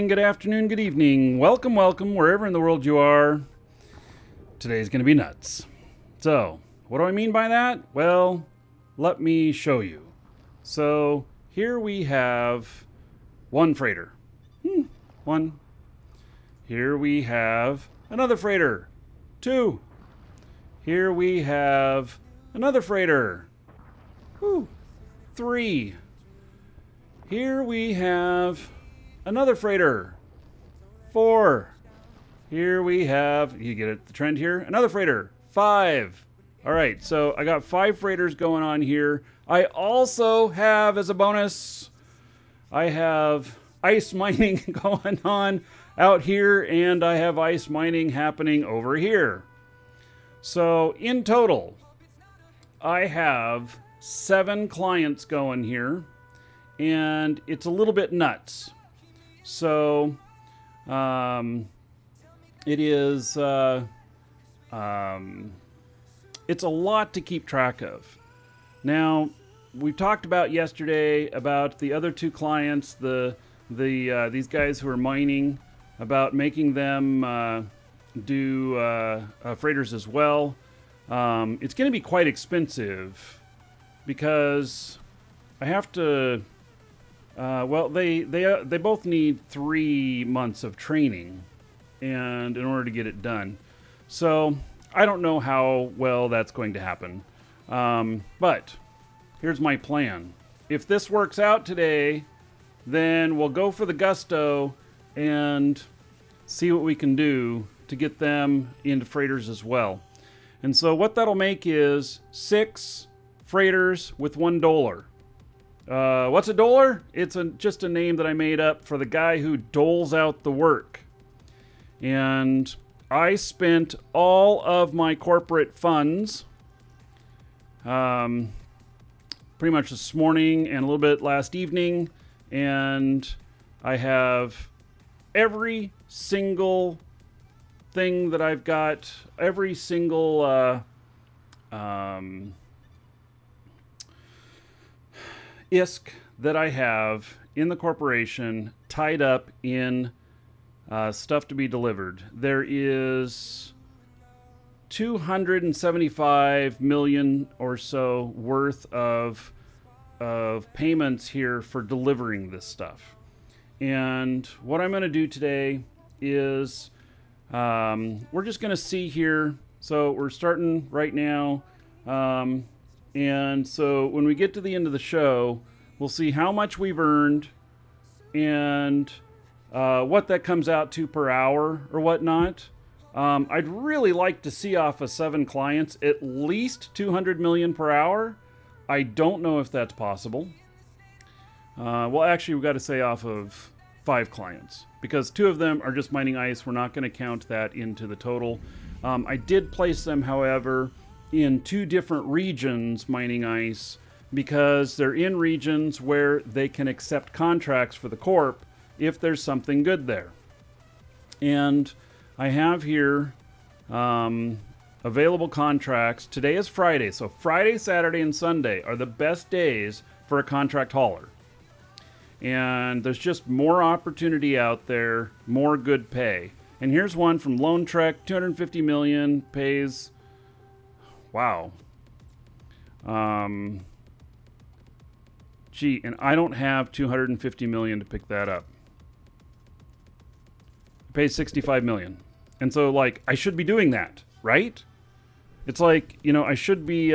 Good afternoon, good evening. Welcome, welcome, wherever in the world you are. Today's going to be nuts. So, what do I mean by that? Well, let me show you. So, here we have one freighter. One. Here we have another freighter. Two. Here we have another freighter. Three. Here we have another freighter. Four. Here we have, you get it, the trend here, another freighter. Five. All right, so I got 5 freighters going on here. I also have, as a bonus, I have ice mining going on out here, and I have ice mining happening over here. So in total, I have 7 clients going here, and it's a little bit nuts. So it is it's a lot to keep track of. Now, we talked about yesterday about the other 2 clients, these guys who are mining, about making them do freighters as well. It's going to be quite expensive because I have to. Well, they both need 3 months of training, and in order to get it done, so I don't know how well that's going to happen. But here's my plan. If this works out today, then we'll go for the gusto and see what we can do to get them into freighters as well. And so what that'll make is 6 freighters with $1. What's a dollar? It's just a name that I made up for the guy who doles out the work. And I spent all of my corporate funds pretty much this morning and a little bit last evening, and I have every single thing that I've got, every single ISK that I have in the corporation tied up in stuff to be delivered. There is 275 million or so worth of payments here for delivering this stuff. And what I'm going to do today is we're just going to see here. So we're starting right now. And so when we get to the end of the show, we'll see how much we've earned and what that comes out to per hour or whatnot. I'd really like to see off of 7 clients at least 200 million per hour. I don't know if that's possible. Well, actually, we've got to say off of 5 clients because 2 of them are just mining ice. We're not going to count that into the total. I did place them, however, in 2 different regions mining ice because they're in regions where they can accept contracts for the corp if there's something good there. And I have here available contracts. Today is Friday, so Friday, Saturday, and Sunday are the best days for a contract hauler. And there's just more opportunity out there, more good pay. And here's one from Lone Trek, 250 million, pays. Wow. Gee, and I don't have 250 million to pick that up. It pays 65 million. And so, like, I should be doing that, right? It's like, you know, I should be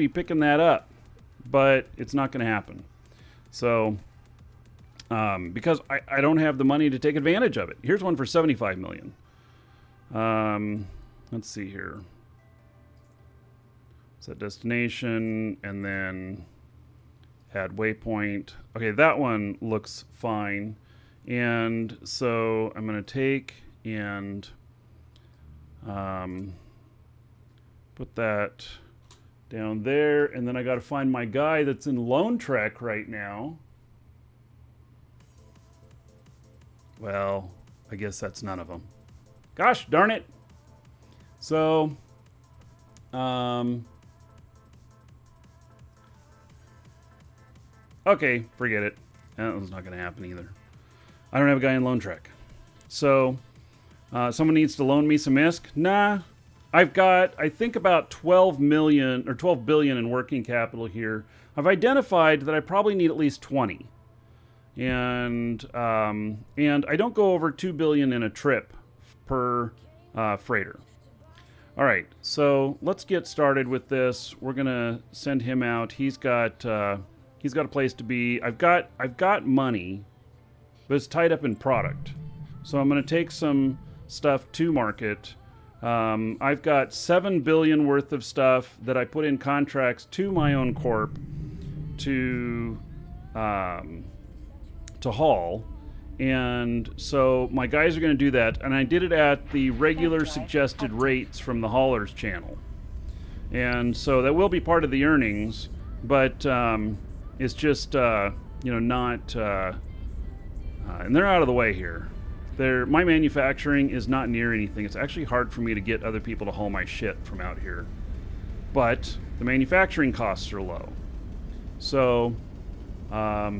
picking that up, but it's not going to happen. So, because I don't have the money to take advantage of it. Here's one for 75 million. Let's see here. Set destination and then add waypoint. Okay, that one looks fine. And so I'm going to take and put that down there. And then I got to find my guy that's in Lone Trek right now. Well, I guess that's none of them. Gosh darn it. So, okay, forget it. That was not going to happen either. I don't have a guy in Lone Trek. So someone needs to loan me some ISK. Nah, I've got, I think, about 12 million or 12 billion in working capital here. I've identified that I probably need at least 20. And I don't go over 2 billion in a trip per freighter. All right, so let's get started with this. We're gonna send him out. He's got a place to be. I've got money, but it's tied up in product. So I'm gonna take some stuff to market. I've got 7 billion worth of stuff that I put in contracts to my own corp to haul. And so my guys are going to do that, and I did it at the regular suggested rates from the haulers channel, and so that will be part of the earnings, but it's just not and they're out of the way here. My manufacturing is not near anything. It's actually hard for me to get other people to haul my shit from out here, but the manufacturing costs are low, so that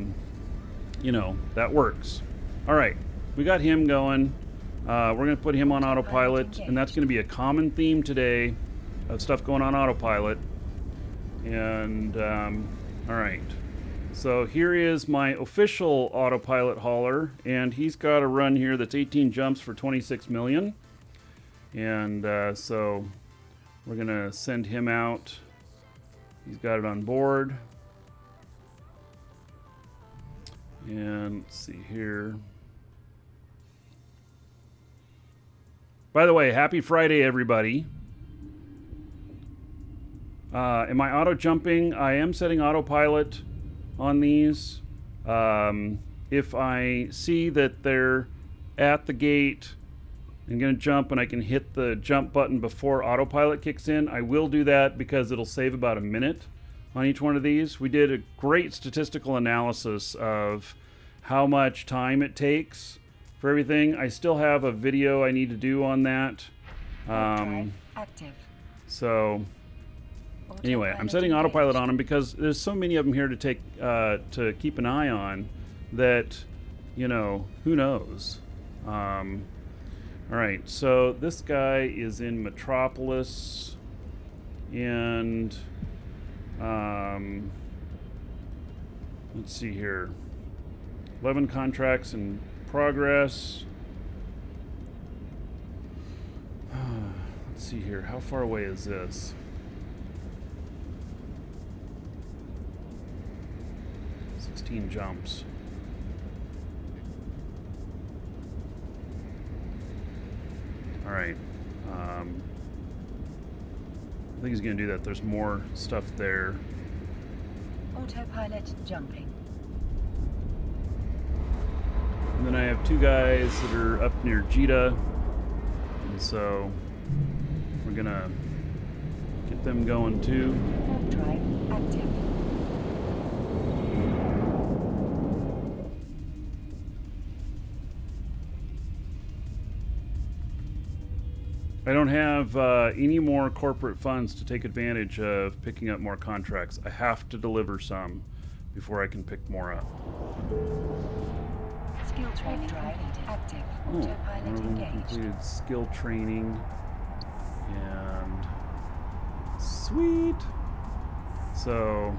works. All right, we got him going. We're going to put him on autopilot, and that's going to be a common theme today of stuff going on autopilot. And all right, so here is my official autopilot hauler, and he's got a run here that's 18 jumps for 26 million. And so we're going to send him out. He's got it on board. And let's see here. By the way, happy Friday, everybody. Am I auto jumping? I am setting autopilot on these. If I see that they're at the gate and going to jump and I can hit the jump button before autopilot kicks in, I will do that because it'll save about a minute on each one of these. We did a great statistical analysis of how much time it takes for everything. I still have a video I need to do on that. So anyway, I'm setting autopilot on them because there's so many of them here to keep an eye on that, who knows. All right, so this guy is in Metropolis, and let's see here. 11 contracts in progress. Let's see here. How far away is this? Jumps. All right. I think he's going to do that. There's more stuff there. Autopilot jumping. And then I have two guys that are up near Jita, and so we're going to get them going too. Warp drive active. I don't have any more corporate funds to take advantage of picking up more contracts. I have to deliver some before I can pick more up. Skill training active. Autopilot engaged. Completed skill training. And sweet. So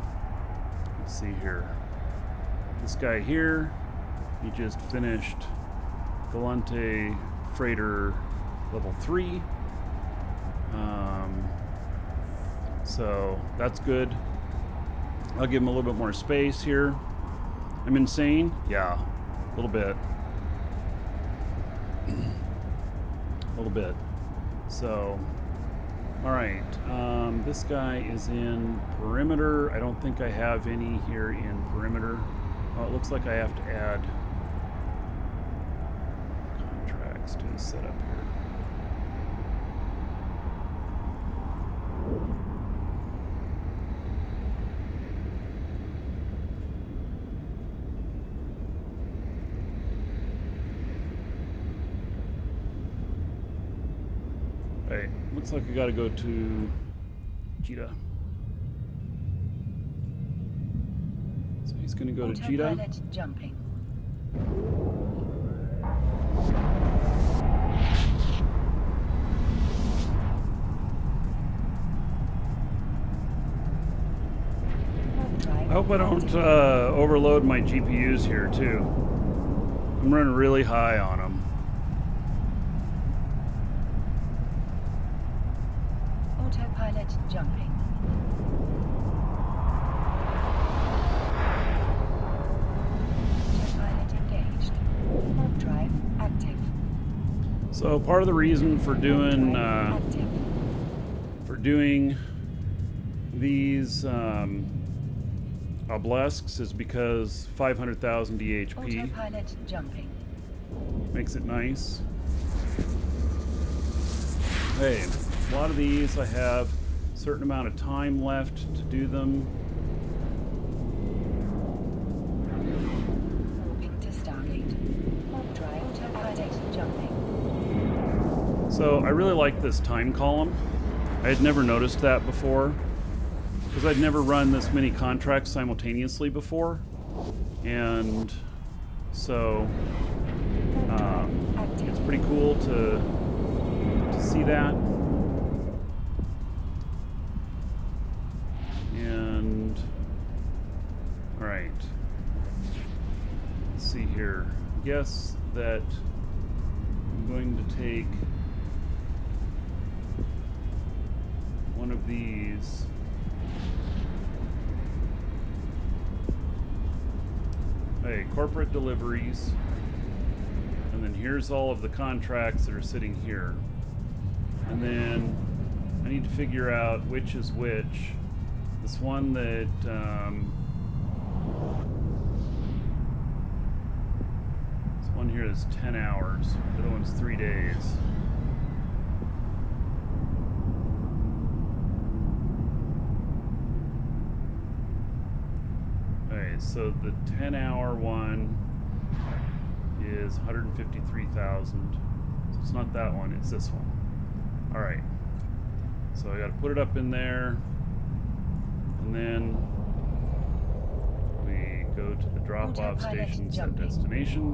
let's see here. This guy here, he just finished Galante Freighter level 3. So that's good. I'll give him a little bit more space here. I'm insane? Yeah, a little bit. A little bit. So, all right. This guy is in perimeter. I don't think I have any here in perimeter. Oh, it looks like I have to add contracts to the setup here. Right, looks like we gotta go to Jita. So he's gonna go to Jita. Jumping. I hope I don't overload my GPUs here too. I'm running really high on them. Autopilot jumping. Autopilot engaged. Warp drive active. So part of the reason for doing Active. these obelisks is because 500,000 DHP Autopilot jumping. makes it nice. Hey, a lot of these I have a certain amount of time left to do them. Warping to Stargate. Warp drive. Autopilot jumping. So I really like this time column. I had never noticed that before because I'd never run this many contracts simultaneously before, and so it's pretty cool to see that. And all right, let's see here. Guess that I'm going to take one of these. Hey, corporate deliveries. And then here's all of the contracts that are sitting here. And then I need to figure out which is which. This one that this one here is 10 hours. The other one's 3 days. So the 10-hour one is 153,000. So it's not that one, it's this one. All right. So I got to put it up in there, and then we go to the drop-off station, set destination.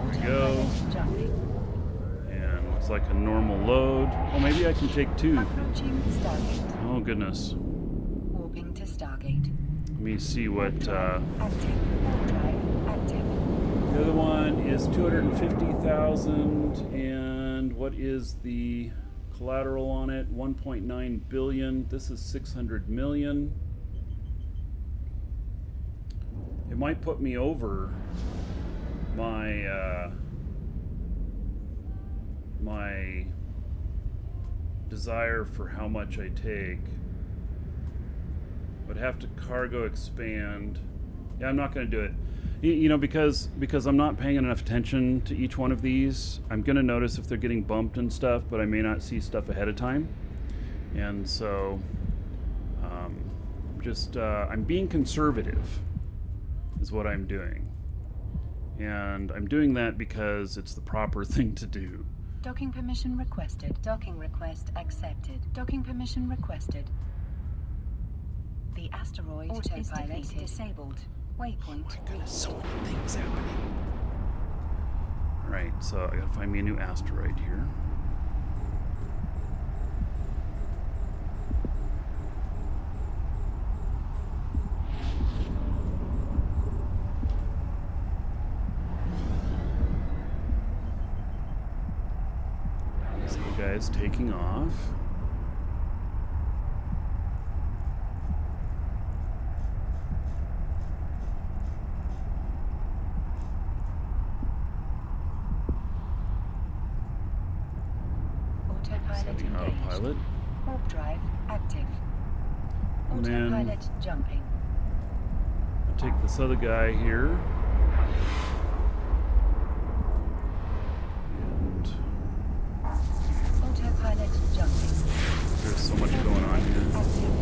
There we go. And looks like a normal load. Oh, maybe I can take two. Approaching Stargate. Oh goodness. Warping to Stargate. Let me see what Active. Warp drive active. the other one is 250,000, and what is the collateral on it? 1.9 billion. This is 600 million. It might put me over my my desire for how much I take. Would have to cargo expand. Yeah, I'm not going to do it. You know, because I'm not paying enough attention to each one of these. I'm going to notice if they're getting bumped and stuff, but I may not see stuff ahead of time. And so, I'm being conservative, is what I'm doing. And I'm doing that because it's the proper thing to do. Docking permission requested. Docking request accepted. Docking permission requested. The asteroid autopilot is disabled. Waypoint reached. So many things happening. Alright, so I gotta find me a new asteroid here. So the guy's taking off. Setting autopilot. Warp drive active. And then Autopilot jumping. I'll take this other guy here. And Autopilot jumping. there's so much going on here. Active.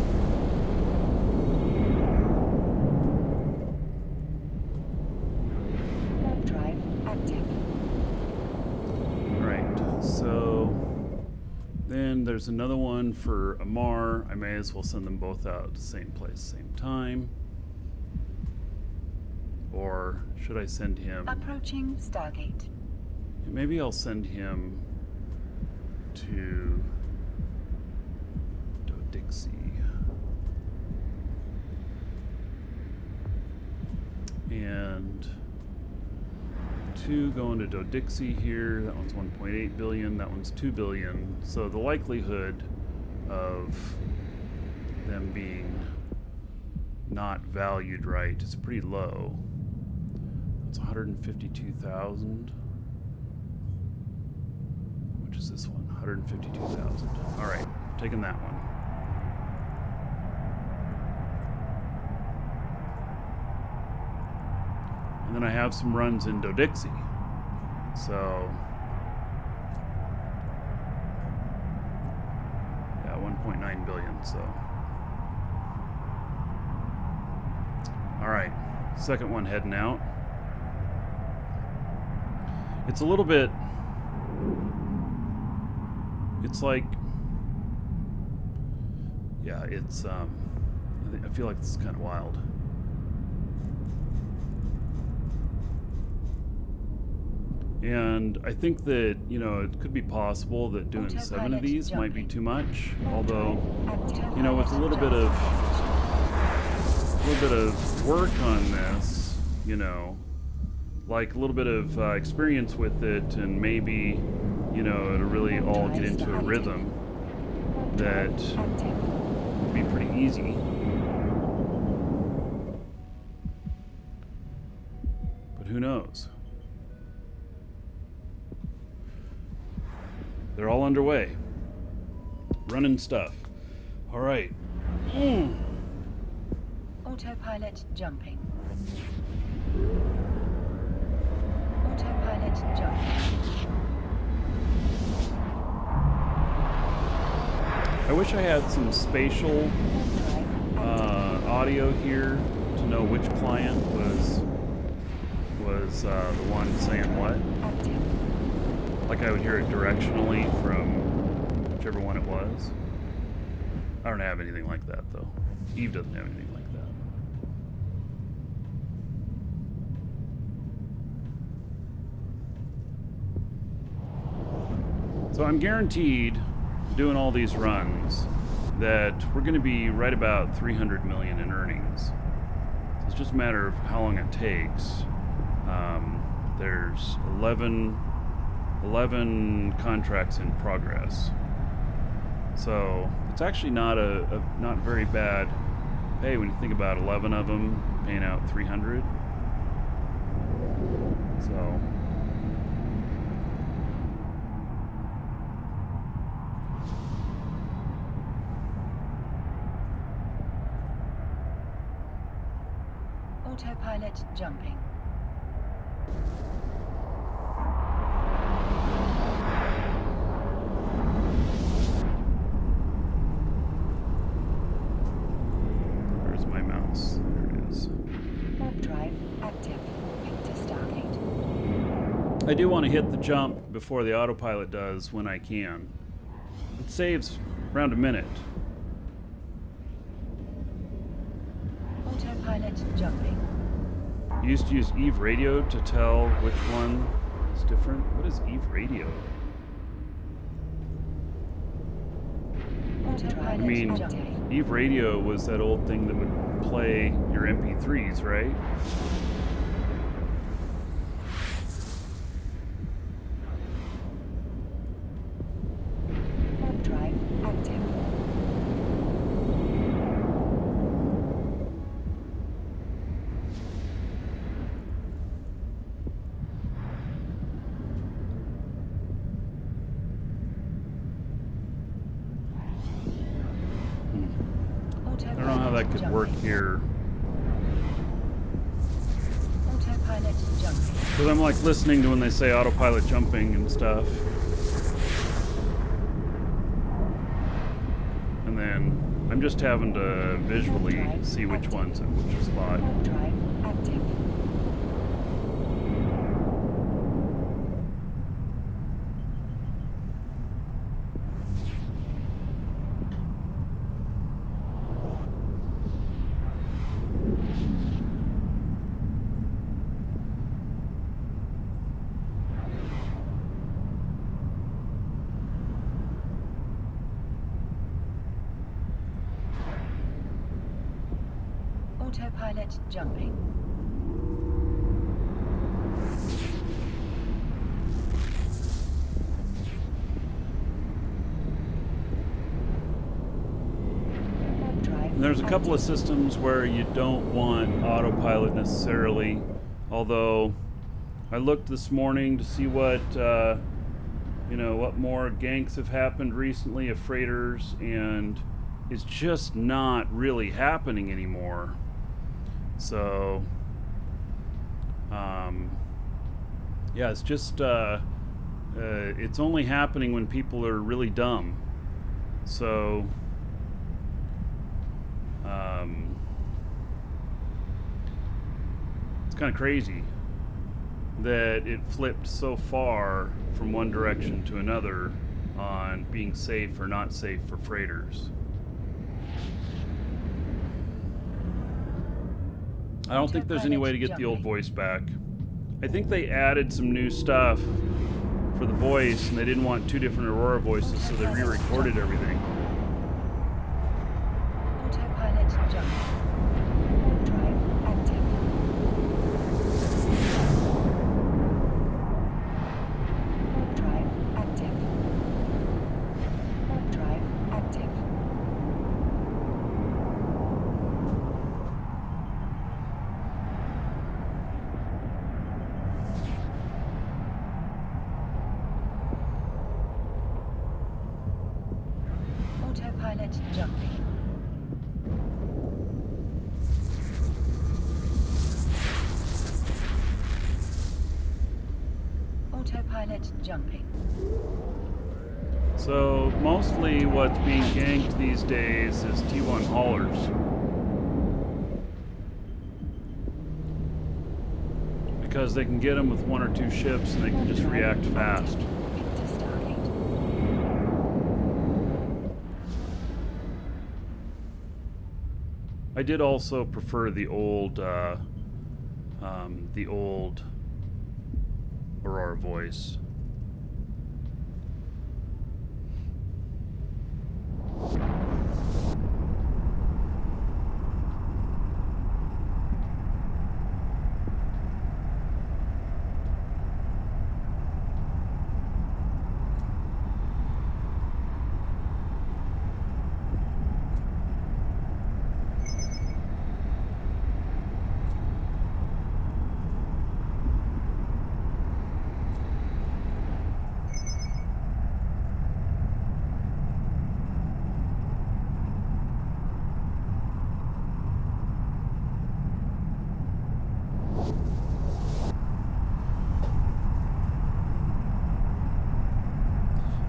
Warp drive active. Alright, so then there's another one for Amar. I may as well send them both out at the same place, same time. Or should I send him? Approaching Stargate. Maybe I'll send him to Dixie. And 2 going to Dodixie here. That one's 1.8 billion. That one's 2 billion. So the likelihood of them being not valued right is pretty low. That's 152,000. Which is this one? 152,000. All right, taking that one. And then I have some runs in Dodixie. So, yeah, 1.9 billion, so. All right, second one heading out. It's a little bit, it's like, yeah, it's, I feel like this is kind of wild. And I think that, you know, it could be possible that doing 7 of these might be too much. Although, you know, with a little bit of work on this, you know, like a little bit of experience with it, and maybe, you know, it'll really all get into a rhythm that would be pretty easy. But who knows? They're all underway. Running stuff. All right. Autopilot jumping. Autopilot jumping. I wish I had some spatial audio here to know which client was the one saying what. Like I would hear it directionally from whichever one it was. I don't have anything like that though. Eve doesn't have anything like that. So I'm guaranteed, doing all these runs, that we're going to be right about 300 million in earnings. So it's just a matter of how long it takes. There's 11 contracts in progress. So it's actually not not very bad pay when you think about 11 of them paying out 300. So Autopilot jumping. where's my mouse? There it is. Warp drive active. Moving to Stargate. I do want to hit the jump before the autopilot does when I can. It saves around a minute. Autopilot jumping. You used to use Eve Radio to tell which one is different. What is Eve Radio? I mean, Eve Radio was that old thing that would play your MP3s, right? Warp drive active. I don't know how that could work here. Autopilot jumping. Because I'm like listening to when they say autopilot jumping and stuff. And then I'm just having to visually see which one's in which spot. Warp drive active. Autopilot jumping. there's a couple of systems where you don't want autopilot necessarily, although I looked this morning to see what what more ganks have happened recently of freighters, and it's just not really happening anymore. So yeah, it's just it's only happening when people are really dumb. So it's kind of crazy that it flipped so far from one direction to another on being safe or not safe for freighters. I don't think there's any way to get the old voice back. I think they added some new stuff for the voice, and they didn't want two different Aurora voices, so they re-recorded everything. Autopilot jump. Warp drive active. Warp drive active. Warp drive active. Autopilot jumping. Autopilot jumping. So mostly what's being ganked these days is T1 haulers. Because they can get them with one or two ships and they can just react fast. Into Stargate. I did also prefer the old Aurora voice.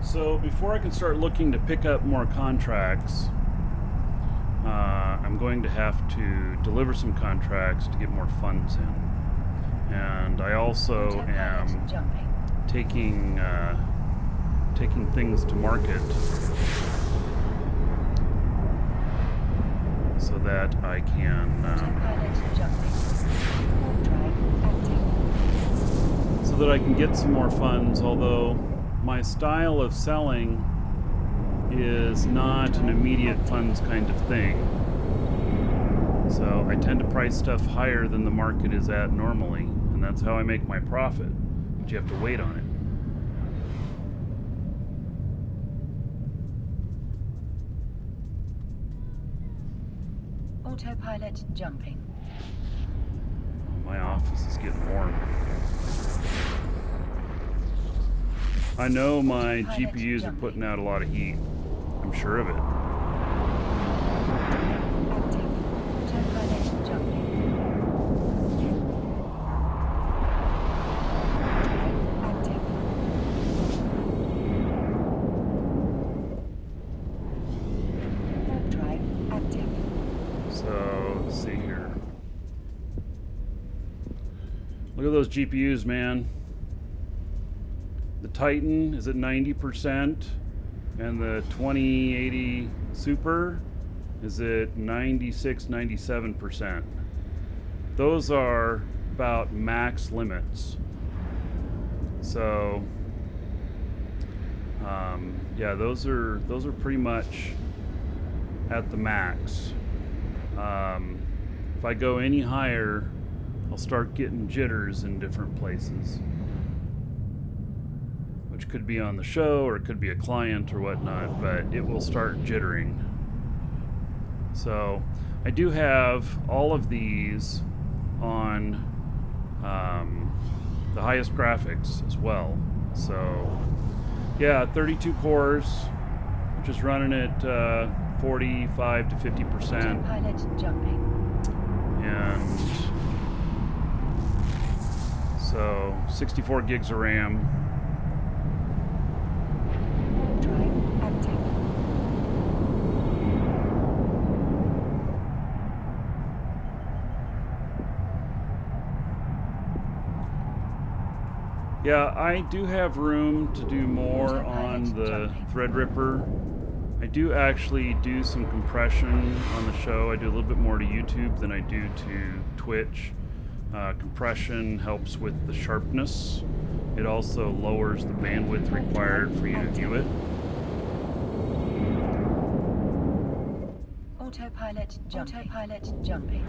So before I can start looking to pick up more contracts, I'm going to have to deliver some contracts to get more funds in. And I also am taking things to market so that I can get some more funds, although my style of selling is not an immediate funds kind of thing. So I tend to price stuff higher than the market is at normally, and that's how I make my profit. But you have to wait on it. Autopilot jumping. My office is getting warm. I know my GPUs are putting out a lot of heat. I'm sure of it. Active. Autopilot jumping. Active. Warp drive active. So, let's see here. Look at those GPUs, man. The Titan is at 90%, and the 2080 Super is at 96-97%. Those are about max limits. So yeah, those are pretty much at the max. If I go any higher, I'll start getting jitters in different places, which could be on the show or it could be a client or whatnot, but it will start jittering. So I do have all of these on the highest graphics as well. So yeah, 32 cores, which is running at 45 to 50%. Autopilot jumping. And so 64 gigs of RAM. Drive active. Yeah, I do have room to do more on the Threadripper. I do actually do some compression on the show. I do a little bit more to YouTube than I do to Twitch. Compression helps with the sharpness. It also lowers the bandwidth required for you to view it. Autopilot jumping. Autopilot jumping.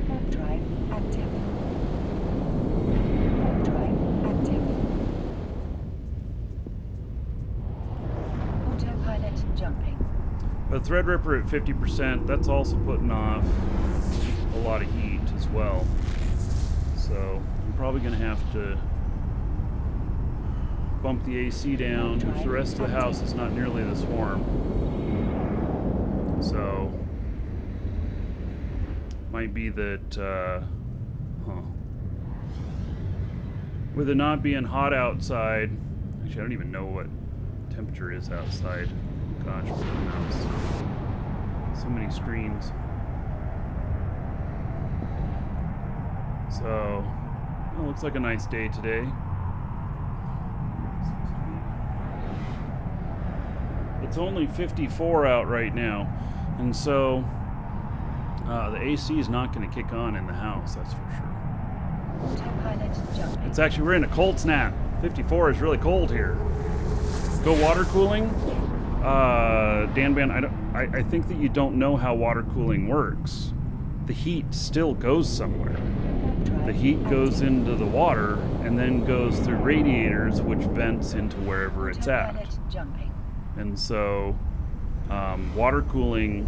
Warp drive active. Warp drive active. Autopilot jumping. The Threadripper at 50%, that's also putting off a lot of heat as well. So I'm probably going to have to bump the AC down if the rest of the house is not nearly this warm. So might be that, with it not being hot outside, actually I don't even know what temperature is outside. Gosh, what a mouse. So many screens. So, well, looks like a nice day today. It's only 54 out right now, and so the AC is not going to kick on in the house, that's for sure. Autopilot jumping. It's actually, we're in a cold snap. 54 is really cold here. Go water cooling. Dan, I think that you don't know how water cooling works. The heat still goes somewhere. The heat goes into the water and then goes through radiators, which vents into wherever it's at. Autopilot jumping. And so water cooling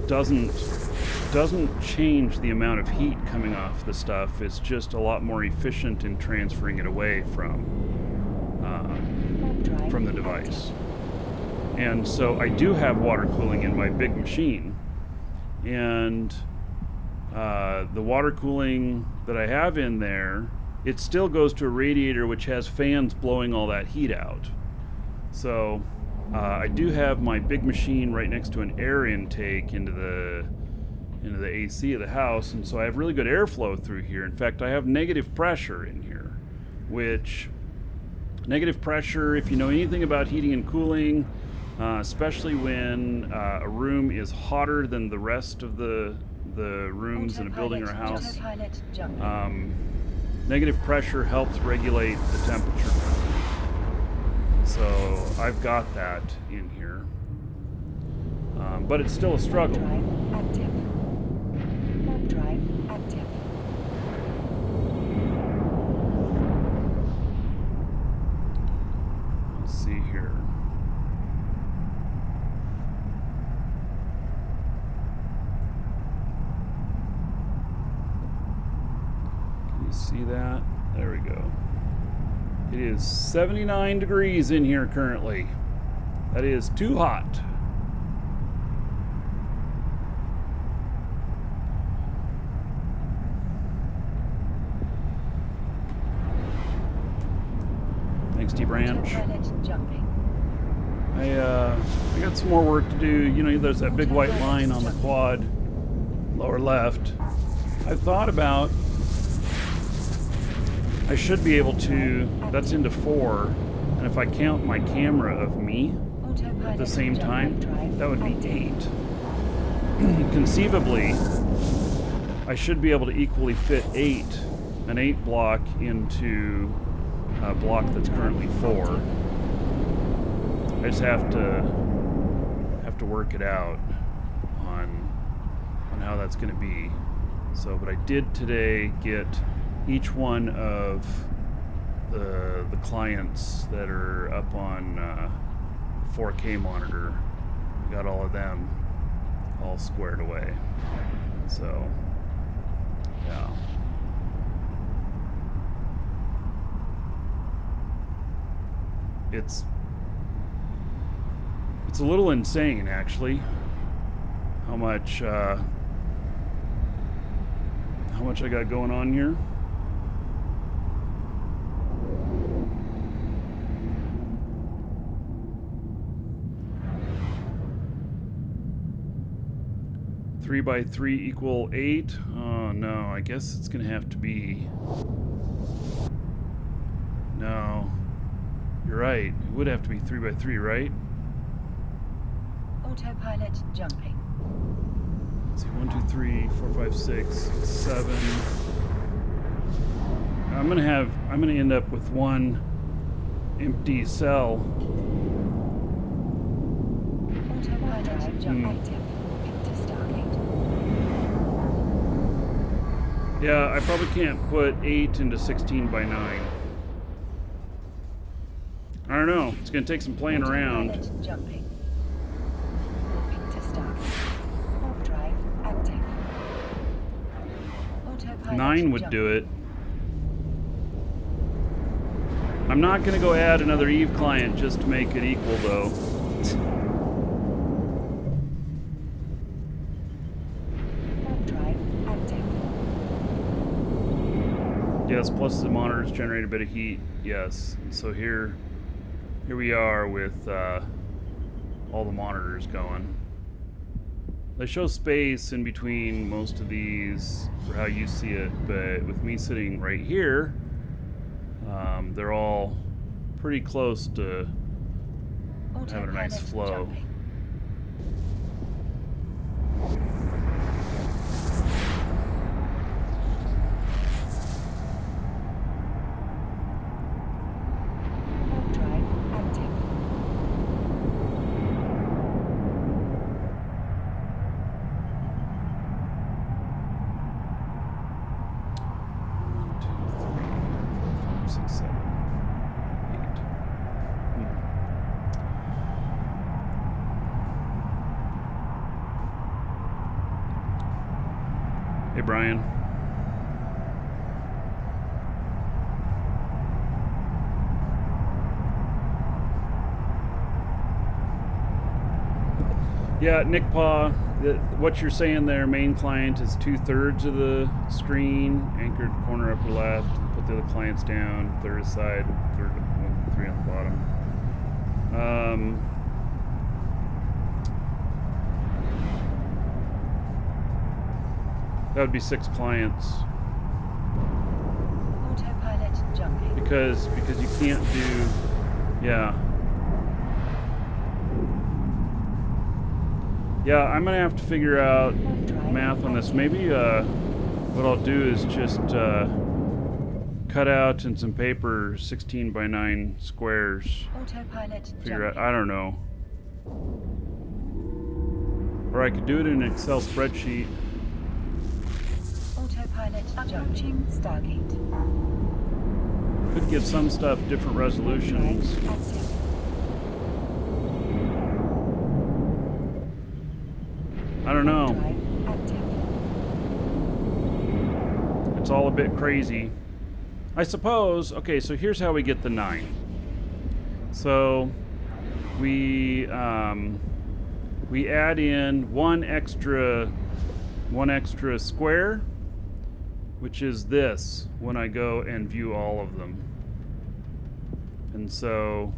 doesn't change the amount of heat coming off the stuff. It's just a lot more efficient in transferring it away from the device. And so I do have water cooling in my big machine, and the water cooling that I have in there, it still goes to a radiator which has fans blowing all that heat out. So I do have my big machine right next to an air intake into the AC of the house, and so I have really good airflow through here. In fact, I have negative pressure in here, which negative pressure, if you know anything about heating and cooling, especially when a room is hotter than the rest of the rooms in a building or a house, negative pressure helps regulate the temperature. So I've got that in here, but it's still a struggle. Warp drive active. Warp drive active. Let's see here. Can you see that? There we go. It is 79 degrees in here currently. That is too hot. Thanks, T-Branch. I got some more work to do. You know, there's that big white line on the quad, lower left. I've thought about, I should be able to, that's into 4, and if I count my camera of me at the same time, that would be 8. Conceivably, I should be able to equally fit an 8 block into a block that's currently 4. I just have to work it out on how that's going to be. So, but I did today get each one of the clients that are up on 4K monitor. We got all of them all squared away. So, yeah. It's a little insane, actually, how much I got going on here. Three by 3 equal 8. Oh no, I guess it's gonna have to be. No, you're right. It would have to be 3 by 3, right? Autopilot jumping. Let's see, 1, 2, 3, 4, 5, 6, 7. I'm gonna end up with one empty cell. Autopilot jump active. Into Stargate. Yeah, I probably can't put 8 into 16 by 9. I don't know. It's gonna take some playing around. Autopilot jumping. Into Stargate. Warp drive active. Autopilot 9 would jumping. do it. I'm not gonna go add another Eve client just to make it equal, though. Warp drive active. Yes, plus the monitors generate a bit of heat. Yes. So here we are with all the monitors going. They show space in between most of these for how you see it, but with me sitting right here, they're all pretty close to having a nice flow. Jumping. Warp drive active. One, two, three, four, 5, 6, 7, 8. Hey, Brian. Yeah, Nick Paw, what you're saying there, main client is 2/3 of the screen, anchored corner upper left, put the other clients down, third side, third, 1, 3 on the bottom. That would be 6 clients. Autopilot jumping. Because you can't do, yeah. Yeah, I'm gonna have to figure out math on this. Maybe what I'll do is just cut out in some paper 16 by 9 squares. Autopilot Figure out, jumping. I don't know. Or I could do it in an Excel spreadsheet. Autopilot approaching Stargate. Could give some stuff different resolutions. Drive active. I don't know. Drive active. It's all a bit crazy. I suppose, okay, so here's how we get the 9. So we add in one extra square, which is this when I go and view all of them. And so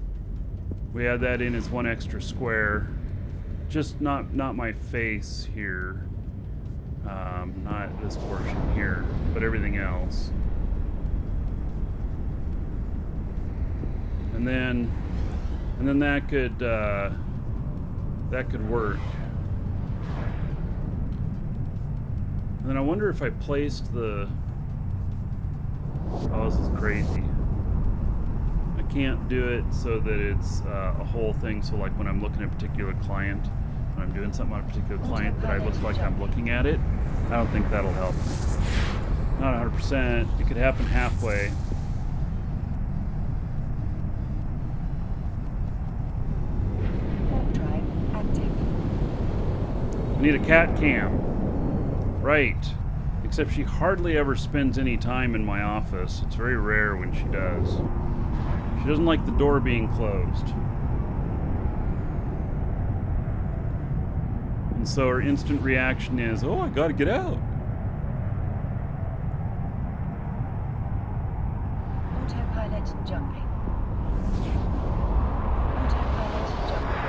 we add that in as one extra square, just not my face here, not this portion here, but everything else. And then that could work. And then I wonder if I placed the. Oh, this is crazy. I can't do it so that it's a whole thing. So like when I'm looking at a particular client, when I'm doing something on a particular client, that I look like I'm looking at it. I don't think that'll help. Not 100%. It could happen halfway. I need a cat cam. Right. Except she hardly ever spends any time in my office. It's very rare when she does. She doesn't like the door being closed. And so her instant reaction is, oh, I gotta get out. Autopilot jumping. Autopilot jumping.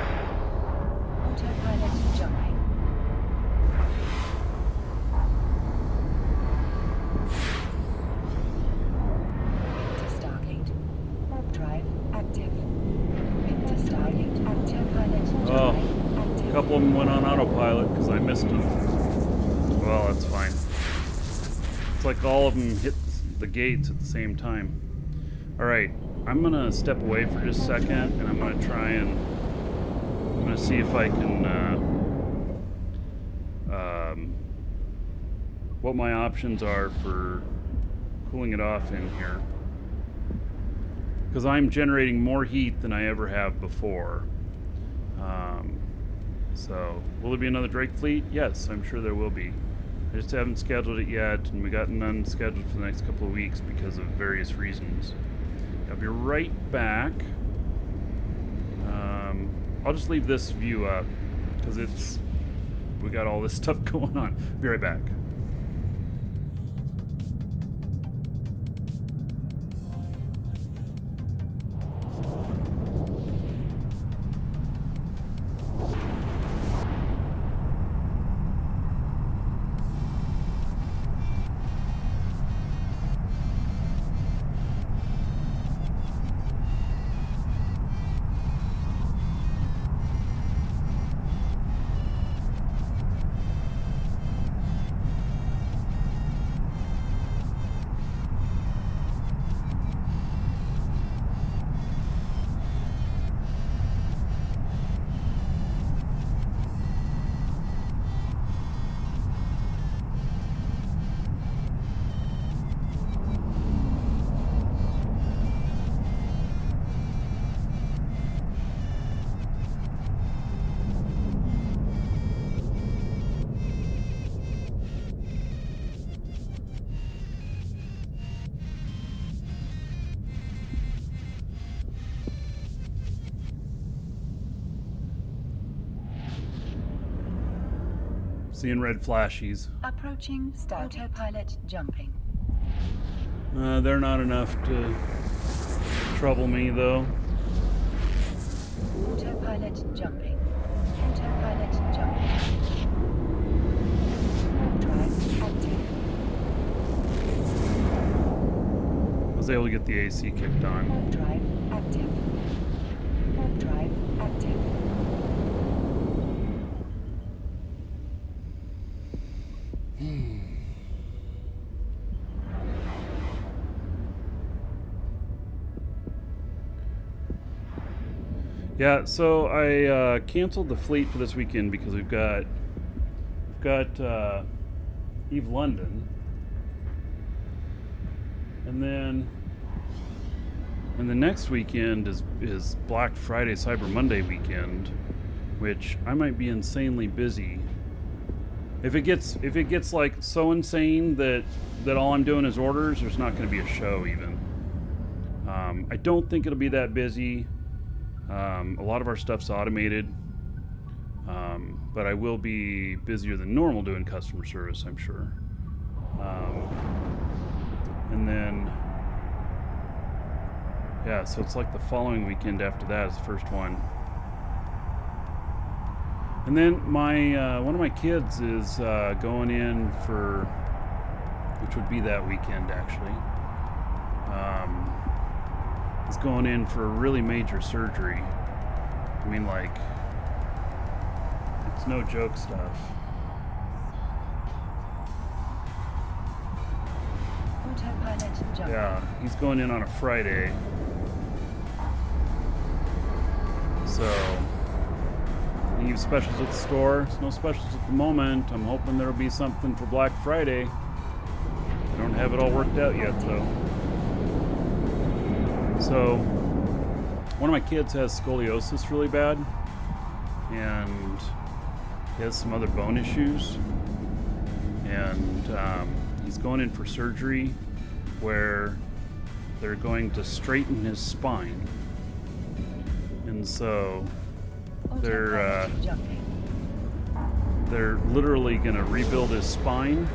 Autopilot jumping. Into Stargate. Warp drive active. Into Stargate. Autopilot Oh. jumping. A couple of them went on autopilot because I missed them. Well, that's fine. It's like all of them hit the gates at the same time. Alright, I'm going to step away for just a second, and I'm going to try and... I'm going to see if I can... what my options are for cooling it off in here. Because I'm generating more heat than I ever have before. So, will there be another Drake fleet? Yes, I'm sure there will be. I just haven't scheduled it yet, and we got none scheduled for the next couple of weeks because of various reasons. I'll be right back. I'll just leave this view up because we got all this stuff going on. Be right back. Seeing red flashies. Approaching Stargate. Autopilot jumping. They're not enough to trouble me, though. Autopilot jumping. Autopilot jumping. Warp drive active. I was able to get the AC kicked on. Warp drive active. Warp drive active. Yeah, so I canceled the fleet for this weekend because we've got Eve London, and then the next weekend is Black Friday, Cyber Monday weekend, which I might be insanely busy. If it gets like so insane that all I'm doing is orders, there's not going to be a show even. I don't think it'll be that busy. A lot of our stuff's automated, but I will be busier than normal doing customer service, I'm sure. And then, yeah, so it's like the following weekend after that is the first one. And then my one of my kids is going in for, which would be that weekend actually. Is going in for a really major surgery. I mean, like, it's no joke stuff. Autopilot jumping. Yeah, he's going in on a Friday. So, any specials at the store? There's no specials at the moment. I'm hoping there'll be something for Black Friday. I don't have it all worked out yet, though. So, one of my kids has scoliosis really bad, and He has some other bone issues, and he's going in for surgery where they're going to straighten his spine. And so they're literally going to rebuild his spine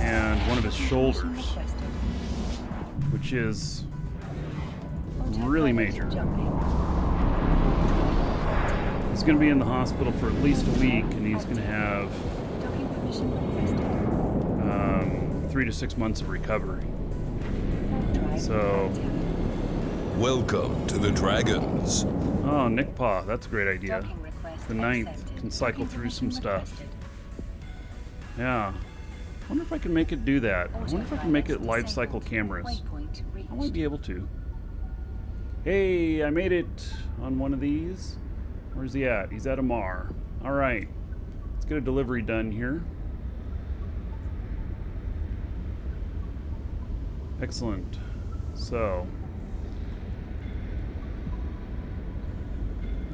and one of his shoulders, which is really major. He's going to be in the hospital for at least a week, and he's going to have 3 to 6 months of recovery. So, welcome to the Dragons. Oh, Nick Paw, that's a great idea. The 9th can cycle through some stuff. Yeah. I wonder if I can make it do that. I wonder if I can make it live cycle cameras. I might be able to. Hey, I made it on one of these. Where's he at? He's at Amar. All right. Let's get a delivery done here. Excellent. So,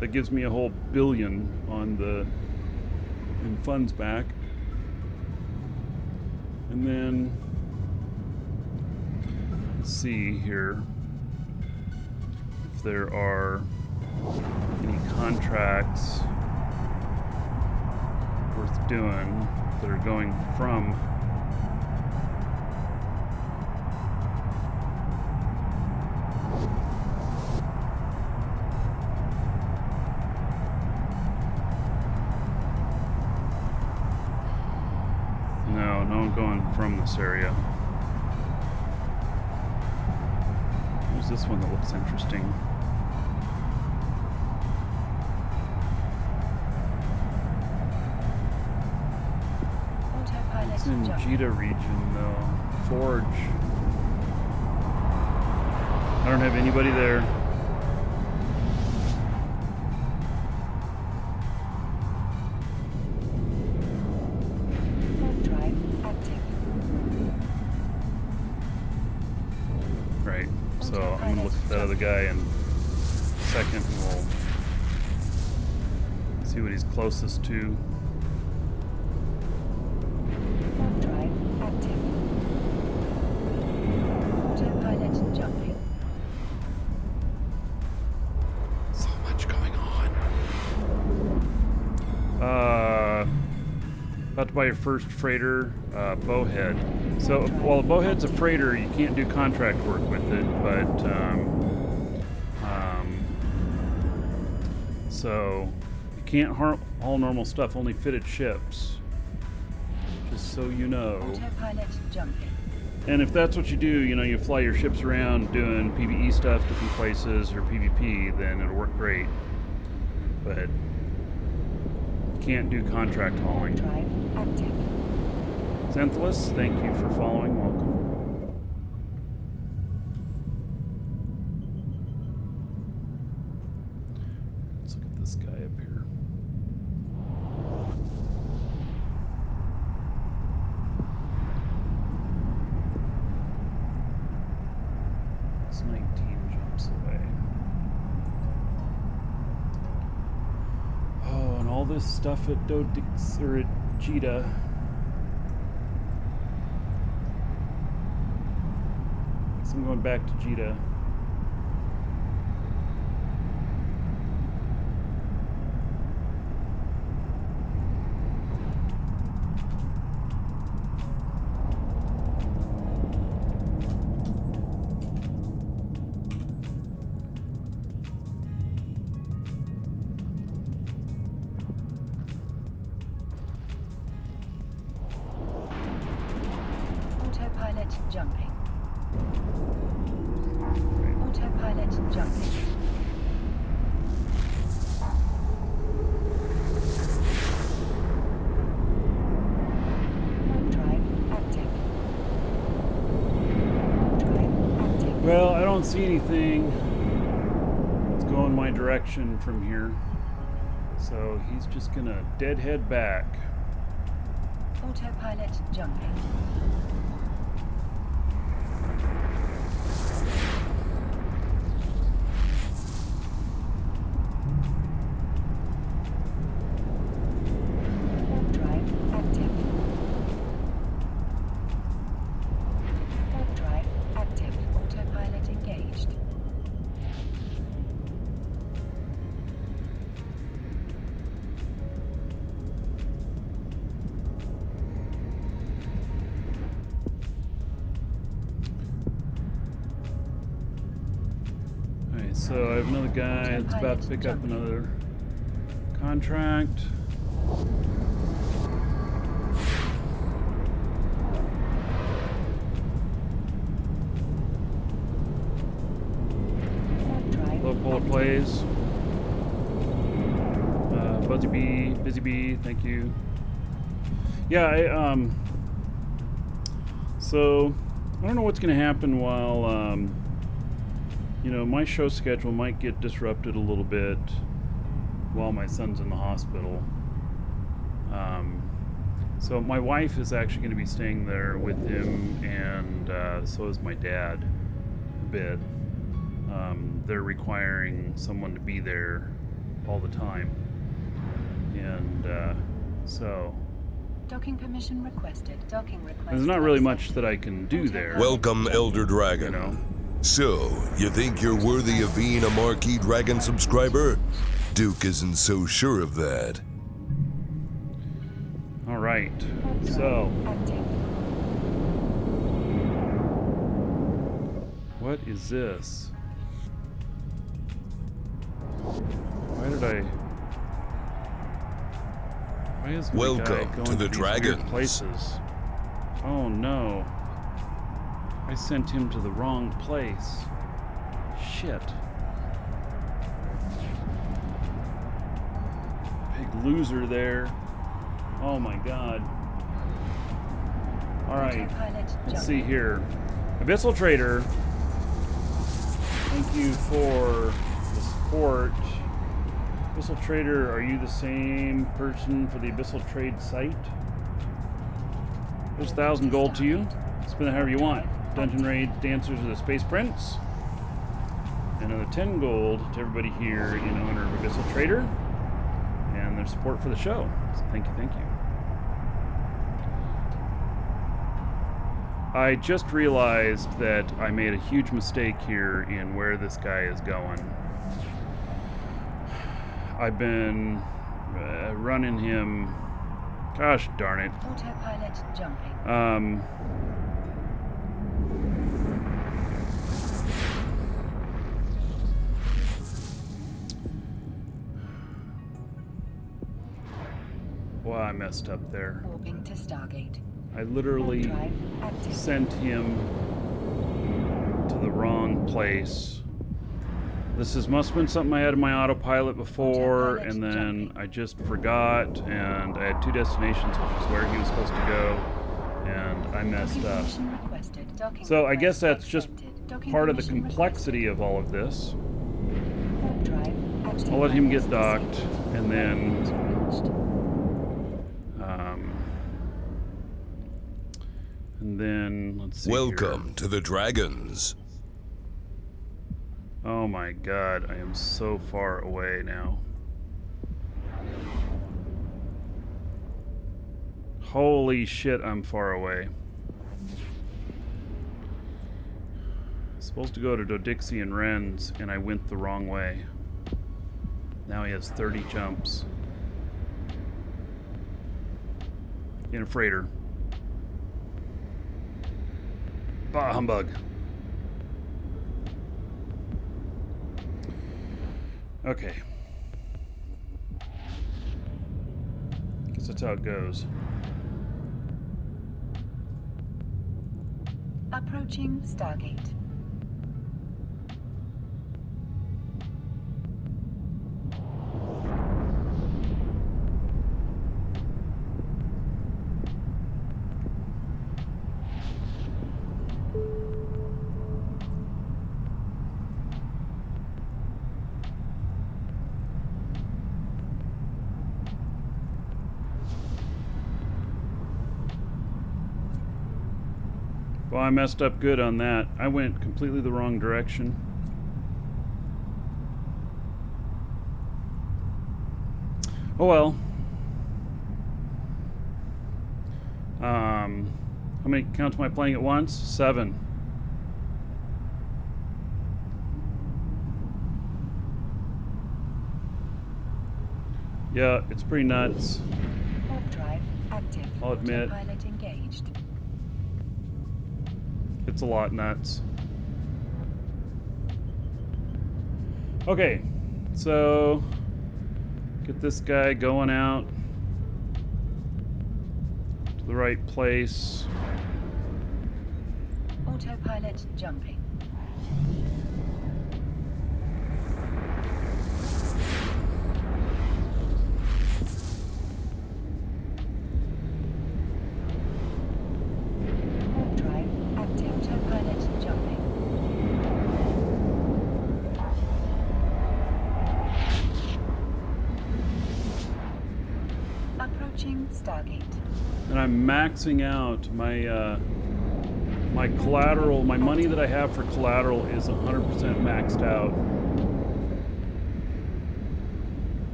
that gives me a whole billion on the in funds back. And then let's see here if there are any contracts worth doing that are going from no going from this area. There's this one that looks interesting. It's in Jita region though. Forge. I don't have anybody there. Right, so I'm gonna look at that other guy in a second and we'll see what he's closest to. So much going on. About to buy your first freighter, bowhead. So while a bowhead's a freighter, you can't do contract work with it, but so you can't haul normal stuff, only fitted ships. Just so you know. Autopilot jumping. And if that's what you do, you know, you fly your ships around doing PvE stuff, different places, or PvP, then it'll work great. But you can't do contract hauling. Drive active. Xanthilus, thank you for following. Welcome. Let's look at this guy up here. It's 19 jumps away. Oh, and all this stuff at Dodix or at Jita. I'm going back to Jita. Autopilot jumping. Autopilot jumping. Drive active. Drive active. Well, I don't see anything that's going my direction from here. So he's just gonna deadhead back. Autopilot jumping. So I have another guy that's about to pick up another contract. Low polar plays. Busy bee, thank you. Yeah, so I don't know what's going to happen while, you know, my show schedule might get disrupted a little bit while my son's in the hospital. So my wife is actually going to be staying there with him, and so is my dad a bit. They're requiring someone to be there all the time. And so Docking permission requested. Docking request. there's not really much that I can do there. Welcome, Elder Dragon. You know? So, you think you're worthy of being a Markee Dragon subscriber? Duke isn't so sure of that. All right. So, Active. what is this? Why did I? Why is my guy Welcome going to the these weird Dragons. places? Oh no! I sent him to the wrong place. Shit! Big loser there. Oh my god! All right. Autopilot Let's see jumping. here. Abyssal Trader, thank you for the support. Abyssal Trader, are you the same person for the Abyssal Trade site? There's 1,000 gold to you. Spend it however you want. Dungeon Raid Dancers of the Space Prince. And another 10 gold to everybody here in honor of Abyssal Trader and their support for the show. So thank you, thank you. I just realized that I made a huge mistake here in where this guy is going. I've been running him. Gosh darn it. Autopilot jumping. Well, I messed up there. Warping to Stargate. I literally Drive active. sent him to the wrong place. This must have been something I had in my autopilot before, Autopilot and then jumping. I just forgot, and I had 2 destinations, which is where he was supposed to go, and I messed Docking up. permission requested. Docking So I guess request that's just accepted. Docking part of the permission complexity of all of this. requested. Warp drive active. I'll let him get Disabled. docked, and then Reached. let's see here. Welcome to the Dragons. Oh my god, I am so far away now. Holy shit, I'm far away. Supposed to go to Dodixie and Wren's, and I went the wrong way. Now he has 30 jumps. In a freighter. Bah humbug. Okay. Guess that's how it goes. Approaching Stargate. Well, I messed up good on that. I went completely the wrong direction. Oh well. How many counts am I playing at once? 7. Yeah, it's pretty nuts. Warp drive active. I'll admit. Autopilot engaged. It's a lot nuts. Okay, so get this guy going out to the right place. Autopilot jumping. Warp drive active. Autopilot jumping. Approaching Stargate. And I'm maxing out my my collateral. My money that I have for collateral is 100% maxed out.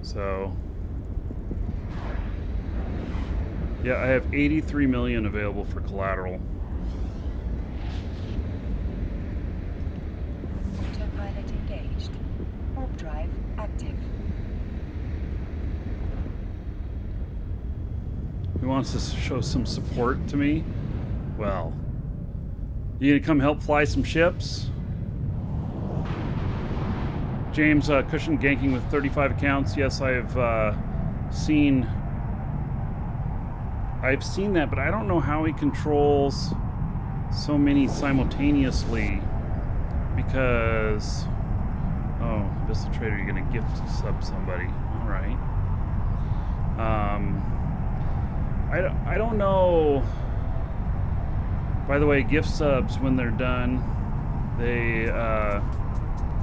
So yeah, I have 83 million available for collateral. Autopilot engaged. Warp drive active. He wants to show some support to me. Well, you gonna come help fly some ships? James Cushion ganking with 35 accounts. Yes, I've seen that, but I don't know how he controls so many simultaneously. Because Abyssal Trader, you're gonna gift sub somebody. All right. I don't know. By the way, gift subs, when they're done, they I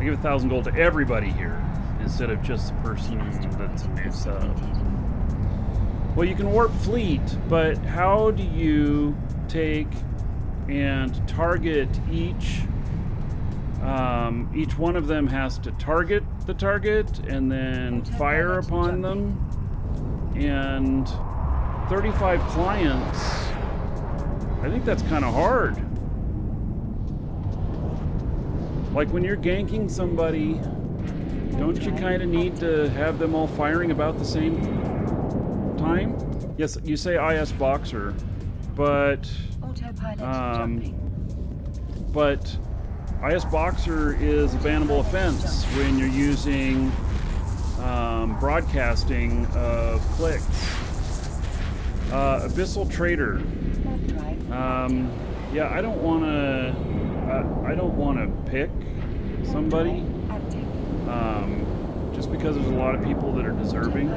give 1,000 gold to everybody here instead of just the person that's a new sub. Well, you can warp fleet, but how do you take and target each? Each one of them has to target the target and then fire upon them. And 35 clients, I think that's kind of hard. Like when you're ganking somebody, don't you kind of need to have them all firing about the same time? Yes, you say IS Boxer, but but IS Boxer is a bannable offense when you're using broadcasting of clicks. Abyssal Trader. Yeah, I don't want to pick somebody just because there's a lot of people that are deserving.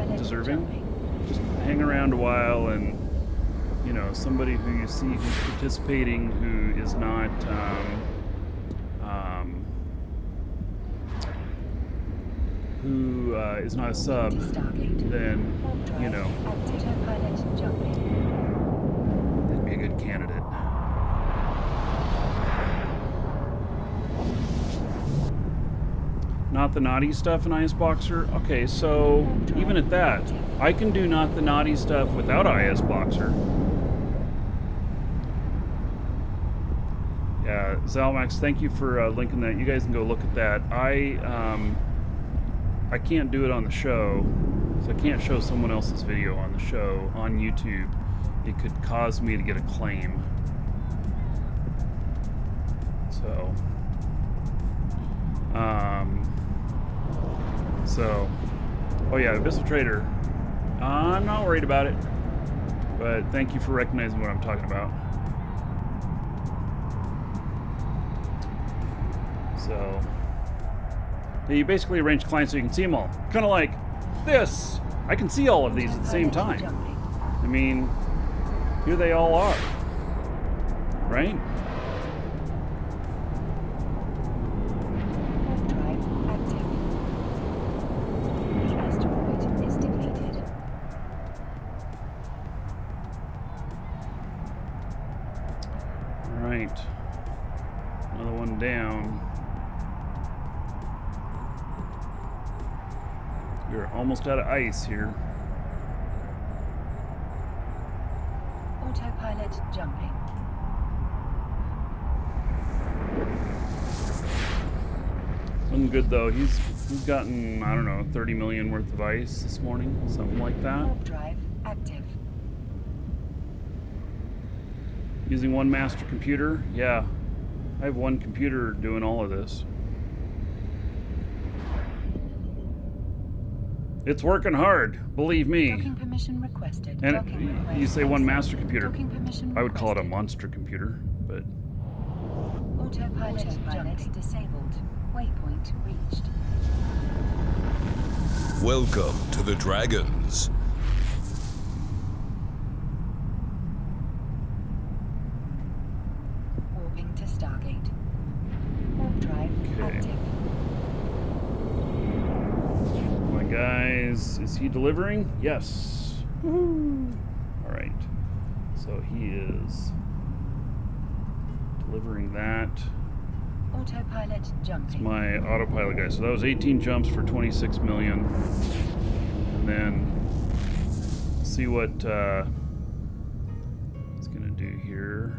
Just hang around a while, and you know, somebody who you see who's participating who is not is not a sub, then you know, they'd be a good candidate. Not the naughty stuff in IS Boxer? Okay, so even at that, I can do not the naughty stuff without IS Boxer. Yeah, Zalmax, thank you for linking that. You guys can go look at that. I can't do it on the show, so I can't show someone else's video on the show on YouTube. It could cause me to get a claim. So, oh yeah, Abyssal Trader. I'm not worried about it, but thank you for recognizing what I'm talking about. So, yeah, you basically arrange clients so you can see them all. Kind of like this. I can see all of these at the same time. I mean, here they all are, right? Another one down. We're almost out of ice here. Autopilot jumping. Looking good though. He's gotten, I don't know, 30 million worth of ice this morning, something like that. Warp drive active. Using one master computer? Yeah. I have one computer doing all of this. It's working hard, believe me. Docking permission requested. And Docking request you say one accepted. master computer. Docking permission I would call it a requested. monster computer, but Autopilot disabled. Waypoint reached. Welcome to the Dragons. Warping to Stargate. Warp drive active. my guys, is he delivering? Yes. Woohoo. All right. So he is delivering that. Autopilot jumping. It's my autopilot guy. So that was 18 jumps for 26 million. And then see what it's gonna do here.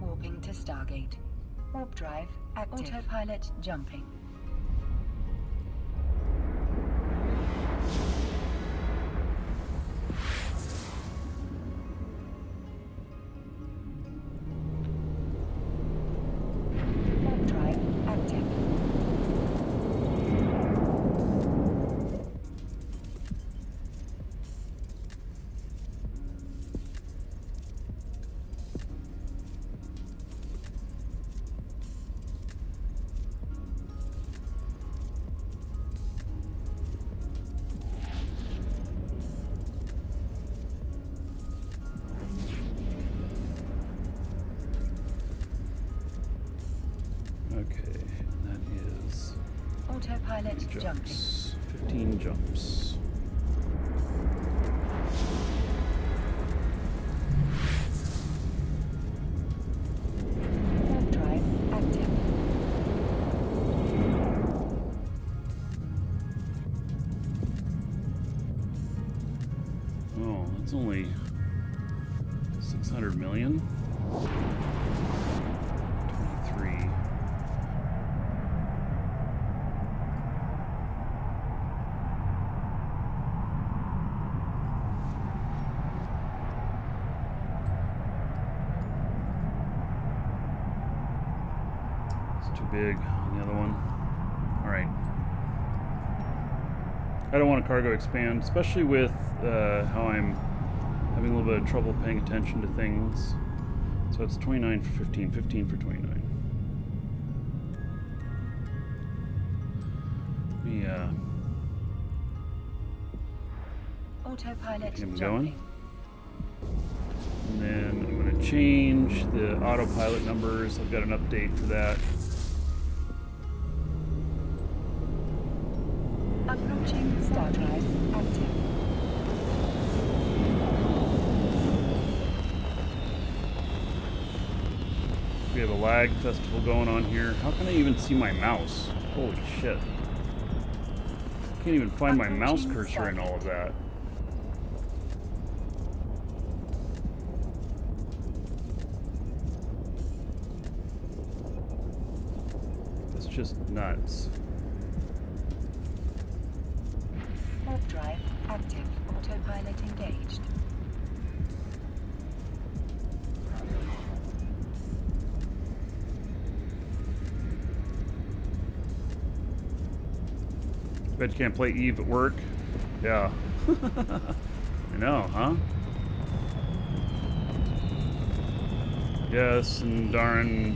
Warping to Stargate. Warp drive active. Autopilot jumping. Warp drive active. Okay, that is Autopilot jumping. jumps. 15 jumps. Warp drive active. Oh, that's only 600 million. 23. It's too big on the other one. All right. I don't want a cargo expand, especially with how I'm having a little bit of trouble paying attention to things. So it's 29 for 15, 15 for 29. Yeah. Autopilot Keep 'em jumping. going. And then I'm going to change the autopilot numbers. I've got an update for that. Approaching Star drive active. We have a lag festival going on here. How can I even see my mouse? Holy shit. Can't even find my mouse cursor in all of that. That's just nuts. Warp drive active. Autopilot engaged. Bet you can't play Eve at work? Yeah. I know, huh? Yes, and Darren,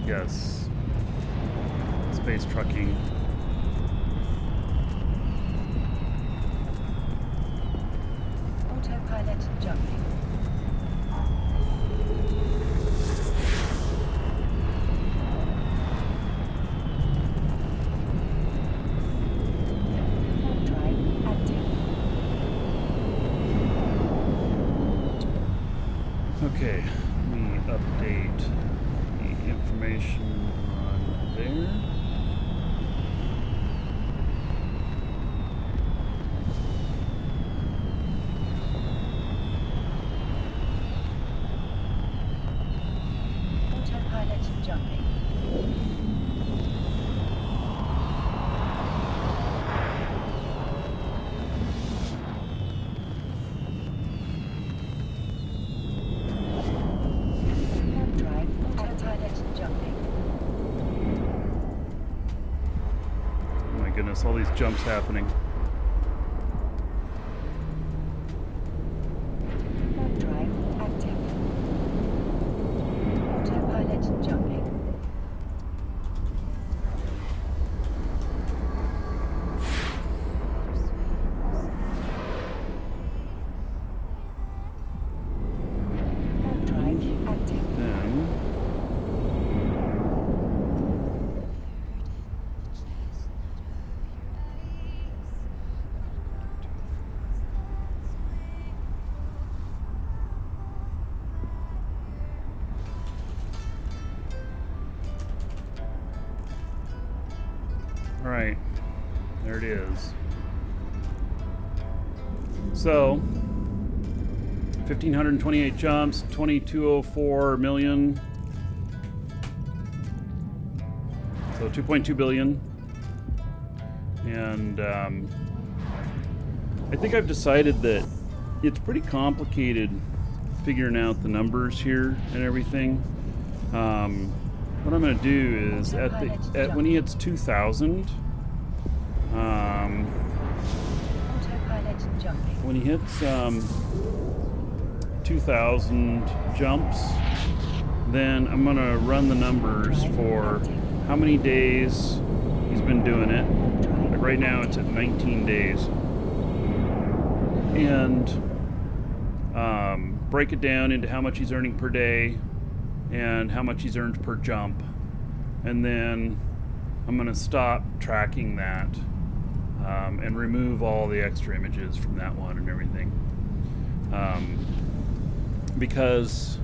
yes. Space trucking. Autopilot jumping. Warp drive active. Okay, let me update the information on there. Autopilot jumping. goodness, all these jumps happening. Warp drive active. Autopilot jumping. Warp drive active. Then all right, there it is. So 1,528 jumps, 2,204 million. So 2.2 billion. And I think I've decided that it's pretty complicated figuring out the numbers here and everything. What I'm going to do is when he hits 2,000, Autopilot jumping. when he hits 2,000 jumps, then I'm going to run the numbers for how many days he's been doing it. Like right now it's at 19 days. And break it down into how much he's earning per day and how much he's earned per jump. And then I'm going to stop tracking that and remove all the extra images from that one and everything. Because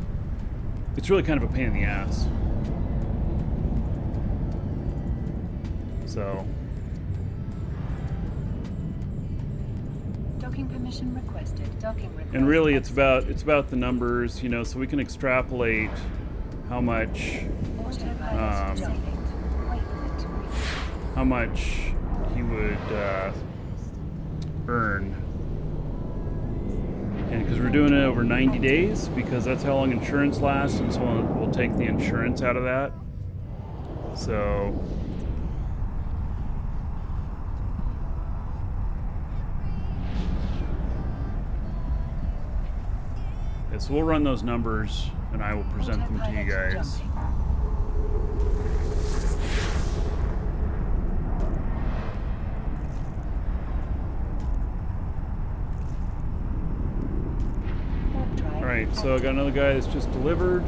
it's really kind of a pain in the ass. So Docking permission requested. Docking request. and really it's accepted. about the numbers, you know, so we can extrapolate how much Autopilot disabled. Waypoint reached. how much he would earn. And because we're doing it over 90 days, because that's how long insurance lasts, and so we'll take the insurance out of that. So yeah, so we'll run those numbers and I will present them to you Autopilot guys. jumping. Warp drive Alright, so I active. got another guy that's just delivered.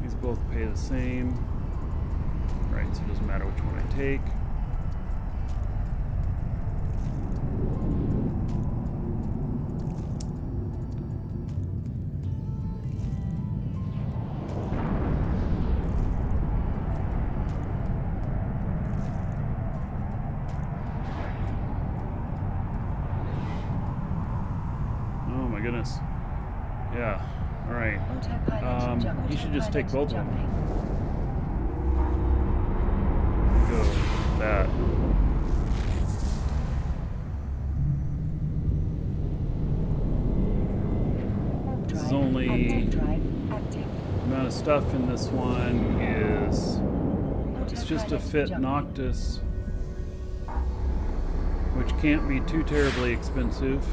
These both pay the same. Right, so it doesn't matter which one I take. Oh my goodness. Yeah, alright. Autopilot jump. You should just take both of them. Jumping. Go that. Warp This is drive only- active. Drive active. The amount of stuff in this one is it's just to Autopilot fit jumping. Noctis, which can't be too terribly expensive.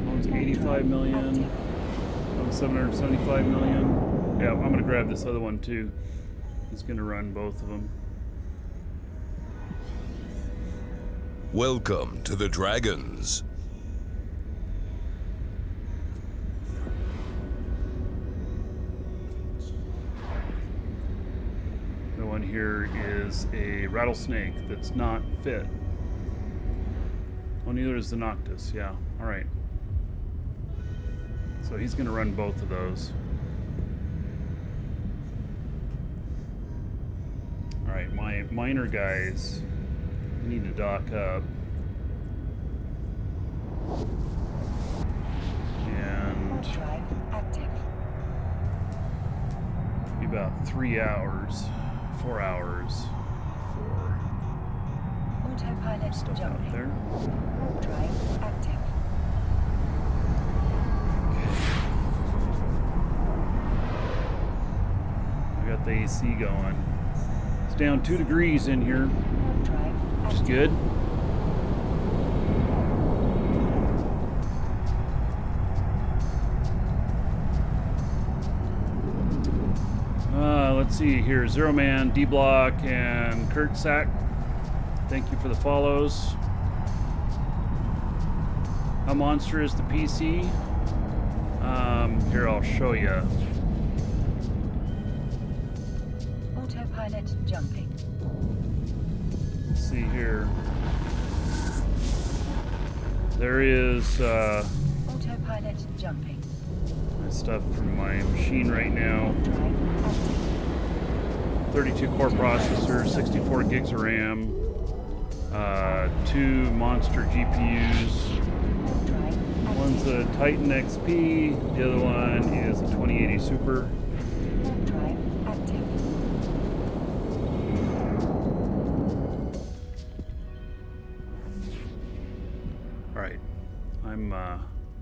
One's 85 million. One's 775 million. Yeah, I'm gonna grab this other one too. He's gonna run both of them. Welcome to the Dragons. The one here is a rattlesnake that's not fit. Oh, neither is the Noctis. Yeah, all right. So he's going to run both of those. All right, my minor guys need to dock up. And Warp drive active. be about 3 hours, 4 hours for Autopilot Stuff out jumping. there. Warp drive active. I got the AC going. It's down 2 degrees in here, Warp drive which is active. good. Let's see here. Zero Man, D Block, and Kurt Sack. Thank you for the follows. How monster is the PC? Here, I'll show you. Autopilot jumping. Let's see here. There is Autopilot jumping. my stuff from my machine right now. Drive active. 32 core processor, 64 gigs of RAM, 2 monster GPUs. Warp drive active. One's a Titan XP, the other one is a 2080 Super. Warp drive active. Alright, I'm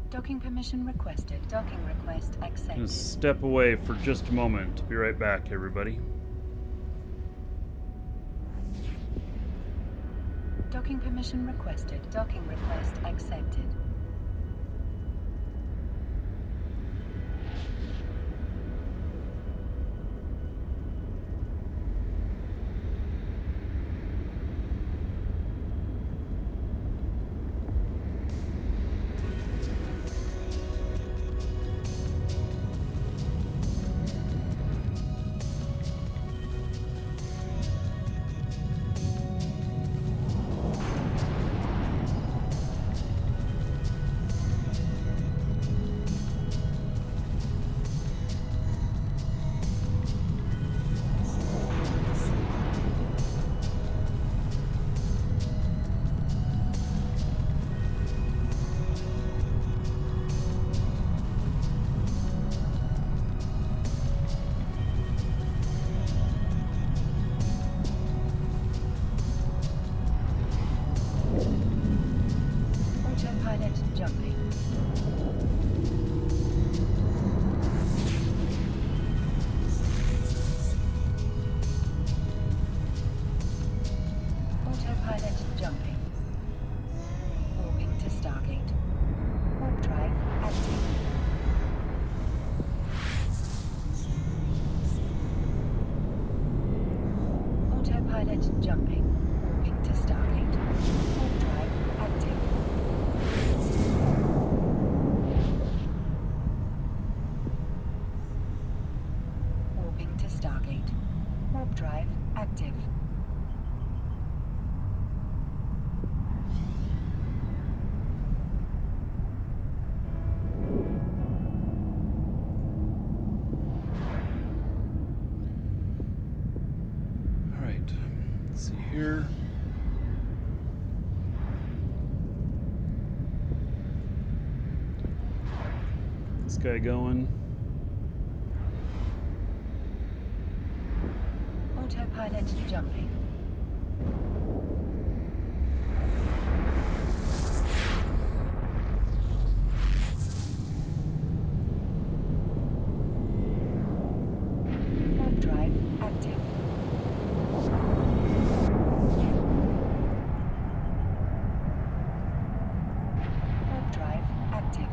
Docking permission requested. Docking request gonna accepted. step away for just a moment. Be right back, everybody. Docking permission requested. Docking request accepted. Autopilot jumping. Autopilot jumping. Warping to Stargate. Warp drive active. Autopilot jumping. Warping to Stargate. Warp drive active. Warping to Stargate. Warp drive active. Alright, let's see here. This guy going. Autopilot jumping. Warp drive active. Warp drive active.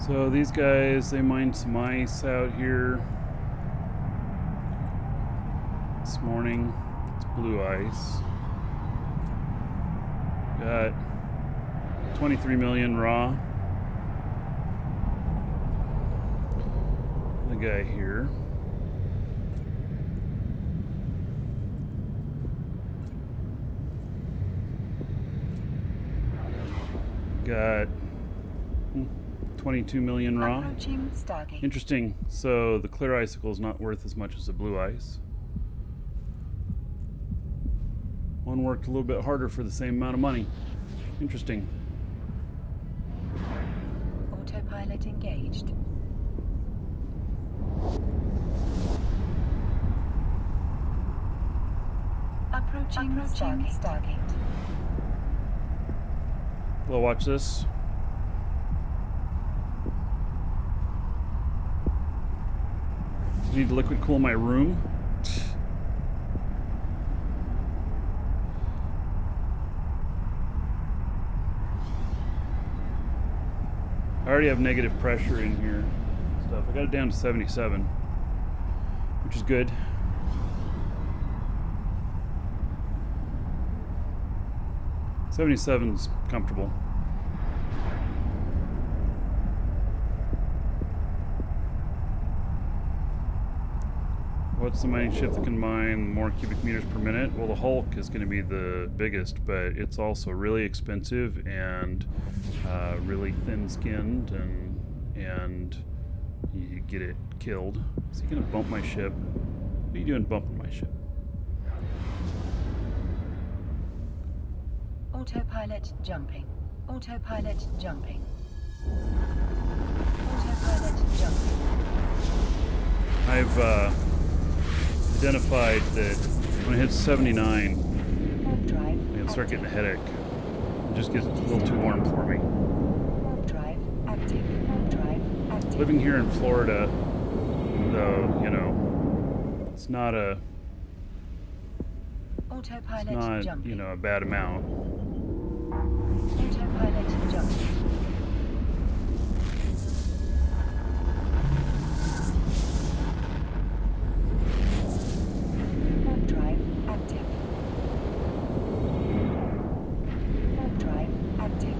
So these guys, they mined some ice out here this morning. It's blue ice. Got 23 million raw. The guy here. Got 22 million raw. Approaching Stargate. Interesting. So the clear icicle is not worth as much as the blue ice. One worked a little bit harder for the same amount of money. Interesting. Autopilot engaged. Approaching Stargate. Well, watch this. Need to liquid cool my room. I already have negative pressure in here. Stuff. I got it down to 77, which is good. '77's comfortable. What's the mining ship that can mine more cubic meters per minute? Well, the Hulk is going to be the biggest, but it's also really expensive and really thin-skinned, and you get it killed. Is he going to bump my ship? What are you doing bumping my ship? Autopilot jumping. Autopilot jumping. Autopilot jumping. I've identified that when it hits 79, Warp drive. I'm going to start getting a headache. It just gets a little too warm for me. Warp drive active. Warp drive active. Living here in Florida, though, you know, it's not a, Autopilot jumping. you know, a bad amount. Autopilot jumping. Warp drive active. Warp drive active.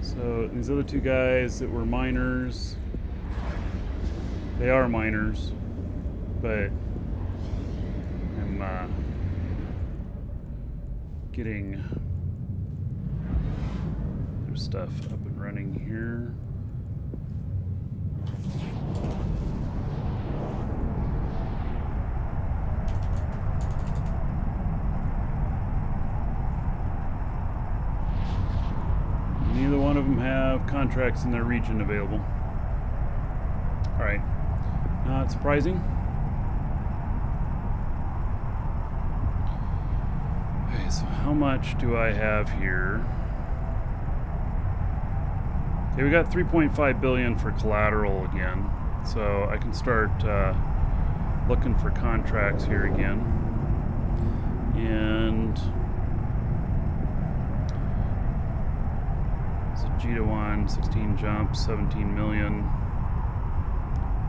So these other two guys that were miners, they are miners, but I'm getting their stuff up and running here. Neither one of them have contracts in their region available. All right, not surprising. Okay, so how much do I have here? Okay, we got 3.5 billion for collateral again, so I can start looking for contracts here again. And Vegeta 1, 16 jumps, 17 million.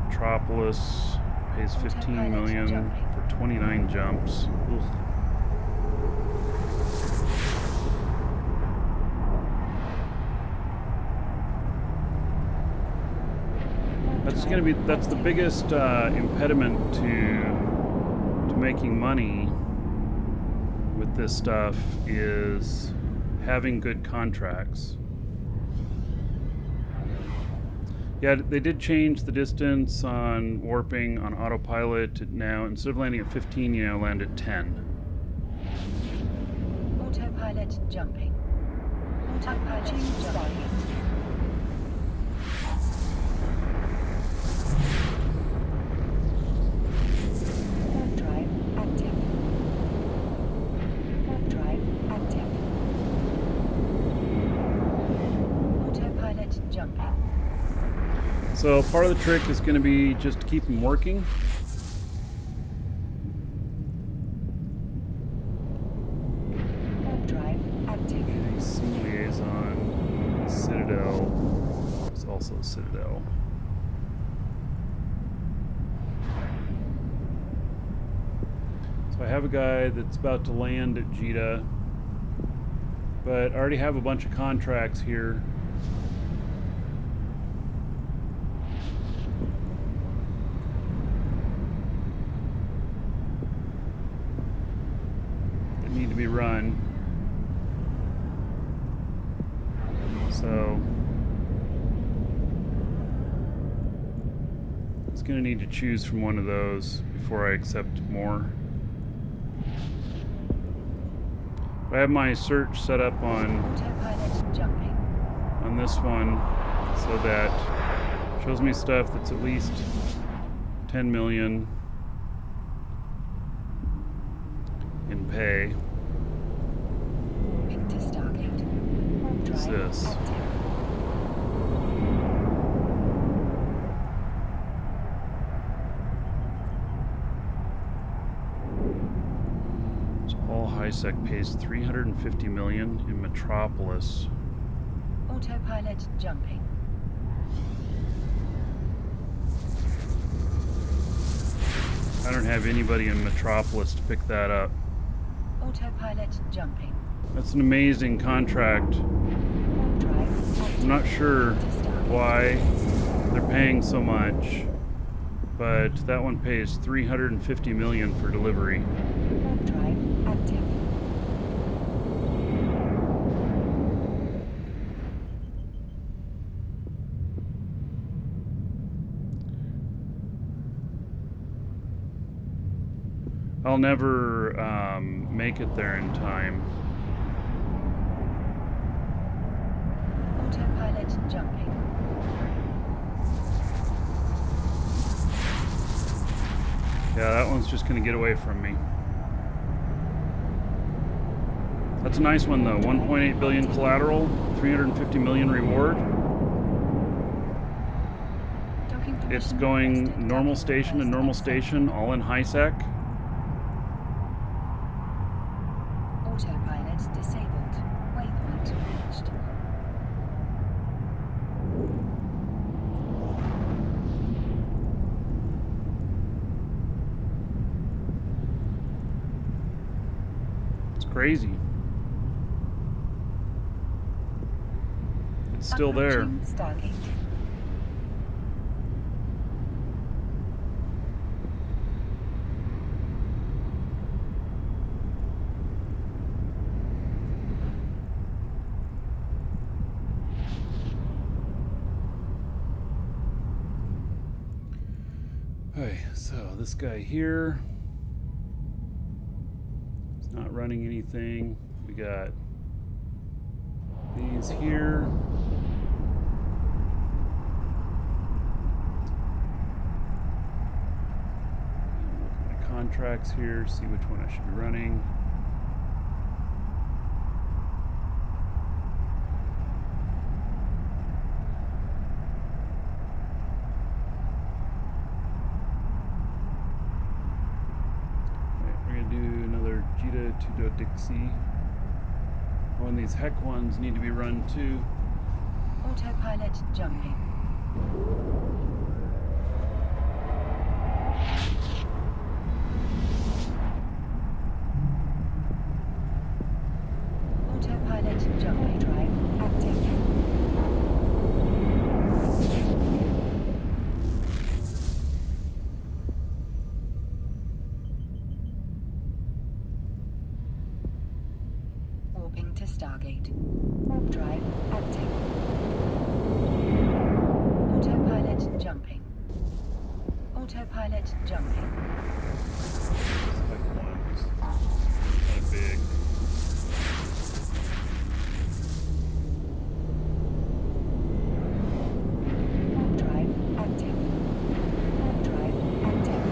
Metropolis pays 15 million for 29 jumps. Ugh. That's the biggest impediment to making money with this stuff is having good contracts. Yeah, they did change the distance on warping on autopilot to now, instead of landing at 15, you now land at 10. Autopilot jumping. Autopilot jumping. Warp drive active. Warp drive active. Autopilot jumping. So part of the trick is going to be just to keep them working. Warp drive active. Okay, Sea Liaison, Citadel. It's also Citadel. So I have a guy that's about to land at Vegeta, but I already have a bunch of contracts here. Need to be run. So it's going to need to choose from one of those before I accept more. I have my search set up on Autopilot jumping. on this one so that shows me stuff that's at least 10 million in pay. Moving to Stargate. Warp What's drive this? active. So all high-sec pays 350 million in Metropolis. Autopilot jumping. I don't have anybody in Metropolis to pick that up. Autopilot jumping. That's an amazing contract. Warp drive active. I'm not sure To Stargate. why they're paying so much, but that one pays 350 million for delivery. Warp drive active. I'll never make it there in time. Autopilot jumping. Yeah, that one's just gonna get away from me. That's a nice one though. 1.8 billion collateral, 350 million reward. Docking It's permission going requested. normal Docking station and request normal accepted. station, all in high sec. Autopilot disabled. Waypoint reached. It's crazy. It's still there. Approaching Stargate. Okay, so this guy here is not running anything. We got these here. Look at my contracts here, see which one I should be running. To Dixie. Oh, and these heck ones need to be run too. Autopilot jumping. Autopilot jumping drive active. Warping to Stargate. Warp drive active. Autopilot jumping. Autopilot jumping. Heck ones. Kind of big. Warp drive active. Warp drive active.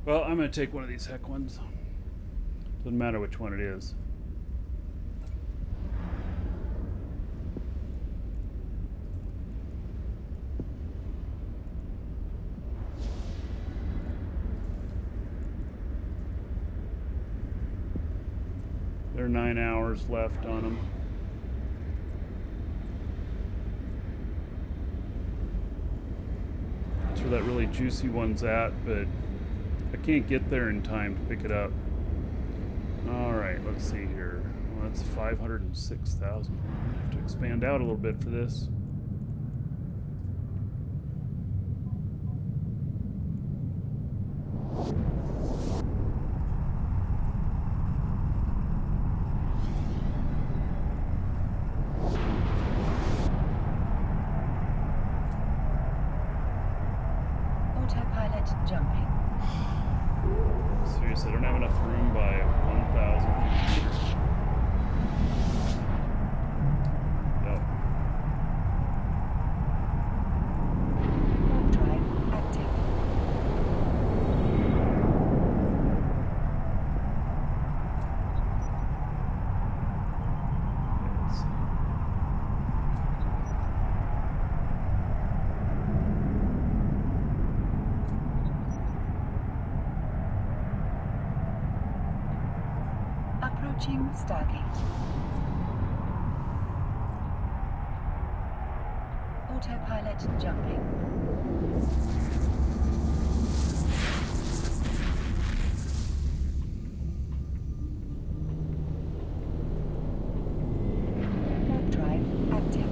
Well, I'm going to take one of these heck ones. Doesn't matter which one it is. There are 9 hours left on them. That's where that really juicy one's at, but I can't get there in time to pick it up. Alright, let's see here. Well, that's 506,000. I have to expand out a little bit for this. Autopilot jumping. room by 1,000 computers. Yep. Warp drive active. Let's see. Approaching Stargate. Autopilot jumping. Warp drive active.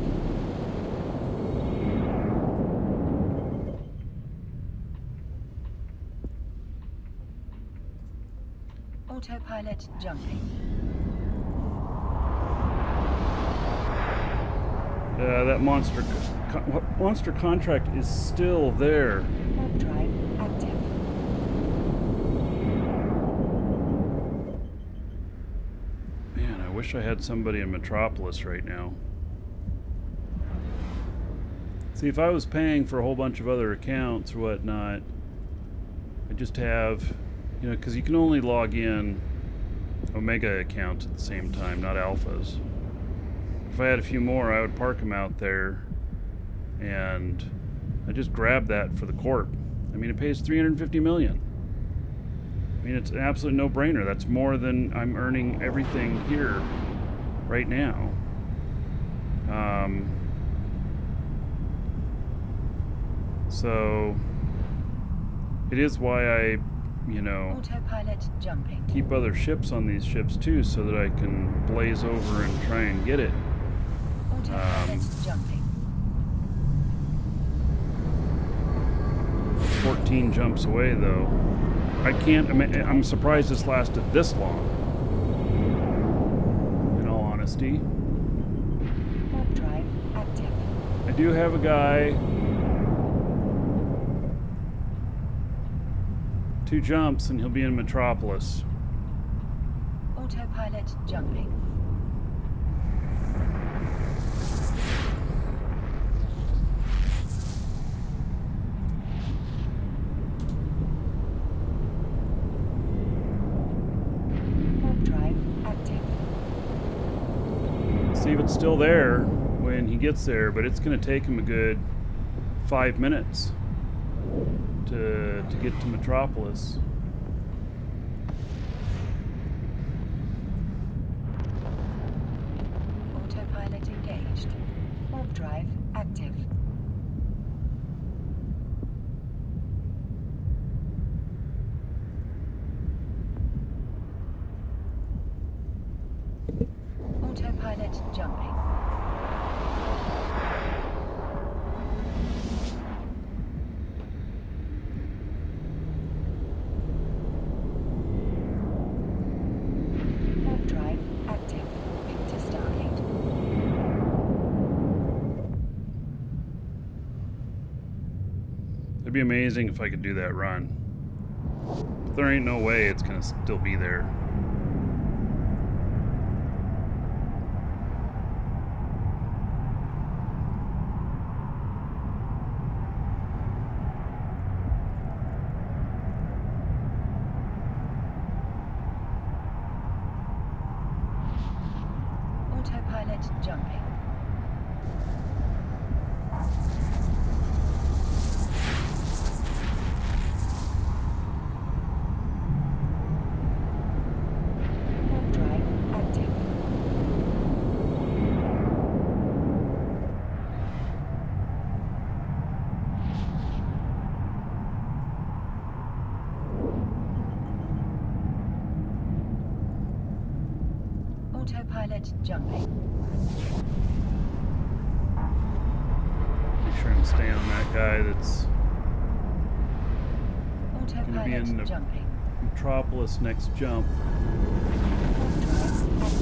Autopilot jumping. That monster contract is still there. Warp drive active. Man, I wish I had somebody in Metropolis right now. See, if I was paying for a whole bunch of other accounts or whatnot, I just have, you know, because you can only log in Omega accounts at the same time, not alphas. If I had a few more, I would park them out there, and I just grab that for the corp. I mean, it pays $350 million. I mean, it's an absolute no-brainer. That's more than I'm earning everything here right now. So it is why I, you know, Autopilot jumping. keep other ships on these ships too, so that I can blaze over and try and get it. Autopilot jumping. 14 jumps away though. I can't. I'm surprised this lasted this long. In all honesty, Warp drive active. I do have a guy. 2 jumps and he'll be in Metropolis. Autopilot jumping. Warp drive active. See if it's still there when he gets there, but it's going to take him a good 5 minutes to get to Metropolis. Autopilot engaged. Warp drive active. Autopilot jumping. Warp drive active. Into Stargate. It'd be amazing if I could do that run. But there ain't no way it's going to still be there. Autopilot jumping. Warp drive active. Autopilot jumping. Make sure I'm staying on that guy that's Autopilot in the- jumping. Metropolis next jump. Warp drive active.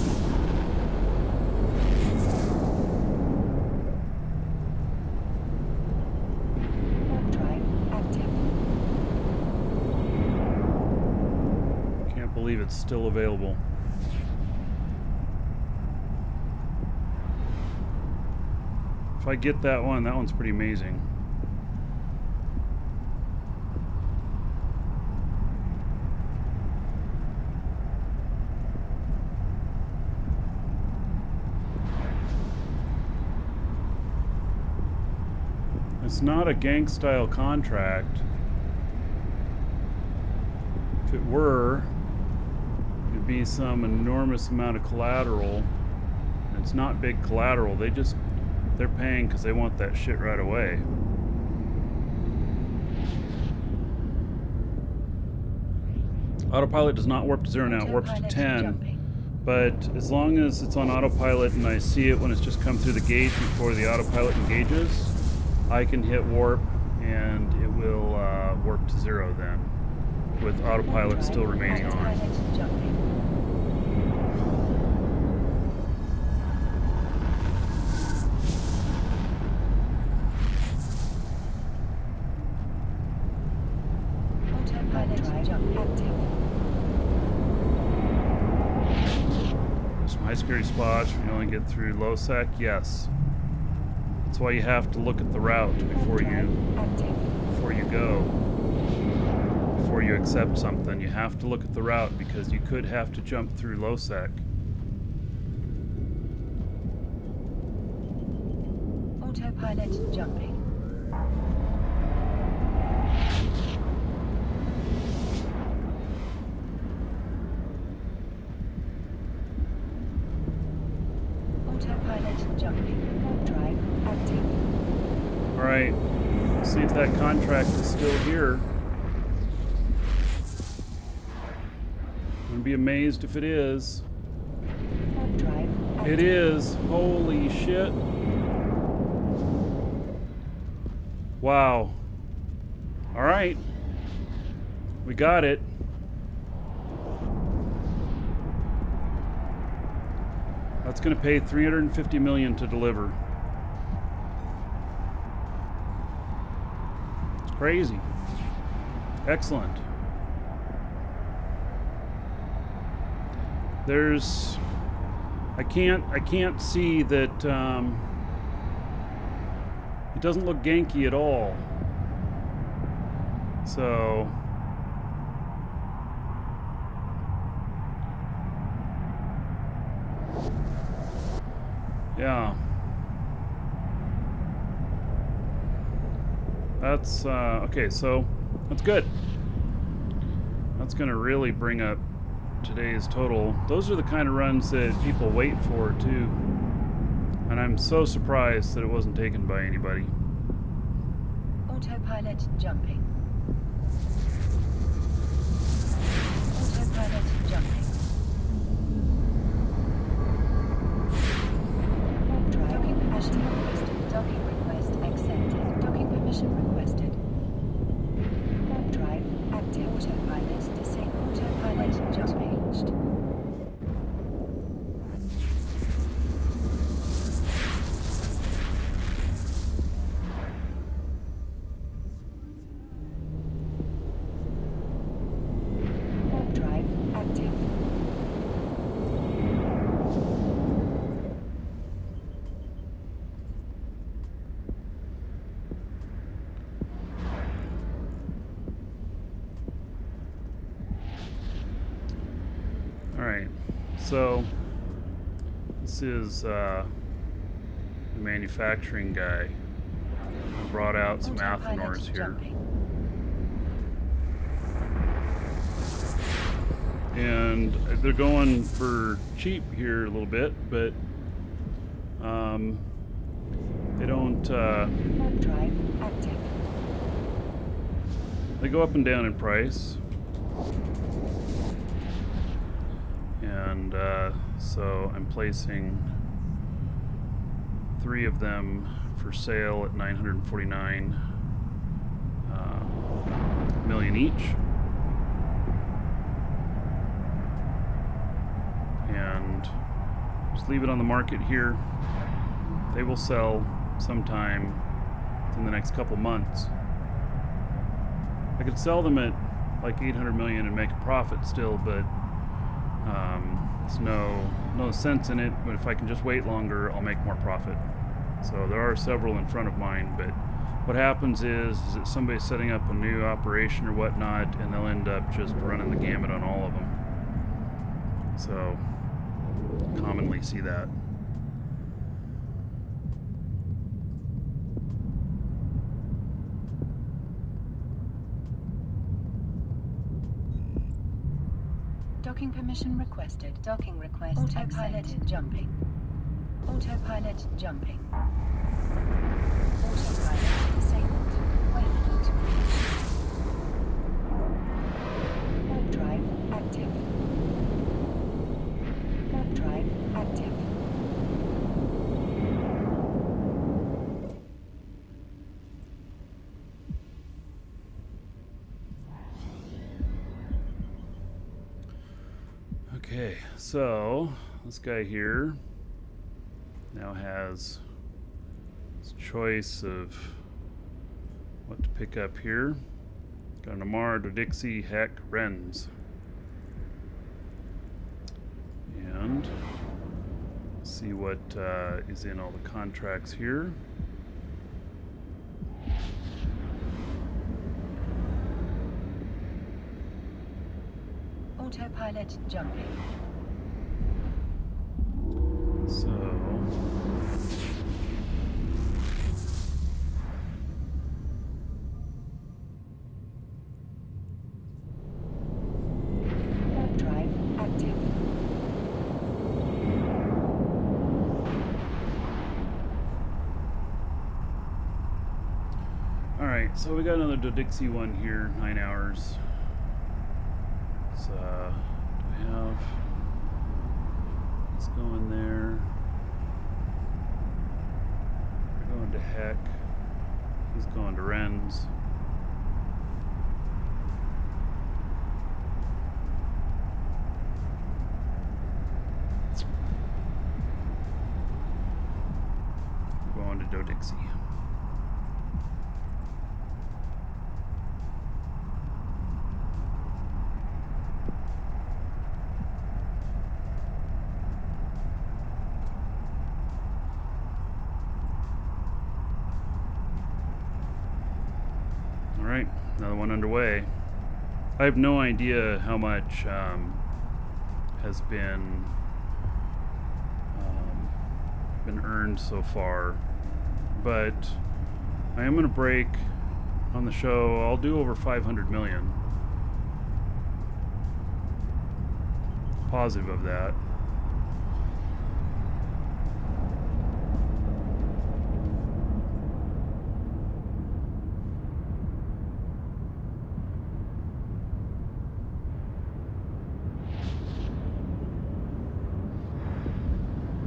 Warp drive active. Can't believe it's still available. If I get that one's pretty amazing. It's not a gank style contract. If it were, it'd be some enormous amount of collateral. It's not big collateral. They're paying because they want that shit right away. Autopilot does not warp to 0 now, it warps to 10. But as long as it's on autopilot and I see it when it's just come through the gate before the autopilot engages, I can hit warp and it will warp to 0 then, with autopilot still remaining on. There's some high security spots when you only get through low sec, yes. That's why you have to look at the route before you go. Before you accept something, you have to look at the route because you could have to jump through low sec. Autopilot jumping. Autopilot jumping. Warp drive active. Alright, see if that contract is still here. I'm gonna be amazed if it is. Warp drive active. It is. Holy shit. Wow. Alright. We got it. That's going to pay $350 million to deliver. It's crazy. Excellent. There's, I can't see that it doesn't look ganky at all. So yeah, that's okay, so that's good. That's gonna really bring up today's total. Those are the kind of runs that people wait for too, and I'm so surprised that it wasn't taken by anybody. Autopilot jumping. Autopilot jumping. Warp drive. Docking permission requested. Docking request accepted. Docking permission requested. Warp drive active. Autopilot disabled. Autopilot just changed. Warp drive active. Alright, so this is the manufacturing guy. I brought out some Athenors here. And they're going for cheap here a little bit, but they don't, Warp drive active. they go up and down in price. And so I'm placing 3 of them for sale at 949 million each. And just leave it on the market here. They will sell sometime in the next couple months. I could sell them at like 800 million and make a profit still, but There's no sense in it, but if I can just wait longer, I'll make more profit. So there are several in front of mine, but what happens is that somebody's setting up a new operation or whatnot, and they'll end up just running the gamut on all of them. So, commonly see that. Docking permission requested. Docking request. Autopilot jumping. Autopilot jumping. Autopilot disabled. Waypoint. Warp drive active. Warp drive active. Okay, so this guy here now has his choice of what to pick up here. Got an Amar, Dodixie, Heck, Wrens. And see what is in all the contracts here. Autopilot jumping. So Warp drive active. alright, so we got another Dodixie one here, 9 hours. Do we have... Let's go in there. We're going to Heck. He's going to Wrens. We're going to Dodixie. Alright, another one underway. I have no idea how much has been earned so far, but I am going to break on the show. I'll do over 500 million. Positive of that.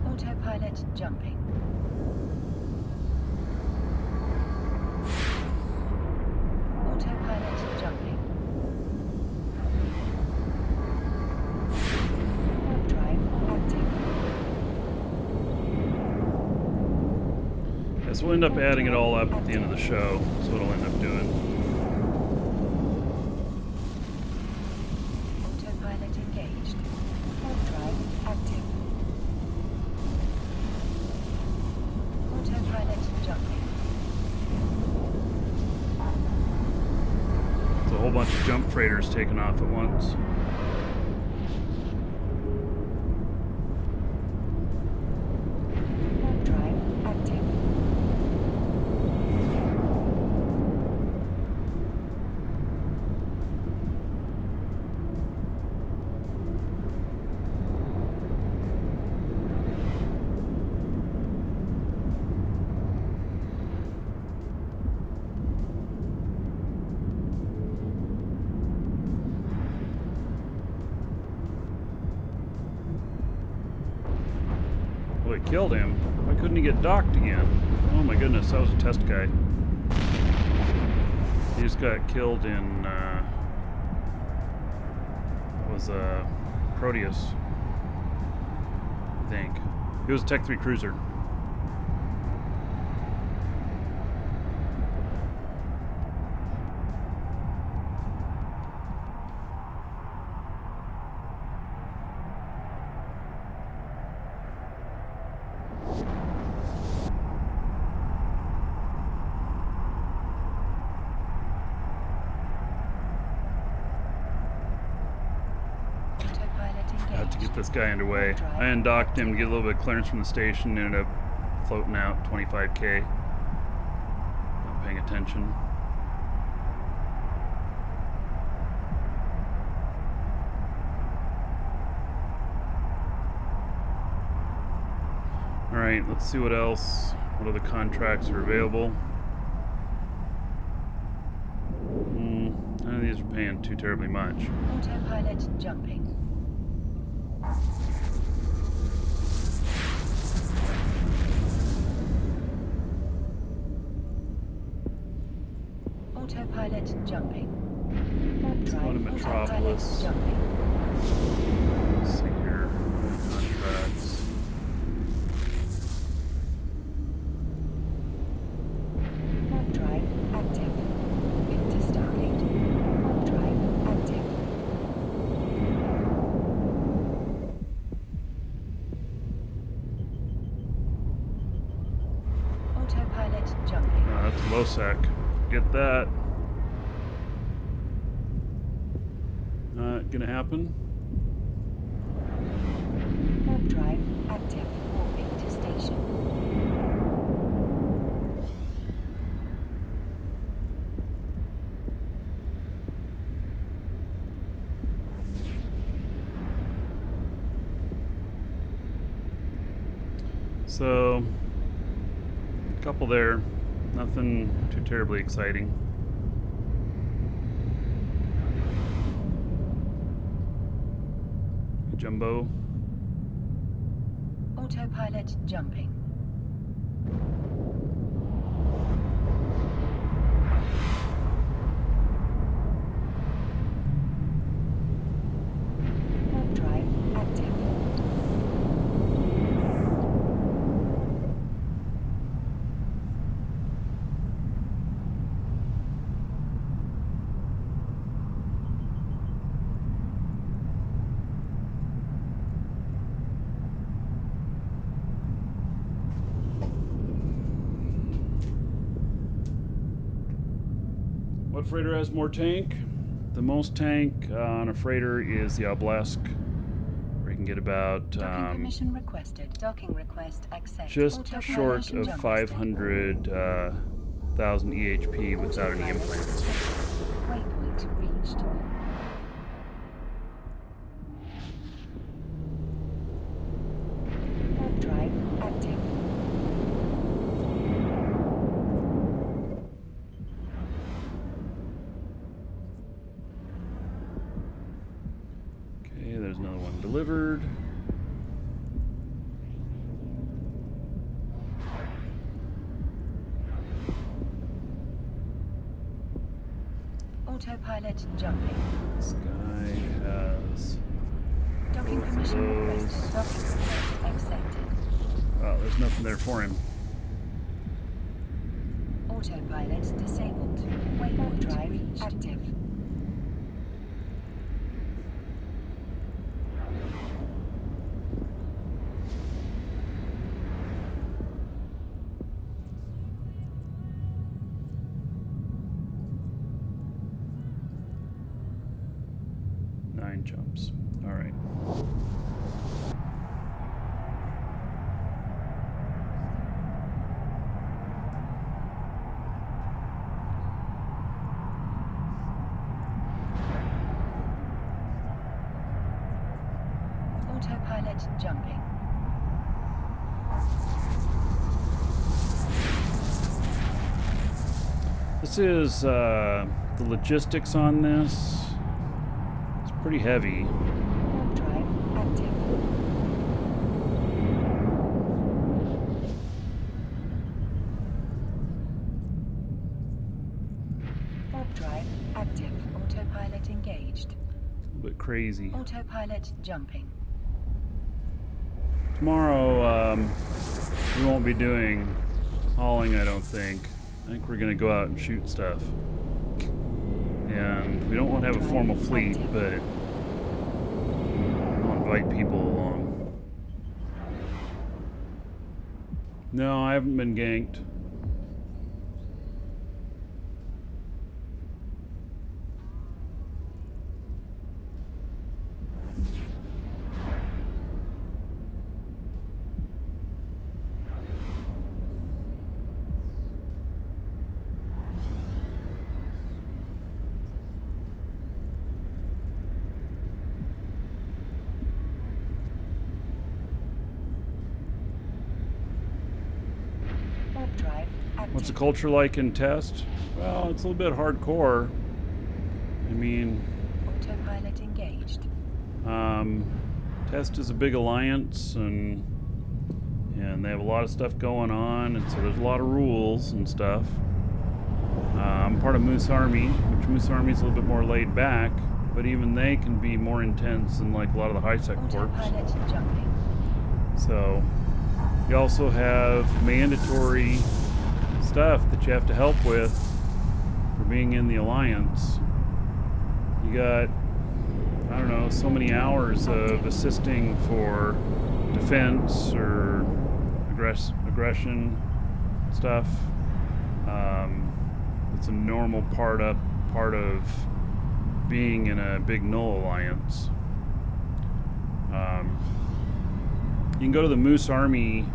Autopilot jumping. Autopilot jumping. Warp drive active. Yes, we'll end up adding it all up at the end of the show. That's what I'll end up doing. Autopilot engaged. Warp drive active. Autopilot jumping. It's a whole bunch of jump freighters taking off at once. Warp drive active. Well, it killed him. Why couldn't he get docked again? Oh my goodness, that was a test guy. He just got killed in, that was Proteus, I think. He was a Tech 3 cruiser. to get this guy underway. I undocked him to get a little bit of clearance from the station, ended up floating out 25k. Not paying attention. Alright, let's see what else. What other contracts are available? None of these are paying too terribly much. Autopilot jumping. Autopilot jumping. Let's go to Metropolis. Jumping. Let's see here. Contracts. Warp drive active. Into Stargate. Warp drive active. Autopilot jumping. That's low-sec. Get that. Not gonna happen. Warp drive active. Warping to station. So, a couple there. Nothing too terribly exciting. Jumbo. Autopilot jumping. Warp drive active. What freighter has more tank? The most tank on a freighter is the Obelisk, where you can get about Docking permission requested. Docking request accepted. just Autopilot short of jump 500,000 EHP without any implants. Waypoint reached. Warp drive active. Okay, there's another one delivered. Autopilot jumping. This guy has. Docking Both of permission those. requested. Docking request accepted. Oh, there's nothing there for him. Autopilot disabled. Waypoint drive active. Nine jumps. All right. Autopilot jumping. This is the logistics on this. It's pretty heavy. Warp drive active. Warp drive active. Autopilot engaged. A little bit crazy. Autopilot jumping. Tomorrow, we won't be doing hauling, I don't think. I think we're going to go out and shoot stuff. And we don't want to have a formal fleet, but I'll invite people along. No, I haven't been ganked. What's the culture like in test? Well, it's a little bit hardcore. I mean, Autopilot engaged. Test is a big alliance, and they have a lot of stuff going on, and so there's a lot of rules and stuff. I'm part of Moose Army, which Moose Army is a little bit more laid back, but even they can be more intense than like a lot of the high-sec corps. Autopilot jumping. So you also have mandatory stuff that you have to help with for being in the alliance. You got, I don't know, so many hours of assisting for defense or aggression stuff. It's a normal part of being in a big null alliance. You can go to the Moose Army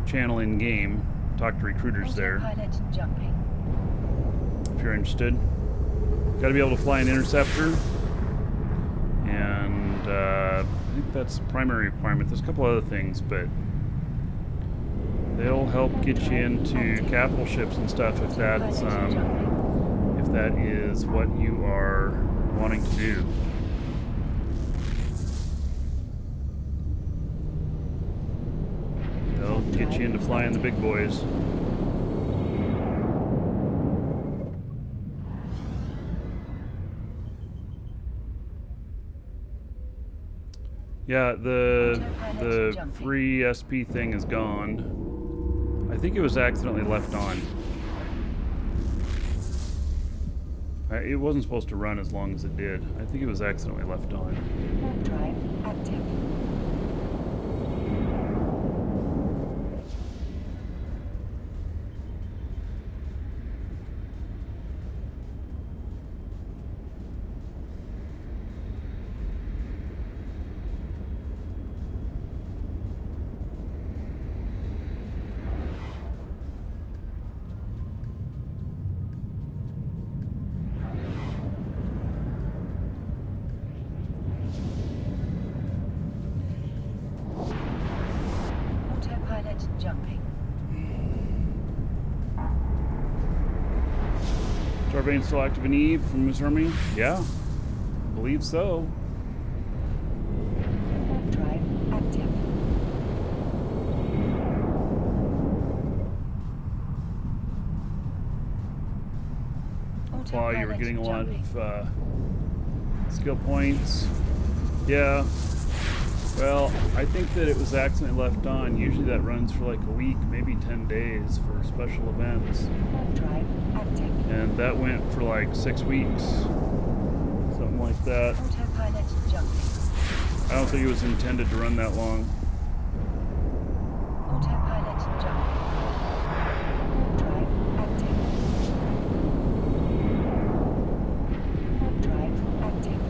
channel in game, talk to recruiters there Autopilot jumping. if you're interested. Got to be able to fly an interceptor, and I think that's the primary requirement. There's a couple other things, but they'll help get you into capital ships and stuff if that's if that is what you are wanting to do. They'll get you into flying the big boys. Yeah, the free SP thing is gone. I think it was accidentally left on. It wasn't supposed to run as long as it did. I think it was accidentally left on. Warp drive active. Autopilot jumping. Jarvane still active in Eve from Moose Army? Yeah, I believe so. Warp drive active. While you were Autopilot getting a lot jumping. of skill points. Yeah. Well, I think that it was accidentally left on. Usually that runs for like a week, maybe 10 days for special events. Warp drive active. And that went for like 6 weeks. Something like that. Autopilot jumping. I don't think it was intended to run that long. Autopilot jumping. Warp drive active. Warp drive active.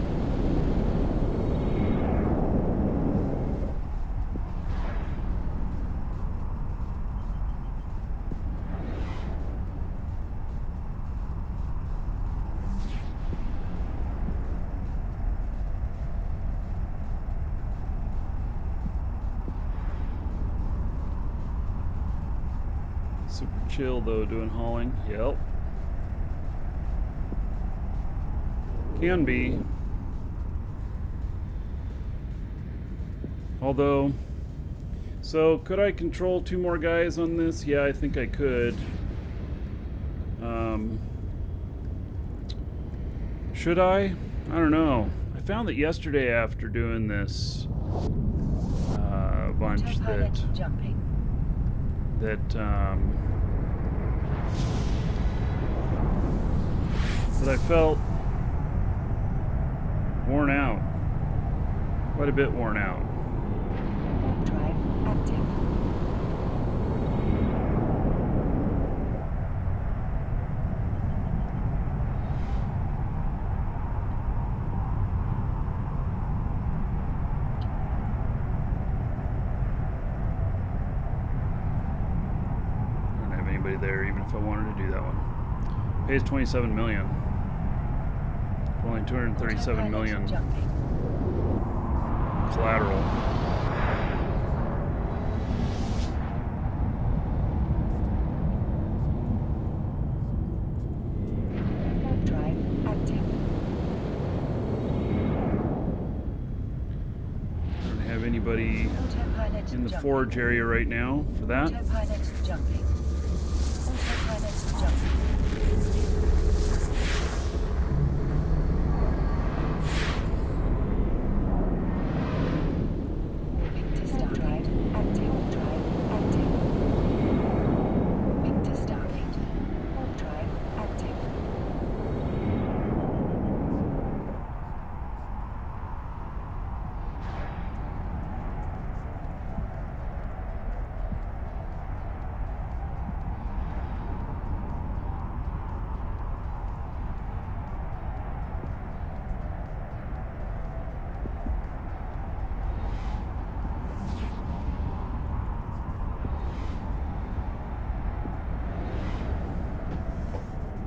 Super chill though, doing hauling. Yep. Can be. Although, so could I control 2 more guys on this? Yeah, I think I could. Should I? I don't know. I found that yesterday after doing this bunch Autopilot jumping. that I felt worn out. Quite a bit worn out. Warp drive active. I don't have anybody there, even if I wanted to do that one. Pays 27 million. Only 237 million Autopilot jumping. collateral. anybody Autopilot in the jumping. forge area right now for that. Autopilot jumping. Autopilot jumping. Warping to Star Drive. Active. Warp drive. Active. Warping to Stargate. Warp drive. Active.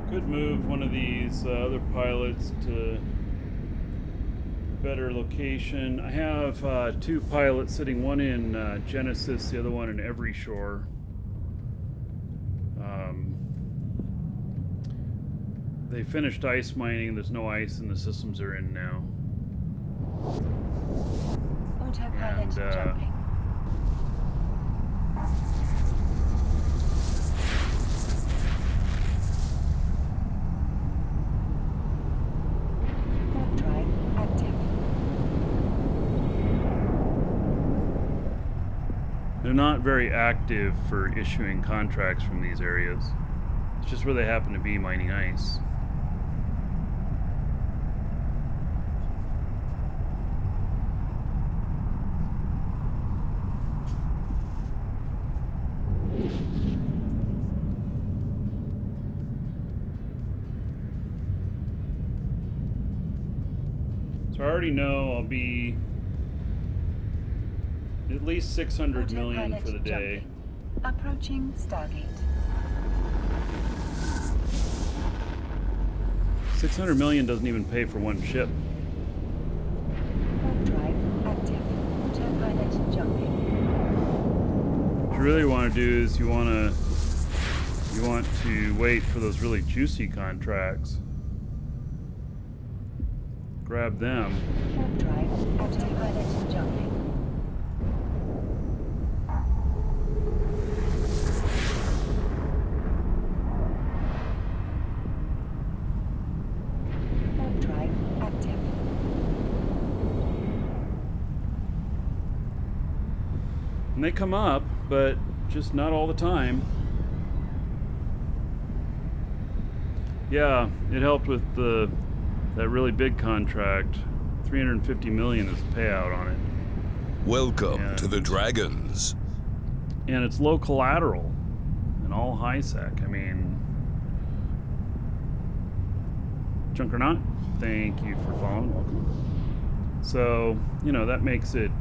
Could move one of these other pilots to better location. I have two pilots sitting, one in Genesis, the other one in Every Shore. They finished ice mining. There's no ice and the systems are in now. Autopilot And, jumping. Warp drive active. They're not very active for issuing contracts from these areas. It's just where they happen to be mining ice. So I already know I'll be at least 600 million Autopilot for the day. jumping. Approaching Stargate. 600 million doesn't even pay for one ship. Warp drive active. Autopilot jumping. What you really want to do is you want to wait for those really juicy contracts. Grab them. Warp drive autopilot jumping. Warp drive active. And they come up, but just not all the time. Yeah, it helped with that really big contract. 350 million is the payout on it. Welcome to the Dragons. And it's low collateral and all high sec. I mean, Junkernaut, thank you for following. Welcome. So, you know, that makes it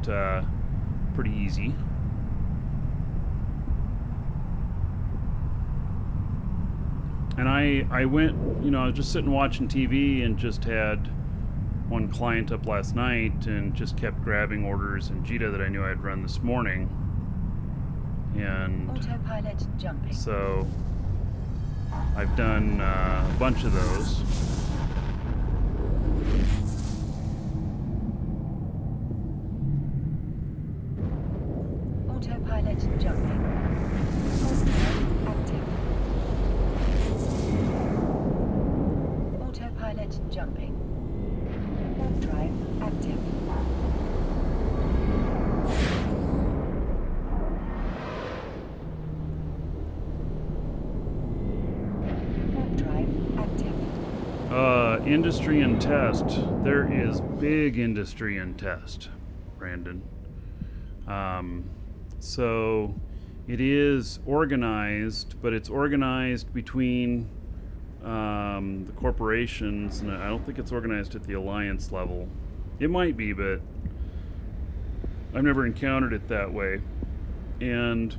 pretty easy. And I went, you know, I was just sitting watching TV and just had one client up last night and just kept grabbing orders in Jita that I knew I'd run this morning. And Autopilot jumping. so I've done a bunch of those. Autopilot jumping. Warp drive active. Autopilot jumping. Warp drive active. Warp drive active. Industry and test. There is big industry and test, Brandon. So it is organized, but it's organized between the corporations, and I don't think it's organized at the alliance level. It might be, but I've never encountered it that way. And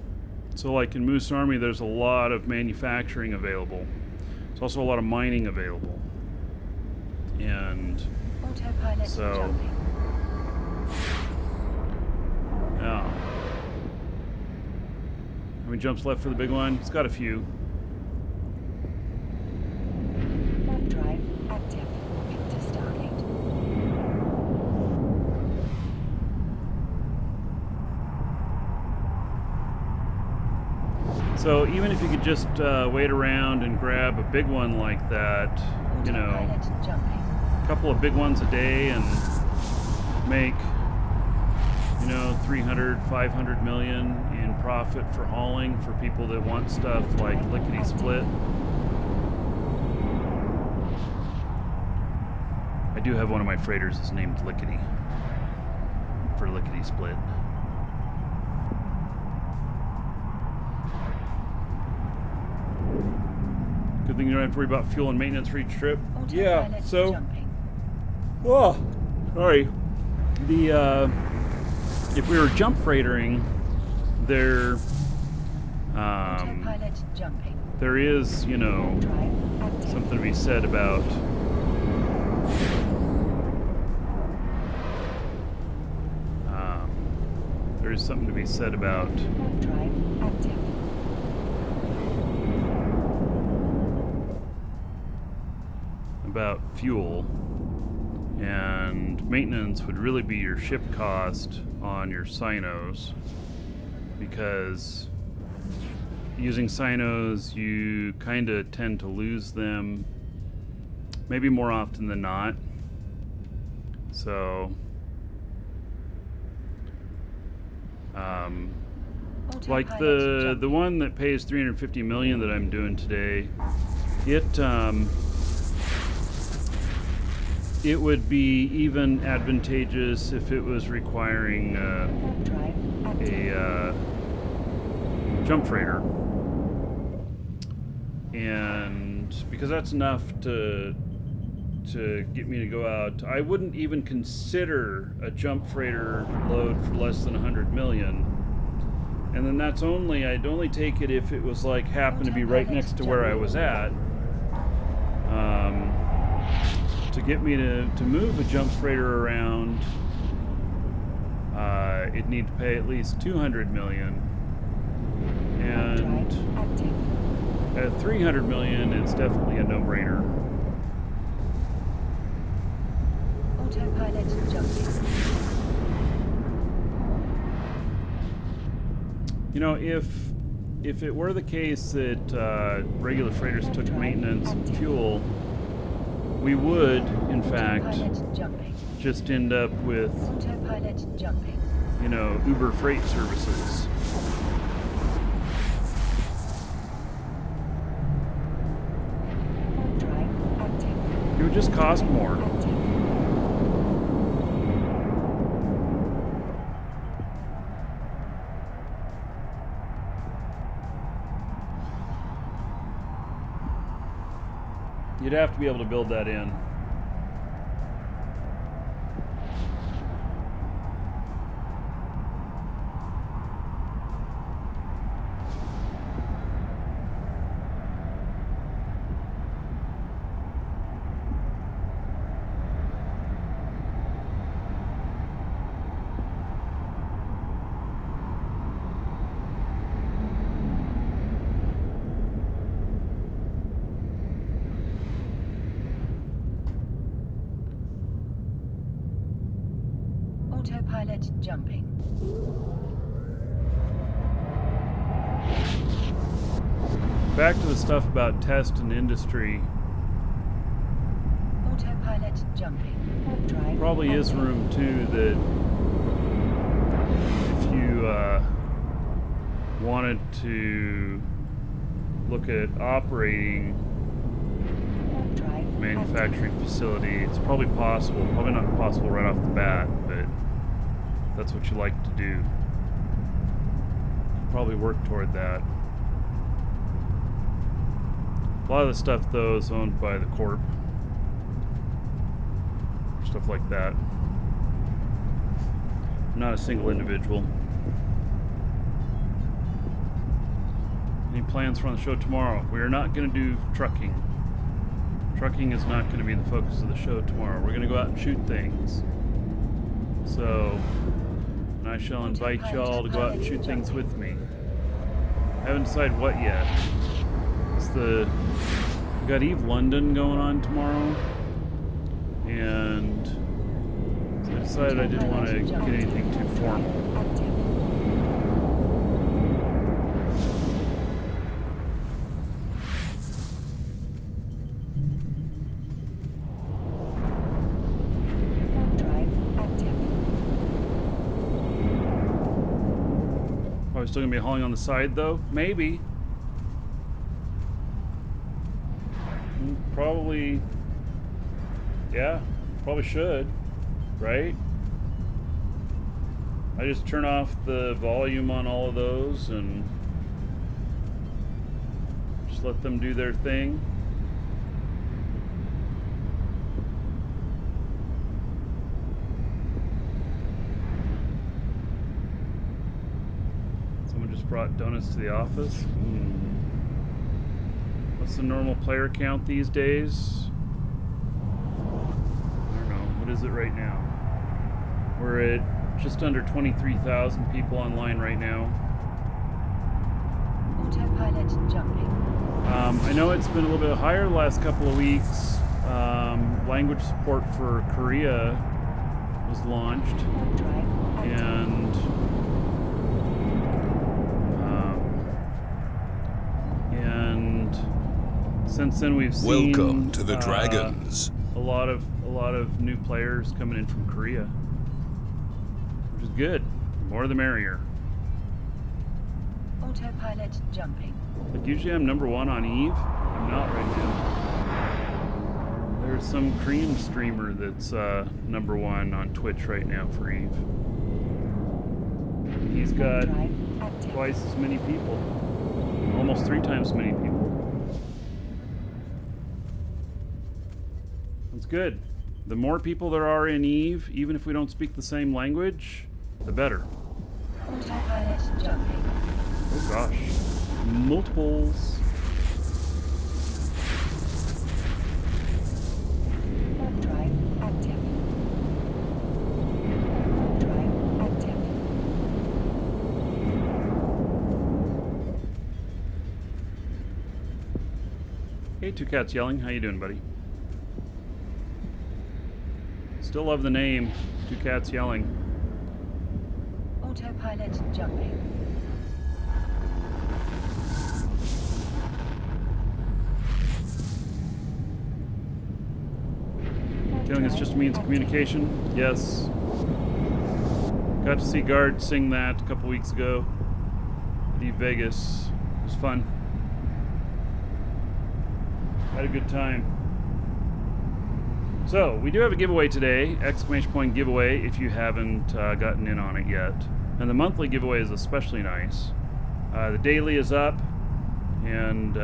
so like in Moose Army, there's a lot of manufacturing available. There's also a lot of mining available. And Autopilot so, jumping. yeah. How many jumps left for the big one? It's got a few. Warp drive active. Warping to Stargate. So even if you could just wait around and grab a big one like that, you know, Autopilot jumping. a couple of big ones a day and make, you know, 300, 500 million in profit for hauling for people that want stuff like lickety split. I do have one of my freighters is named Lickety for lickety split. Good thing you don't have to worry about fuel and maintenance for each trip. Yeah, Autopilot so jumping. oh, sorry. The if we were jump freightering, there Autopilot jumping. there is, you know, Drive active. something to be said about there is something to be said about Drive active. fuel, and maintenance would really be your ship cost on your Sinos, because using Sinos you kind of tend to lose them maybe more often than not. So like the one that pays 350 million that I'm doing today, it would be even advantageous if it was requiring a jump freighter, and because that's enough to get me to go out. I wouldn't even consider a jump freighter load for less than 100 million. And then that's only, I'd only take it if it was like happened to be right next to where I was at. To get me to move a jump freighter around, it'd need to pay at least 200 million. And at 300 million, it's definitely a no-brainer. Autopilot jumping. You know, if it were the case that regular freighters took maintenance and fuel, we would, in fact, just end up with, Autopilot jumping. you know, Uber freight services. Drive active. It would just cost more. Active. You'd have to be able to build that in. Autopilot jumping. Back to the stuff about test and industry. Autopilot jumping. Drive Probably is active. room too that if you wanted to look at operating Drive a manufacturing facility, it's probably possible. Probably not possible right off the bat, but if that's what you like to do, probably work toward that. A lot of the stuff though is owned by the corp. Stuff like that. I'm not a single individual. Any plans for on the show tomorrow? We are not going to do trucking. Trucking is not going to be the focus of the show tomorrow. We're going to go out and shoot things. So, and I shall invite y'all to go out and shoot things with me. I haven't decided what yet. We got Eve London going on tomorrow, and so I decided I didn't want to get anything too formal. Active. Probably still gonna be hauling on the side though. Maybe. Probably. Yeah, probably should. Right? I just turn off the volume on all of those and just let them do their thing. Someone just brought donuts to the office. What's the normal player count these days? I don't know. What is it right now? We're at just under 23,000 people online right now. Autopilot jumping. I know it's been a little bit higher the last couple of weeks. Language support for Korea was launched, and since then we've seen Welcome to the Dragons. a lot of new players coming in from Korea, which is good. More the merrier. Autopilot jumping. Like usually I'm number one on Eve. I'm not right now. There's some Korean streamer that's number one on Twitch right now for Eve. He's got twice as many people. Almost 3 times as many people. That's good. The more people there are in Eve, even if we don't speak the same language, the better. Autopilot jumping. Oh gosh. Multiples. Warp drive active. Warp drive active. Hey, Two Cats Yelling. How you doing, buddy? Still love the name, Two Cats Yelling. Autopilot jumping. Killing is just a means of communication. Yes. Got to see Guard sing that a couple weeks ago at Eve Vegas. It was fun. Had a good time. So, we do have a giveaway today, exclamation point giveaway, if you haven't gotten in on it yet. And the monthly giveaway is especially nice. The daily is up, and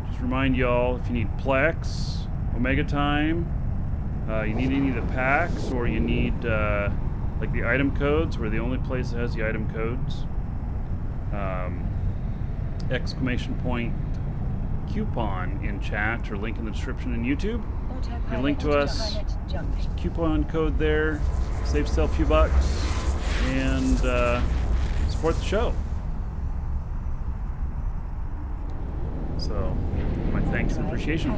just remind y'all, if you need Plex, Omega Time, you need any of the packs, or you need like the item codes, we're the only place that has the item codes. Exclamation point coupon in chat, or link in the description in YouTube. You link to us, coupon code there, save yourself a few bucks, and support the show. So, my thanks and appreciation.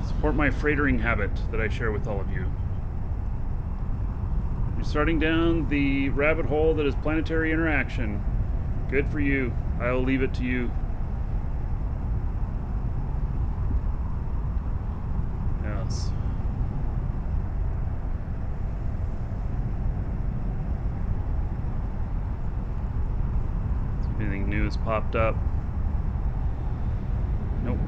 Support my freightering habit that I share with all of you. You're starting down the rabbit hole that is planetary interaction. Good for you. I will leave it to you. Yes. See if anything new has popped up. Nope.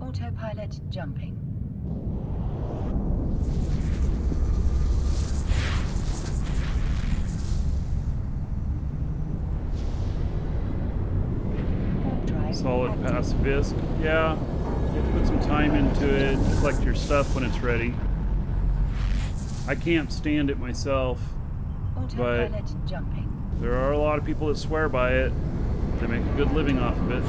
Autopilot jumping. Solid pacifist. Yeah, you have to put some time into it, collect your stuff when it's ready. I can't stand it myself, but Jumping. there are a lot of people that swear by it. They make a good living off of it.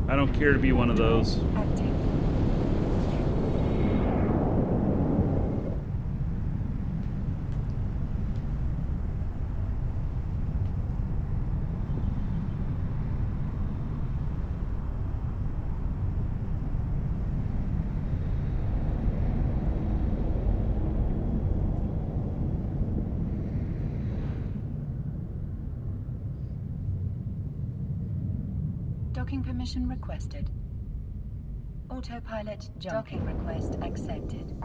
I don't care to be one of those. Active. Docking permission requested. Autopilot docking request accepted.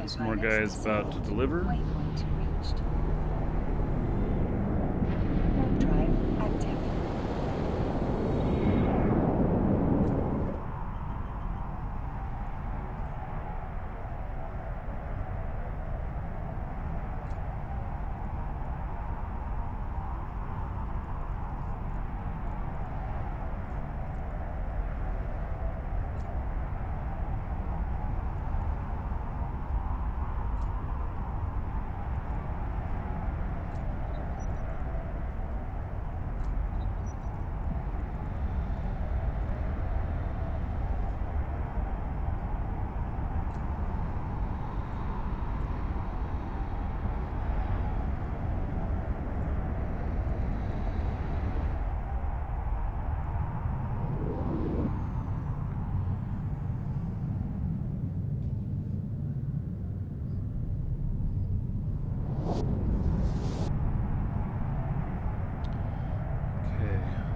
Some more guys about to deliver. Waypoint reached. Warp drive active.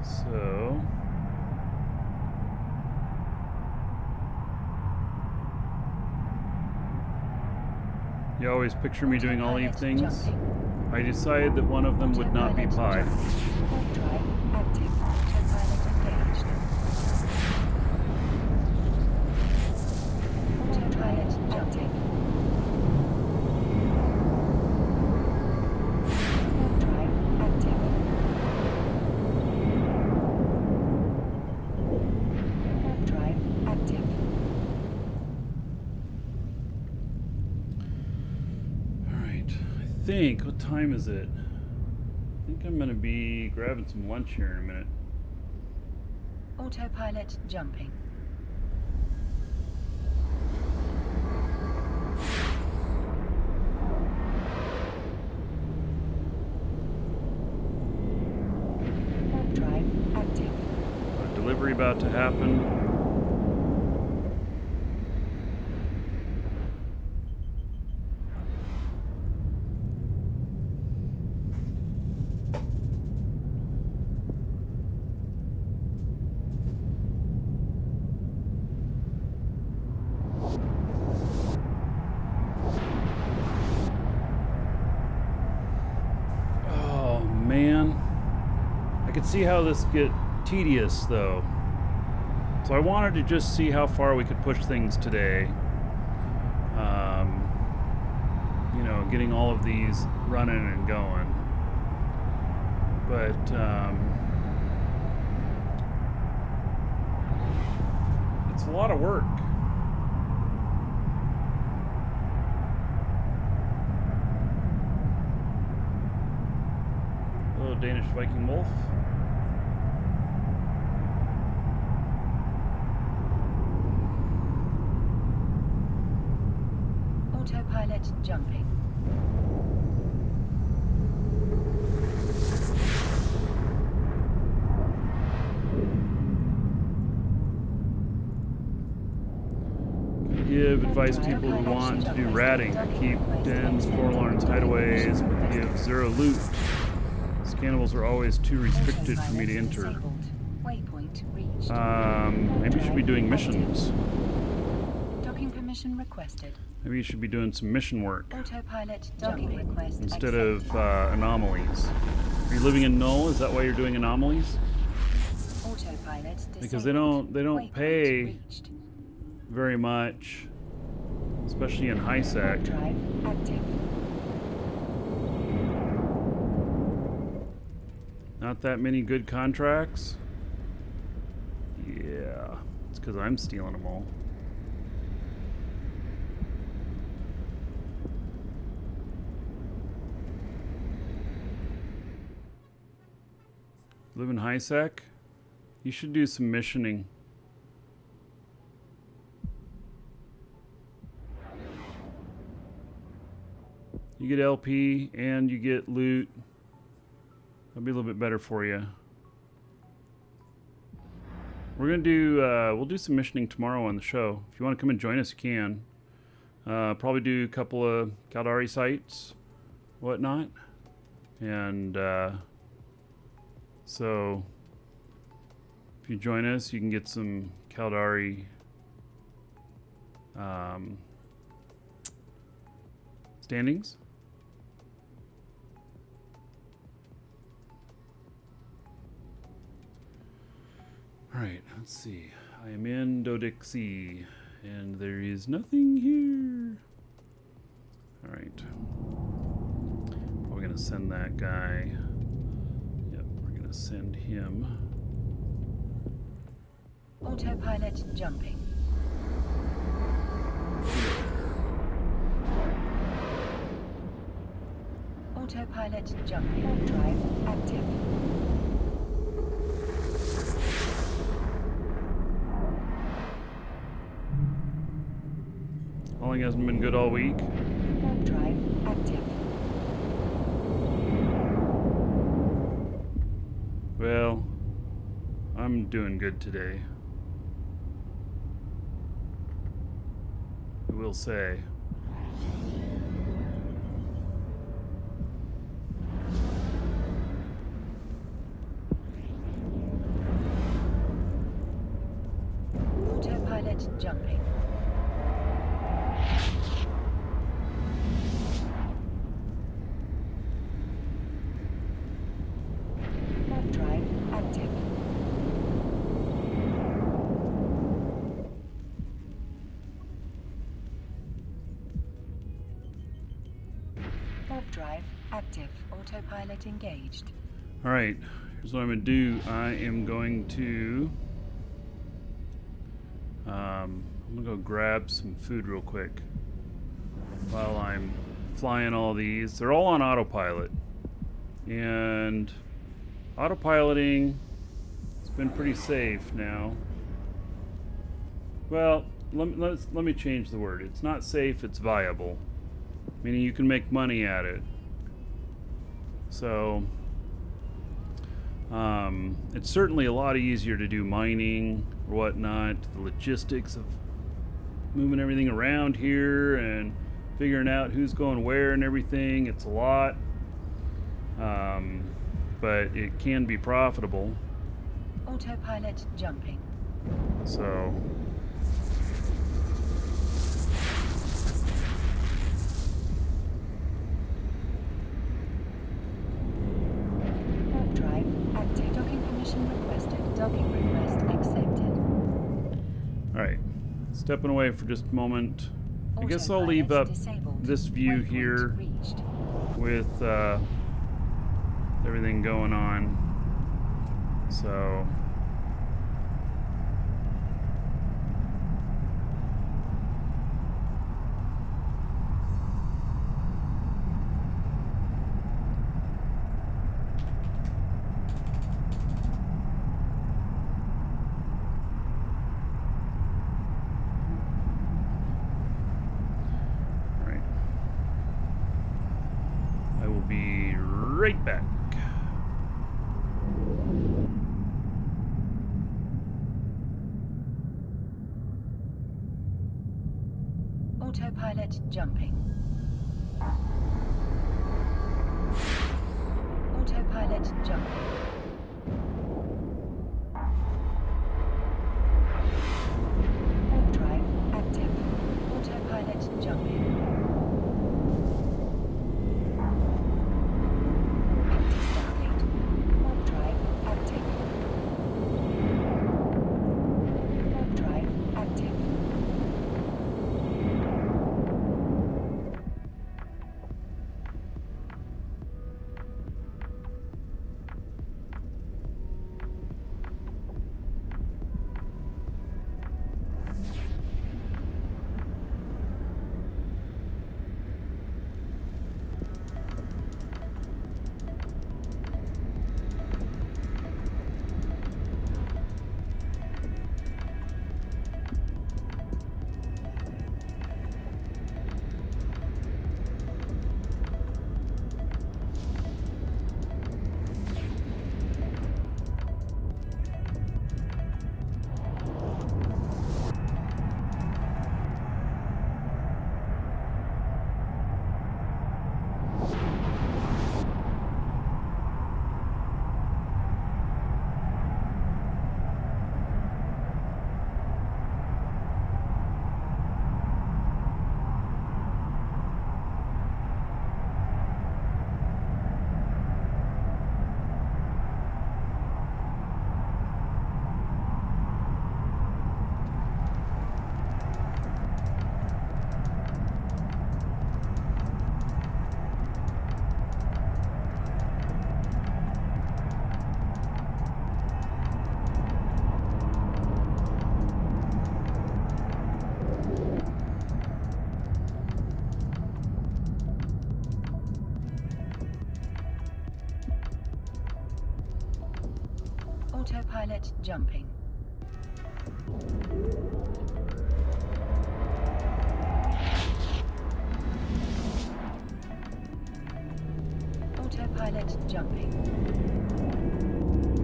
So you always picture me doing all these things. I decided that one of them would not be pie. Warp drive active. Autopilot engaged. Autopilot active. Warp drive active. Warp drive active. Alright, I think, what time is it? I think I'm gonna be grabbing some lunch here in a minute. Autopilot jumping. Warp drive active. A delivery about to happen. Oh man, I could see how this get tedious though. So I wanted to just see how far we could push things today. You know, getting all of these running and going. But it's a lot of work. Hello, Danish Viking Wolf. Autopilot jumping. Give advice to people who want to do ratting. Keep dens, forlorns, hideaways, but give zero loot. Scannibals are always too restricted for me to enter. Disabled. Waypoint reached. Maybe you should be doing missions. Docking permission requested. Maybe you should be doing some mission work Autopilot docking request instead accepted. of anomalies. Are you living in Null? Is that why you're doing anomalies? Autopilot Because they disabled. don't Waypoint pay reached. very much, especially in high sec. Drive active. Not that many good contracts. Yeah, it's because I'm stealing them all. Live in high sec? You should do some missioning. You get LP and you get loot. That'll be a little bit better for you. We're gonna do we'll do some missioning tomorrow on the show. If you want to come and join us, you can. Probably do a couple of Caldari sites, whatnot. And so if you join us, you can get some Caldari standings. All right, let's see. I am in Dodixie, and there is nothing here. All right. We're gonna send that guy. Yep, we're gonna send him. Autopilot jumping. Autopilot jumping. Warp drive active. Hauling hasn't been good all week. Warp drive active. Well, I'm doing good today. I will say. Autopilot jumping. Warp drive active. Warp drive active. Autopilot engaged. All right, here's what I'm gonna do. I am going to. I'm gonna go grab some food real quick while I'm flying all these. They're all on autopilot, and autopiloting has been pretty safe now. Well, let me change the word. It's not safe, it's viable, meaning you can make money at it. So it's certainly a lot easier to do mining or whatnot. The logistics of moving everything around here and figuring out who's going where and everything, it's a lot. But it can be profitable. Autopilot jumping. So Warp drive active. Docking permission requested. Docking request accepted. all right, stepping away for just a moment. I guess I'll leave Autopilot up disabled. this view Waypoint here reached. with everything going on. So all right, I will be right back. Autopilot jumping. Autopilot jumping. Warp drive active. Autopilot jumping. Empty Stargate. Warp drive active. Warp drive active. Autopilot jumping. Autopilot jumping.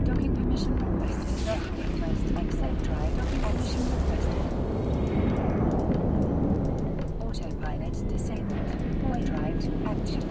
Docking permission requested. Docking request accept drive. Docking permission requested. Autopilot disabled. Boy drive active.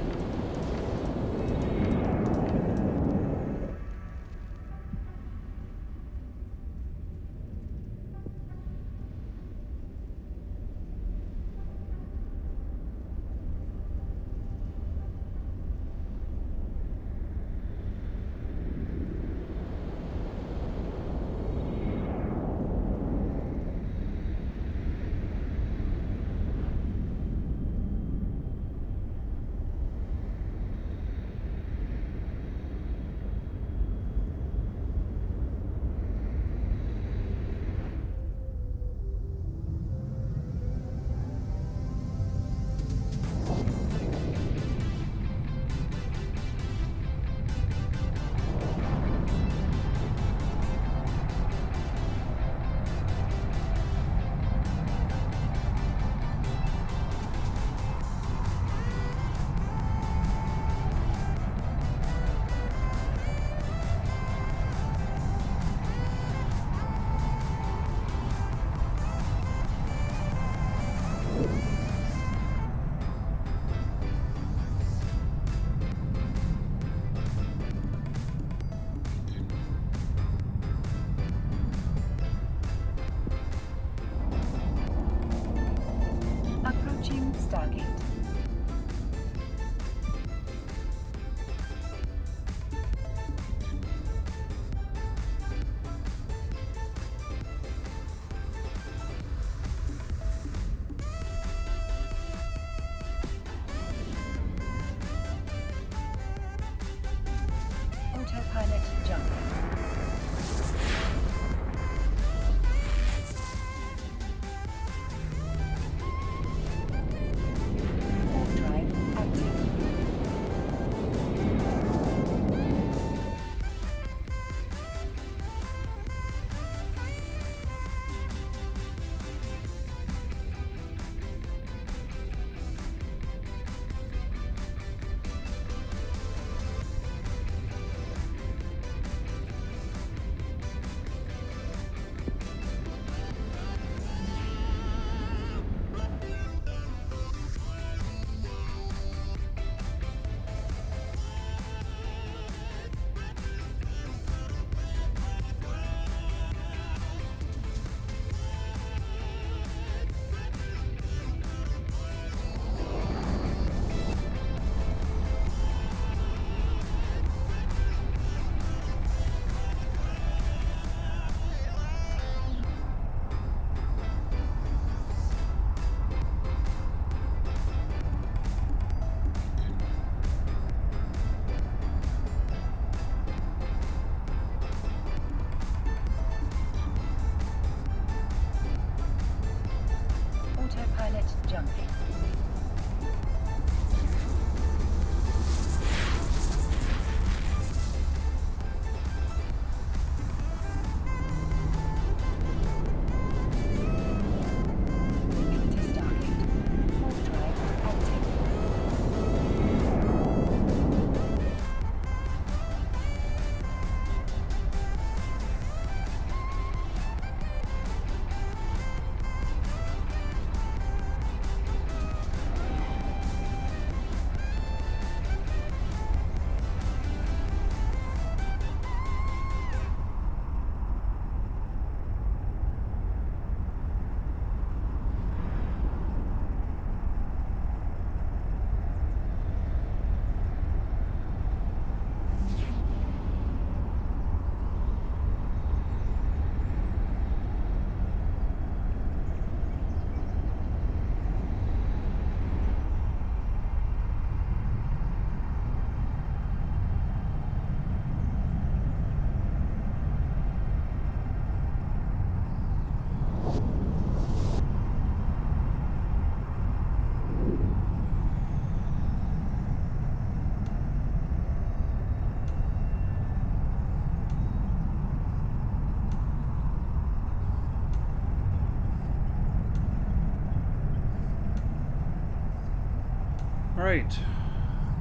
All right,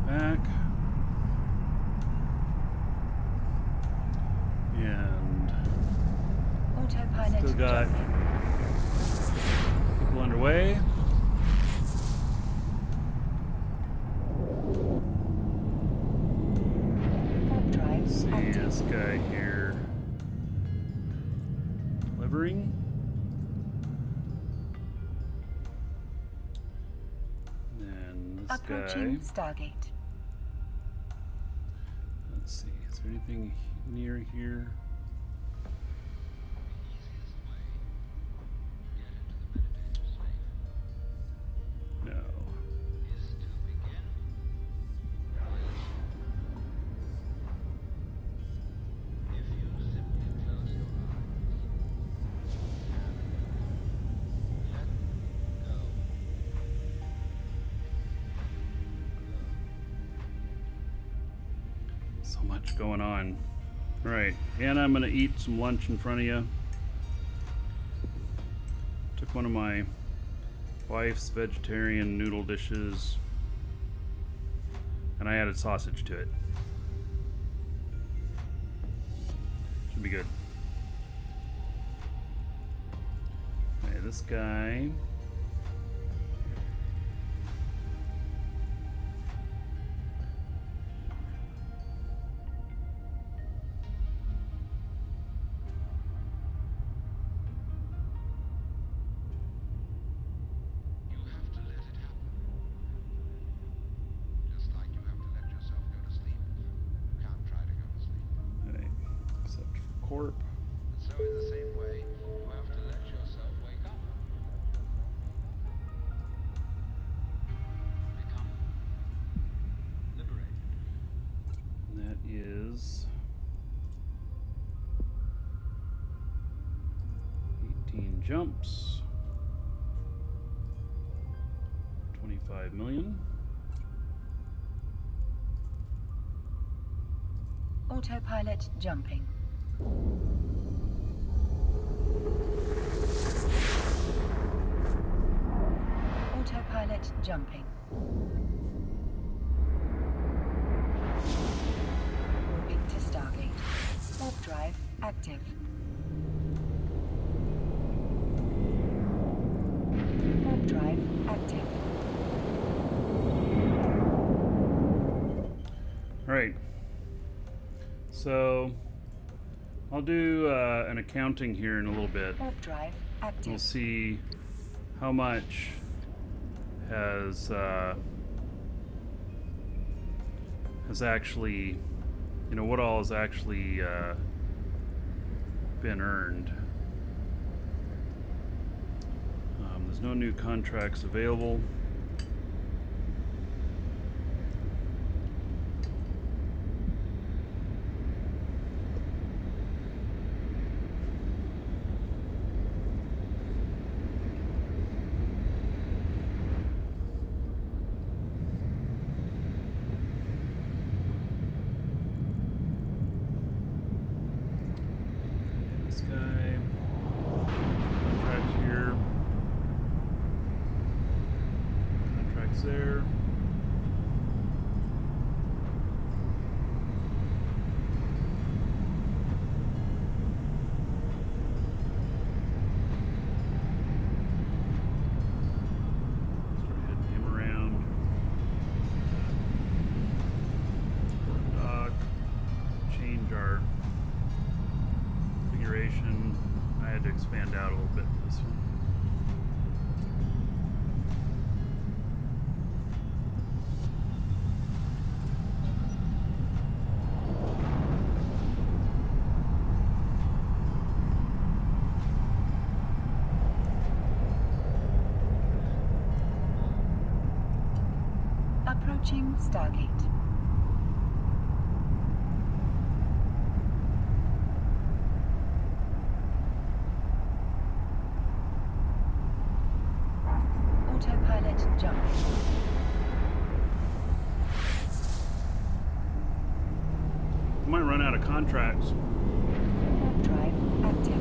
back. And Autopilot still got jumping. people underway. Warp drive Let's see active. this guy here. Delivering. And this Approaching guy. Stargate. Let's see. Is there anything near here? No. So much going on. All right, and I'm gonna eat some lunch in front of you. Took one of my wife's vegetarian noodle dishes, and I added sausage to it. Should be good. Okay, this guy. You have to let it happen. Just like you have to let yourself go to sleep. You can't try to go to sleep. Okay, except for corp. And so in the same way, you have to let yourself wake up. Become liberated. And that is 18 jumps, 25 million. Autopilot jumping. Autopilot jumping. Warping to Stargate. Warp drive active. Warp drive active. All right. So I'll do an accounting here in a little bit. Warp drive We'll active. see how much has actually, you know, what all has actually been earned. There's no new contracts available. This guy, contracts here, contracts there. Start heading him around. Change our configuration. I had to expand out a little bit for this one. Approaching Stargate. Autopilot jumping. I might run out of contracts. Warp drive active.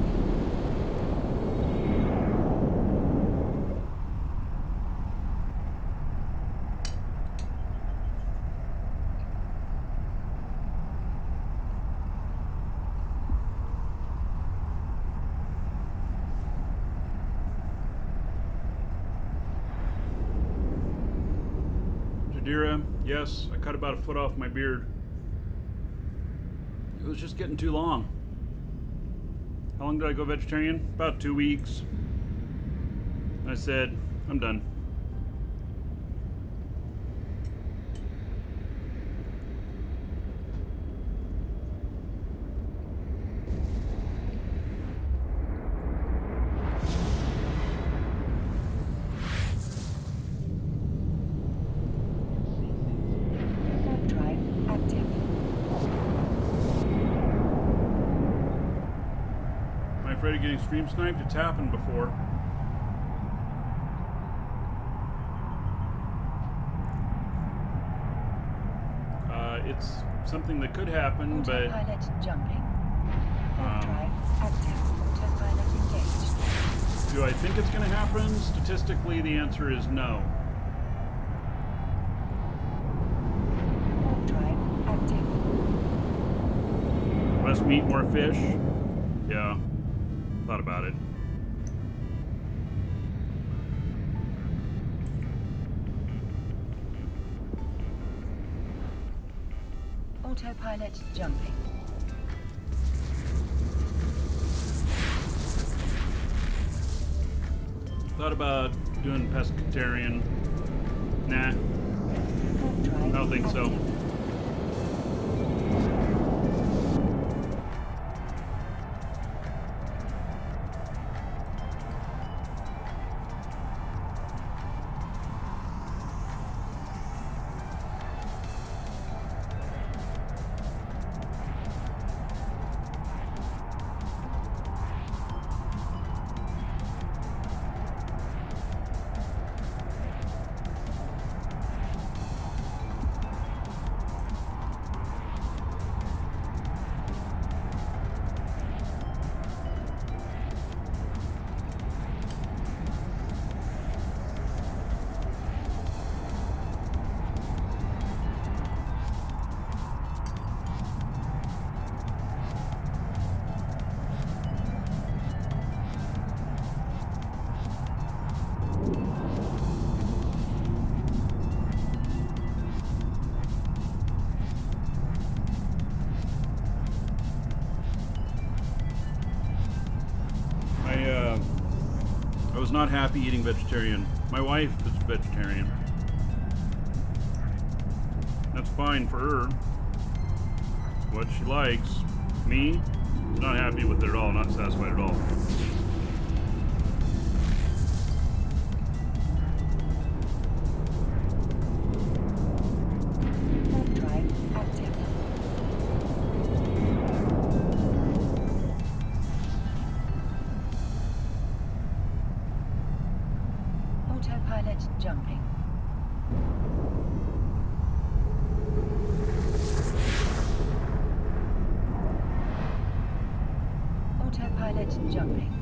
Adira, yes, I cut about a foot off my beard. It was just getting too long. How long did I go vegetarian? About 2 weeks. I said, I'm done. Warp drive active. Am I afraid of getting stream sniped? It's happened before. It's something that could happen, but Autopilot jumping. Warp drive active. Autopilot engaged. do I think it's going to happen? Statistically, the answer is no. Warp drive active. Must meet more fish? Yeah, thought about it. Autopilot jumping. Thought about doing pescatarian. Nah, Warp drive I don't think so. active. I was not happy eating vegetarian. My wife is vegetarian. That's fine for her. What she likes. Me, not happy with it at all, not satisfied at all. Warp drive active. Autopilot jumping. Autopilot jumping.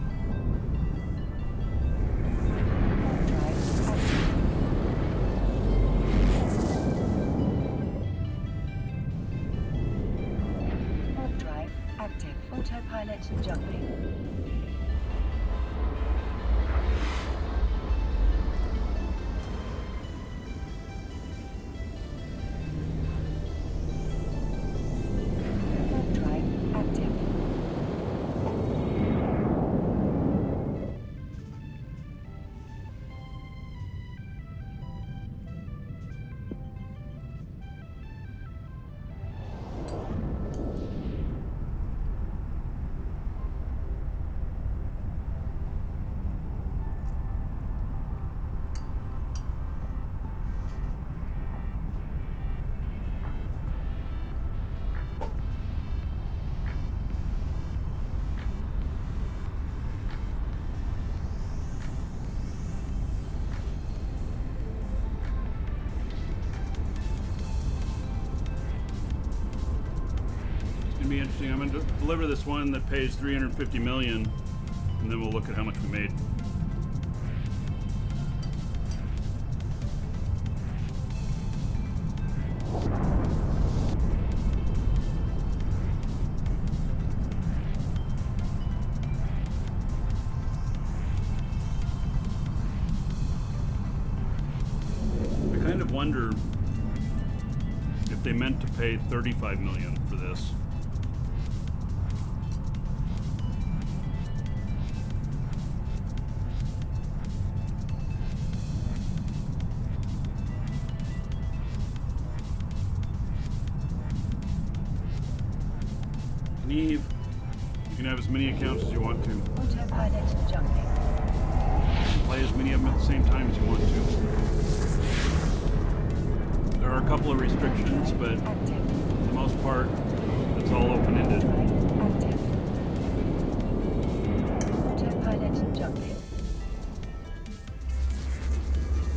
Warp drive active. Warp drive active. Autopilot jumping. Warp drive active. It's gonna be interesting. I'm gonna deliver this one that pays 350 million, and then we'll look at how much we made. I kind of wonder that they meant to pay $35 million for this. Eve, you can have as many accounts as you want to. Autopilot jumping. Play as many of them at the same time as you want to. There are a couple of restrictions, but Active. for the most part, it's all open-ended. Active. Autopilot jumping.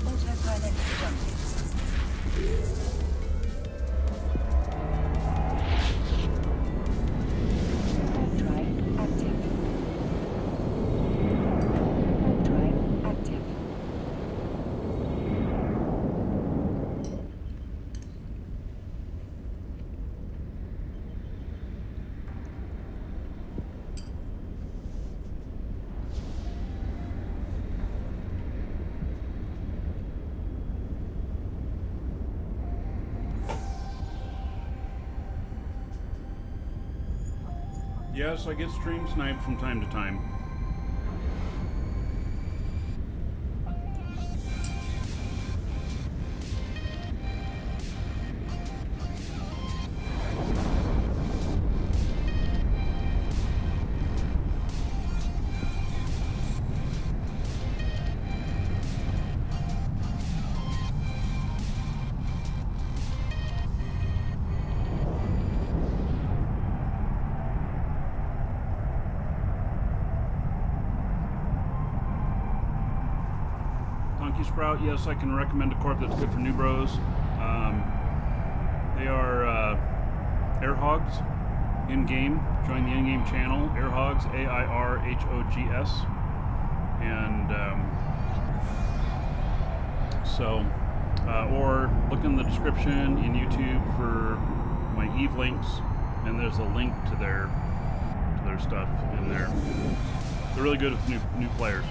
Autopilot jumping. Drive active. Drive active. Yes, I get stream sniped from time to time. Sprout, yes, I can recommend a corp that's good for new bros. They are Air Hogs in-game. Join the in-game channel, Air Hogs, AIRHOGS. And or look in the description in YouTube for my Eve links, and there's a link to their stuff in there. They're really good with new players.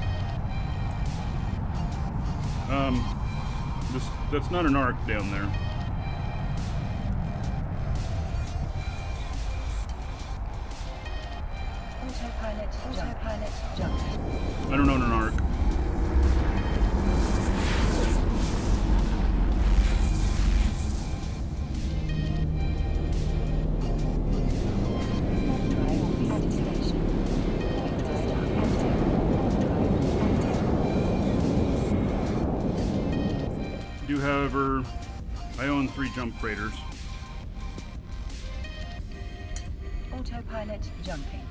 That's not an arc down there. Autopilot jumping. I don't own an arc. Drive at station. Active. Do, however, I own 3 jump freighters. Autopilot jumping.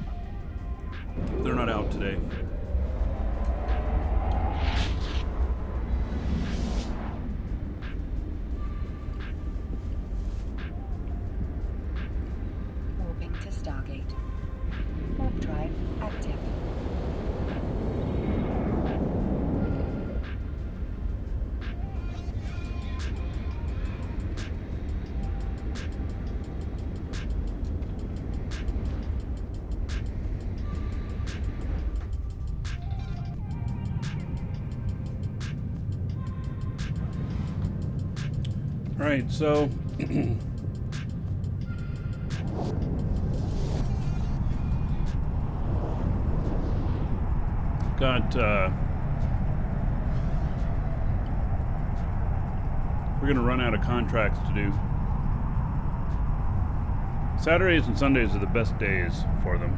They're not out today. Warping to Stargate. Warp drive active. All right, so got we're gonna run out of contracts to do. Saturdays and Sundays are the best days for them.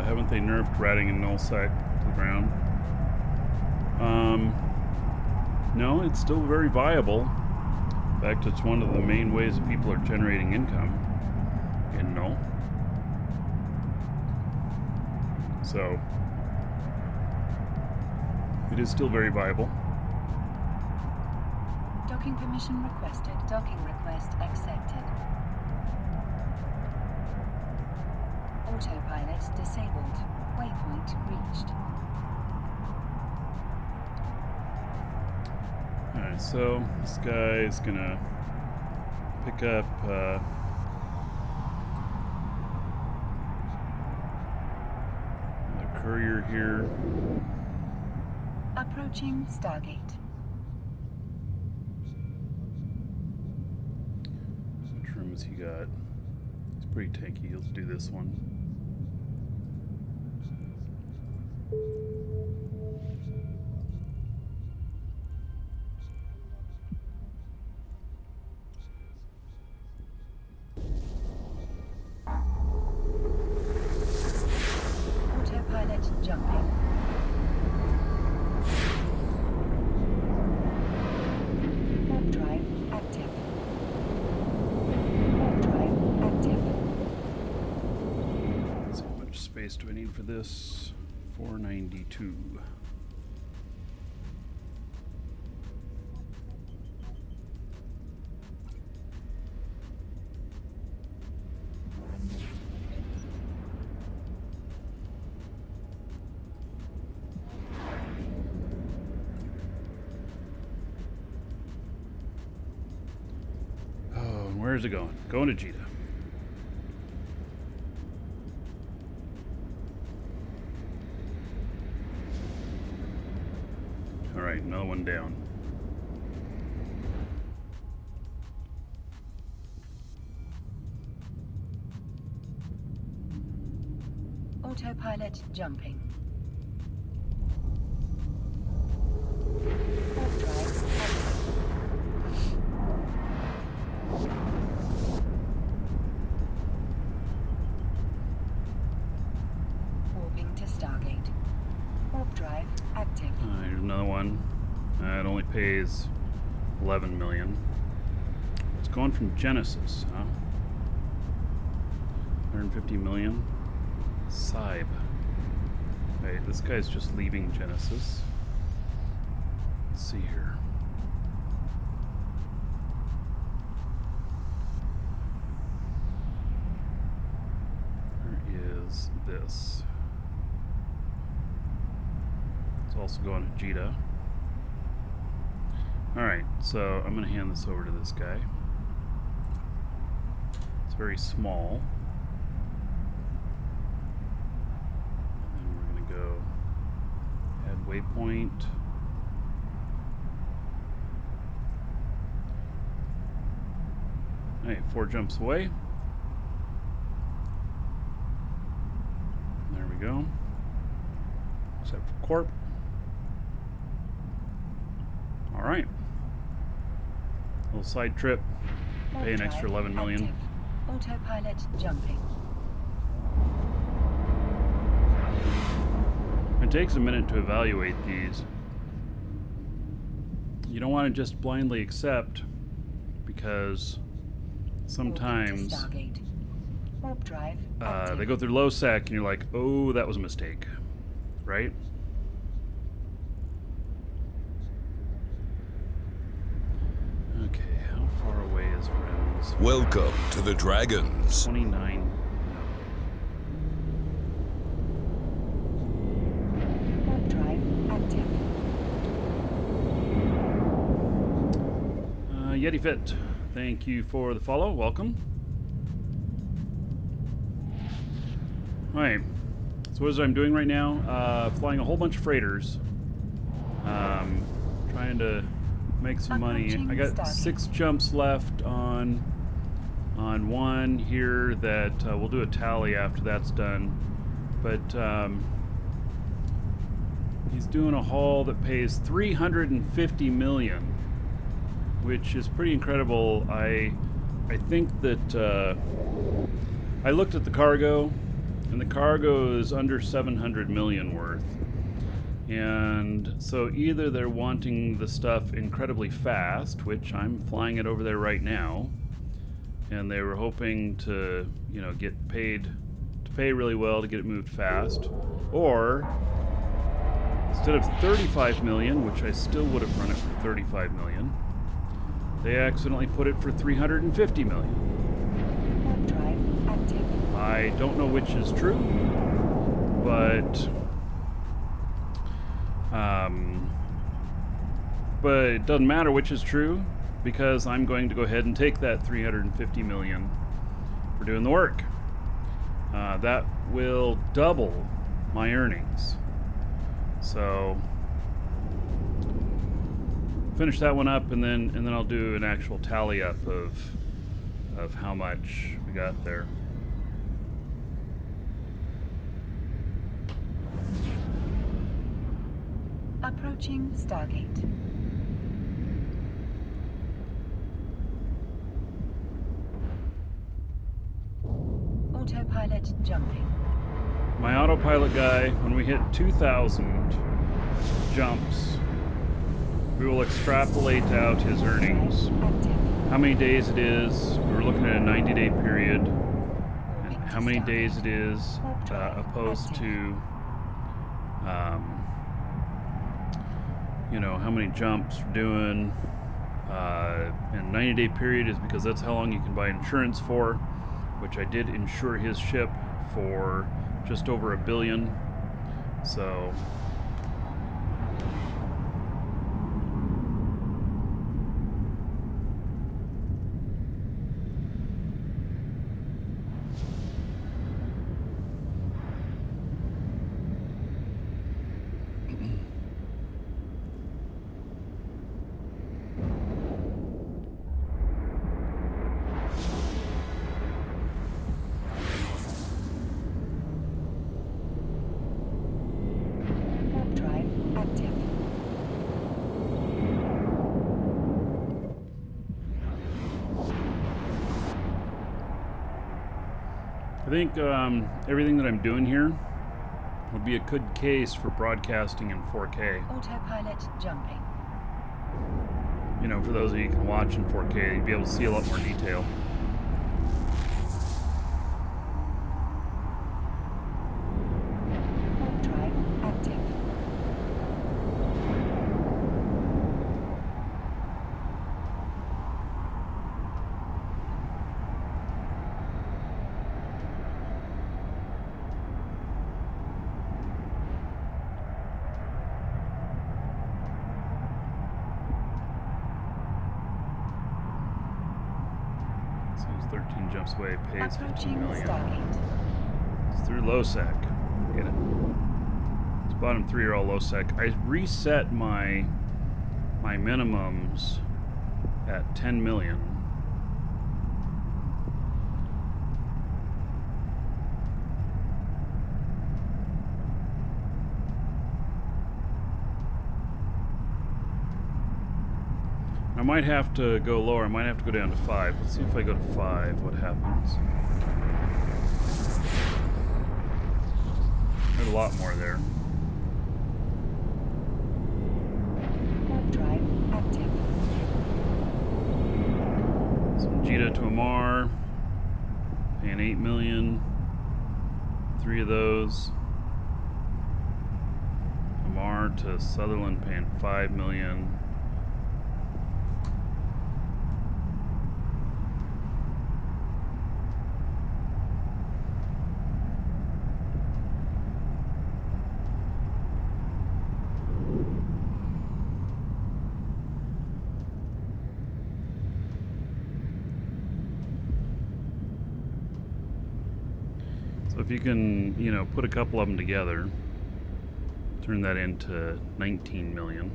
Haven't they nerfed ratting and null sight to the ground? No, it's still very viable. In fact, it's one of the main ways that people are generating income in null. So it is still very viable. Docking permission requested. Docking request accepted. Autopilot disabled. Waypoint reached. Alright, so this guy is gonna pick up the courier here. Approaching Stargate. Which room has he got? He's pretty tanky. Let's do this one. Autopilot jumping. Warp drive active. Warp drive active. Let's see, how much space do I need for this? 492. Oh, and where's it going? Going to Jita. All right, another one down. Autopilot jumping. Warp drive active. Warping to Stargate. Warp drive active. Here's another one. It only pays 11 million. It's going from Genesis, huh? 150 million. Sybe. Wait, this guy's just leaving Genesis. Let's see here. Where is this? It's also going to Jita. Alright, so I'm going to hand this over to this guy. It's very small. And then we're going to go add waypoint. Alright, 4 jumps away. There we go. Except for Corp. Alright. Little side trip. Warp Pay an drive extra 11 million. active. Autopilot jumping. It takes a minute to evaluate these. You don't want to just blindly accept, because sometimes Warping to Stargate. Warp drive active. they go through low sec and you're like, oh, that was a mistake. Right? Okay, how far away is Friends? Welcome to the Dragons. 29. Warp drive active. Yeti Fit, thank you for the follow. Welcome. Alright, so what is it I'm doing right now? Flying a whole bunch of freighters. Trying to make some money. I got Approaching 6 jumps left on one here that we'll do a tally after that's done. But he's doing a haul that pays 350 million, which is pretty incredible. I think that I looked at the cargo, and the cargo is under 700 million worth. And so either they're wanting the stuff incredibly fast, which I'm flying it over there right now, and they were hoping to, you know, get paid, to pay really well to get it moved fast, or instead of 35 million, which I still would have run it for 35 million, they accidentally put it for 350 million. Warp drive active. I don't know which is true, but it doesn't matter which is true, because I'm going to go ahead and take that 350 million for doing the work. That will double my earnings. So finish that one up, and then I'll do an actual tally up of how much we got there. Approaching Stargate. Autopilot jumping. My autopilot guy, when we hit 2,000 jumps, we will extrapolate out his earnings. Active. How many days it is. We were looking at a 90-day period. And how many days it is opposed to, you know, how many jumps we're doing. And 90-day period is because that's how long you can buy insurance for, which I did insure his ship for just over $1 billion. So Warp drive active. I think everything that I'm doing here would be a good case for broadcasting in 4K. Autopilot jumping. You know, for those of you who can watch in 4K, you'd be able to see a lot more detail. Warp drive active. So it's 13 jumps away, pays 15 Approaching million. Stargate. It's through low sec. Get it. Its bottom three are all low sec. I reset my minimums at 10 million. I might have to go lower. I might have to go down to 5. Let's see if I go to 5, what happens. There's a lot more there. Warp drive active. Some Jita to Amar, paying 8 million. 3 of those. Amar to Sutherland, paying 5 million. So if you can, you know, put a couple of them together, turn that into 19 million,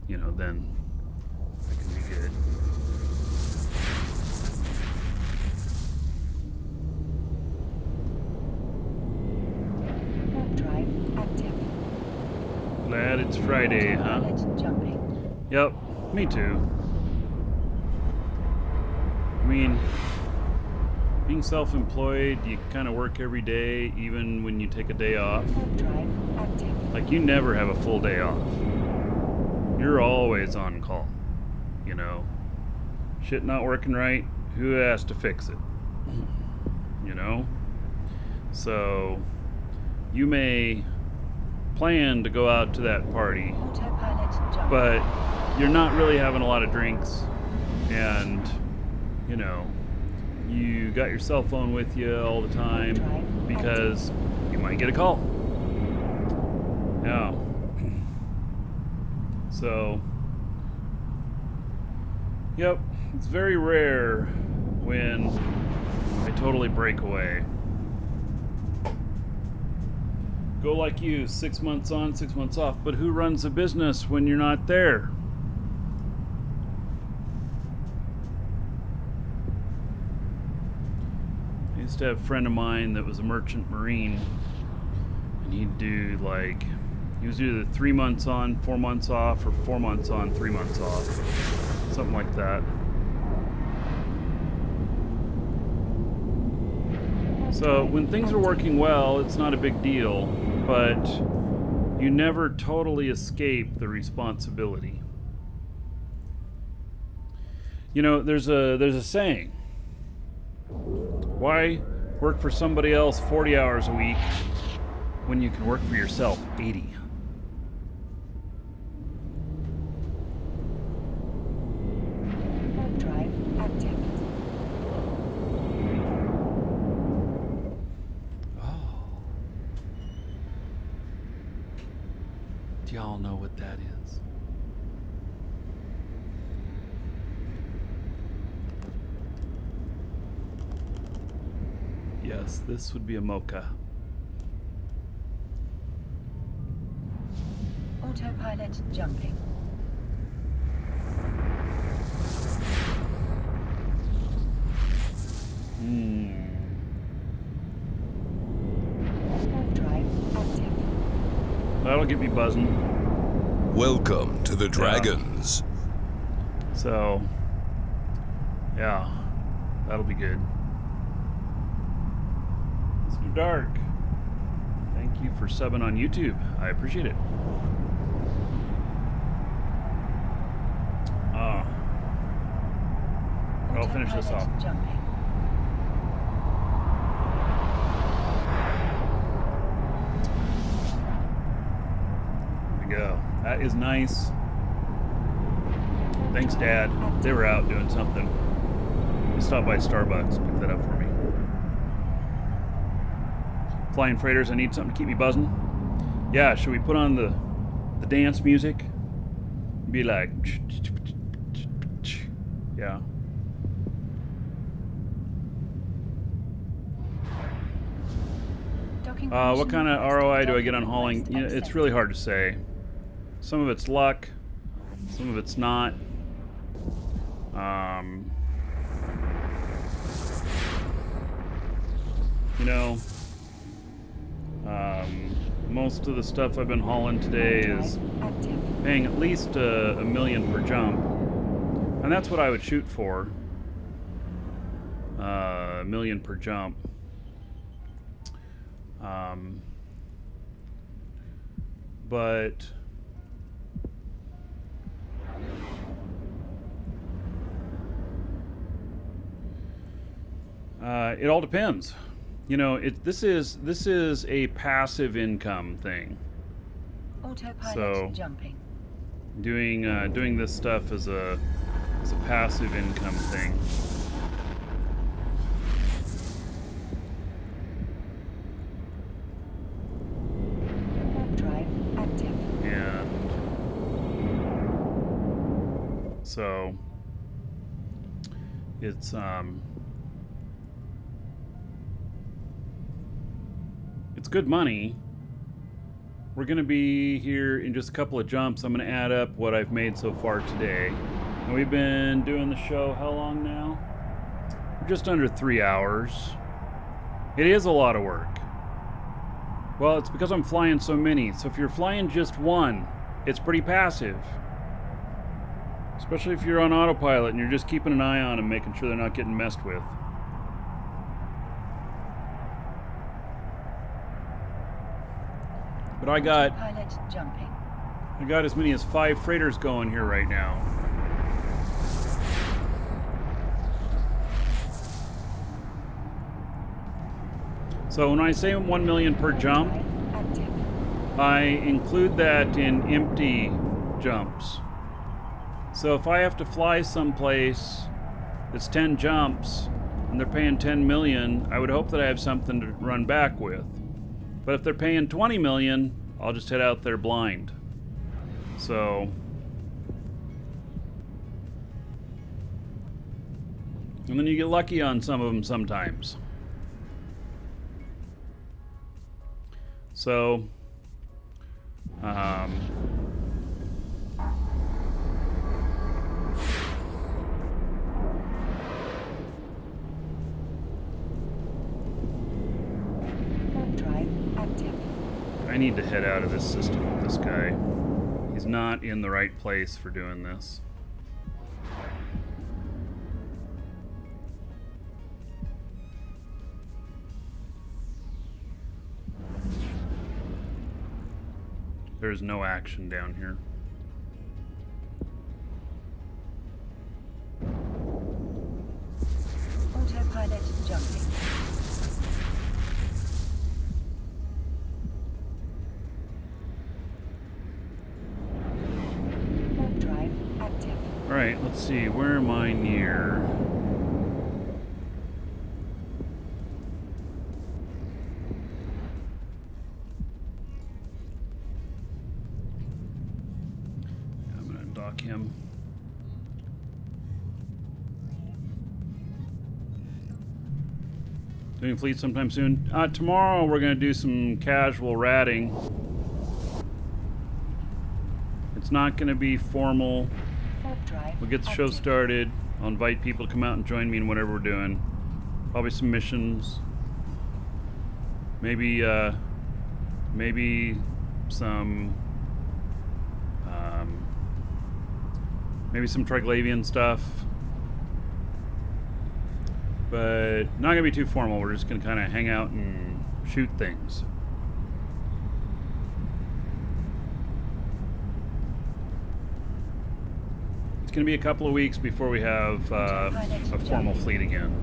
you know, then that can be good. Warp drive active. Glad it's Friday, huh? Autopilot jumping. Yep, me too. I mean, being self-employed, you kind of work every day, even when you take a day off. Warp drive active. Like, you never have a full day off. You're always on call, you know. Shit not working right, who has to fix it? You know? So, you may plan to go out to that party, Autopilot jumping. but you're not really having a lot of drinks, and, you know, you got your cell phone with you all the time because you might get a call. Yeah. So, yep, it's very rare when I totally break away. Go like you, 6 months on, 6 months off. But who runs a business when you're not there? to have a friend of mine that was a merchant marine, and he'd do like, he was either 3 months on, 4 months off, or 4 months on, 3 months off. Something like that. So when things are working well, it's not a big deal, but you never totally escape the responsibility. You know, there's a saying. Why work for somebody else 40 hours a week when you can work for yourself 80? Warp drive active. Do y'all know what that is? Yes, this would be a mocha. Autopilot jumping. Warp drive active. That'll get me buzzing. Welcome to the Dragons. So, yeah, that'll be good. Mr. Dark, thank you for subbing on YouTube. I appreciate it. I'll finish this off. Autopilot jumping. There we go. That is nice. Thanks, Dad. They were out doing something. They stopped by Starbucks, picked that up for me. Flying freighters, I need something to keep me buzzing. Yeah, should we put on the dance music? Be like, yeah. What kind of ROI do I get on hauling? You know, it's really hard to say. Some of it's luck, some of it's not. You know, most of the stuff I've been hauling today is paying at least $1 million per jump, and that's what I would shoot for. $1 million per jump. But it all depends. You know, this is a passive income thing. Autopilot So jumping. doing this stuff as a passive income thing. Warp drive active. And so it's good money. We're gonna be here in just a couple of jumps. I'm gonna add up what I've made so far today. And we've been doing the show how long now? Just under 3 hours. It is a lot of work. Well, it's because I'm flying so many. So if you're flying just one, it's pretty passive. Especially if you're on autopilot and you're just keeping an eye on them, making sure they're not getting messed with. But I got as many as 5 freighters going here right now. So when I say 1 million per jump, I include that in empty jumps. So if I have to fly someplace that's 10 jumps and they're paying 10 million, I would hope that I have something to run back with. But if they're paying 20 million, I'll just head out there blind. So and then you get lucky on some of them sometimes. So I need to head out of this system with this guy. He's not in the right place for doing this. There's no action down here. Autopilot jumping. Warp drive active. Alright, let's see. Where am I near? I'm gonna dock him. Doing fleet sometime soon. Tomorrow we're gonna do some casual ratting. It's not gonna be formal. Warp drive We'll get the show active. started. I'll invite people to come out and join me in whatever we're doing. Probably some missions. Maybe maybe some maybe some Triglavian stuff. But not gonna be too formal. We're just gonna kind of hang out and shoot things. It's gonna be a couple of weeks before we have a formal fleet again.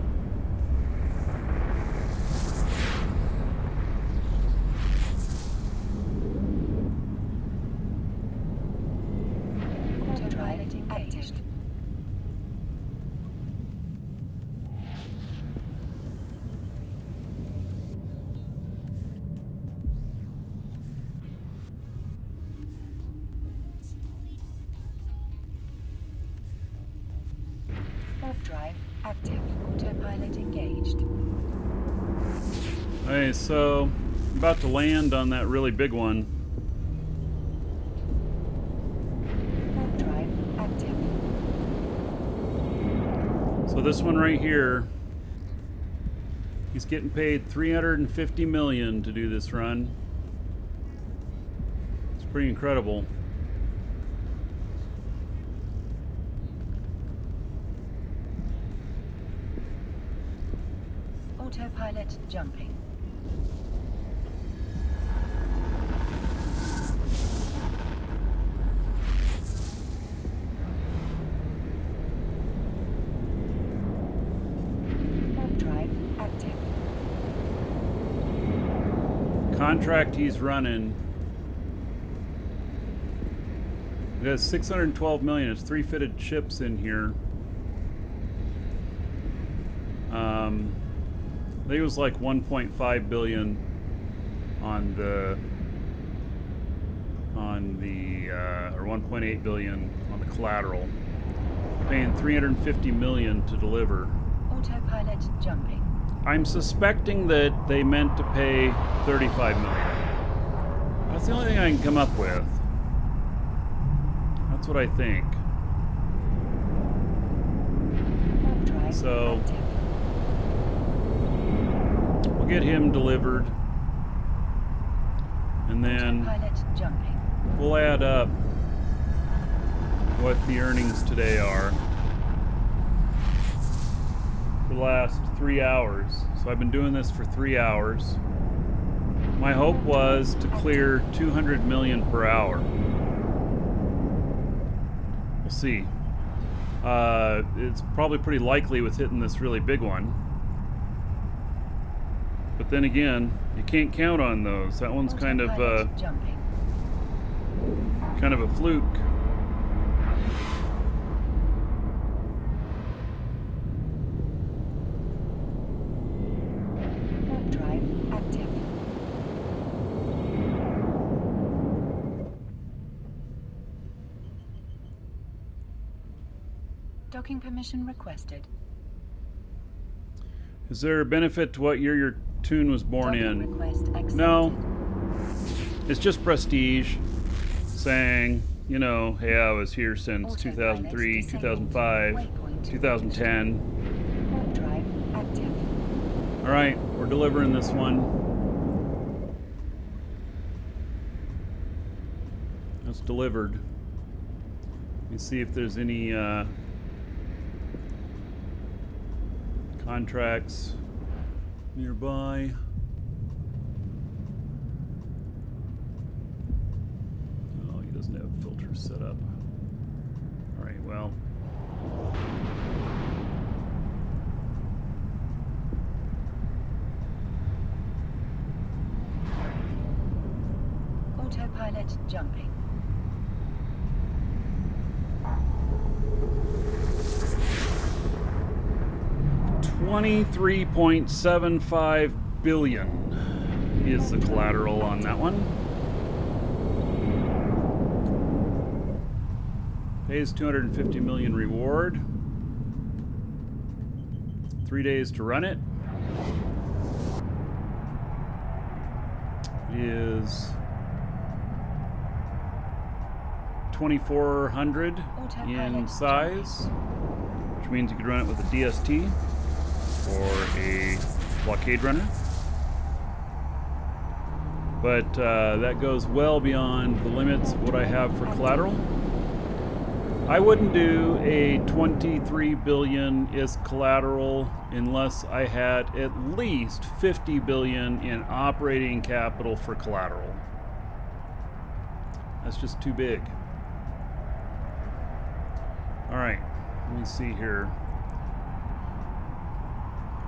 Autopilot engaged. Warp drive active. Autopilot engaged. Okay, so I'm about to land on that really big one. Warp drive active. So this one right here, he's getting paid $350 million to do this run. It's pretty incredible. Autopilot jumping. Warp drive active. Contract he's running. It has 612 million. It's 3 fitted ships in here. I think it was like 1.5 billion on the or 1.8 billion on the collateral. Paying 350 million to deliver. Autopilot jumping. I'm suspecting that they meant to pay 35 million. That's the only thing I can come up with. That's what I think. Warp drive So- active. We'll get him delivered, and then Autopilot jumping. we'll add up what the earnings today are for the last 3 hours. So I've been doing this for 3 hours. My hope was to clear 200 million per hour. We'll see. It's probably pretty likely with hitting this really big one. But then again, you can't count on those. That one's kind of Autopilot jumping. a fluke. Warp drive active. Docking permission requested. Is there a benefit to what year your tune was born Docking in? request accepted. No. It's just prestige. Saying, you know, hey, I was here since 2003, 2005, 2010. Warp drive active. All right, we're delivering this one. That's delivered. Let me see if there's any contracts nearby. Oh, he doesn't have filters set up. All right, well. Autopilot jumping. $23.75 billion is the collateral on that one. Pays 250 million reward. 3 days to run it. It is 2,400 in size, which means you could run it with a DST or a blockade runner. But that goes well beyond the limits of what I have for collateral. I wouldn't do a 23 billion is collateral unless I had at least 50 billion in operating capital for collateral. That's just too big. All right, let me see here.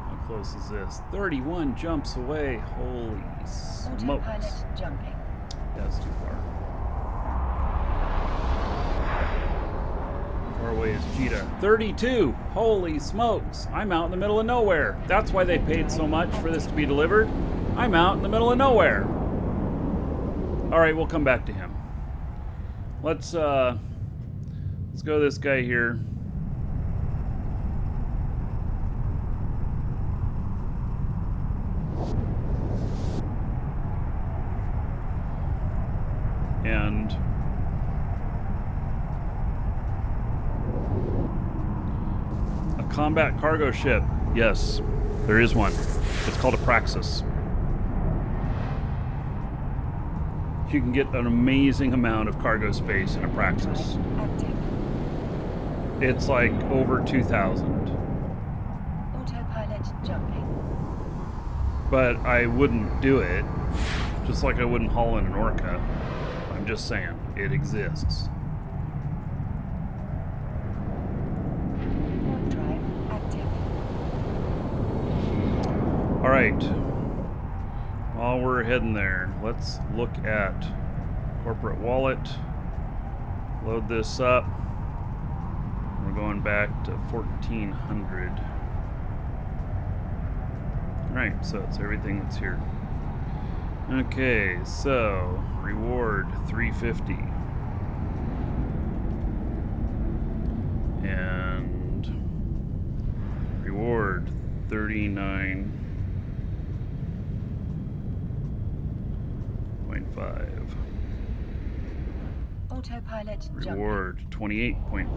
How close is this? 31 jumps away. Holy smokes. Autopilot jumping. Yeah, it's too far. How far away is Cheetah? 32. Holy smokes. I'm out in the middle of nowhere. That's why they paid so much for this to be delivered. I'm out in the middle of nowhere. All right, we'll come back to him. Let's go this guy here. And a combat cargo ship. Yes, there is one. It's called a Praxis. You can get an amazing amount of cargo space in a Praxis. Active. It's like over 2,000. Autopilot jumping. But I wouldn't do it, just like I wouldn't haul in an Orca. I'm just saying, it exists. Warp drive active. All right. While we're heading there, let's look at corporate wallet. Load this up. We're going back to 1,400. All right, so it's everything that's here. Okay, so reward 350. And reward 39.5. Autopilot jumping. Reward 28.5.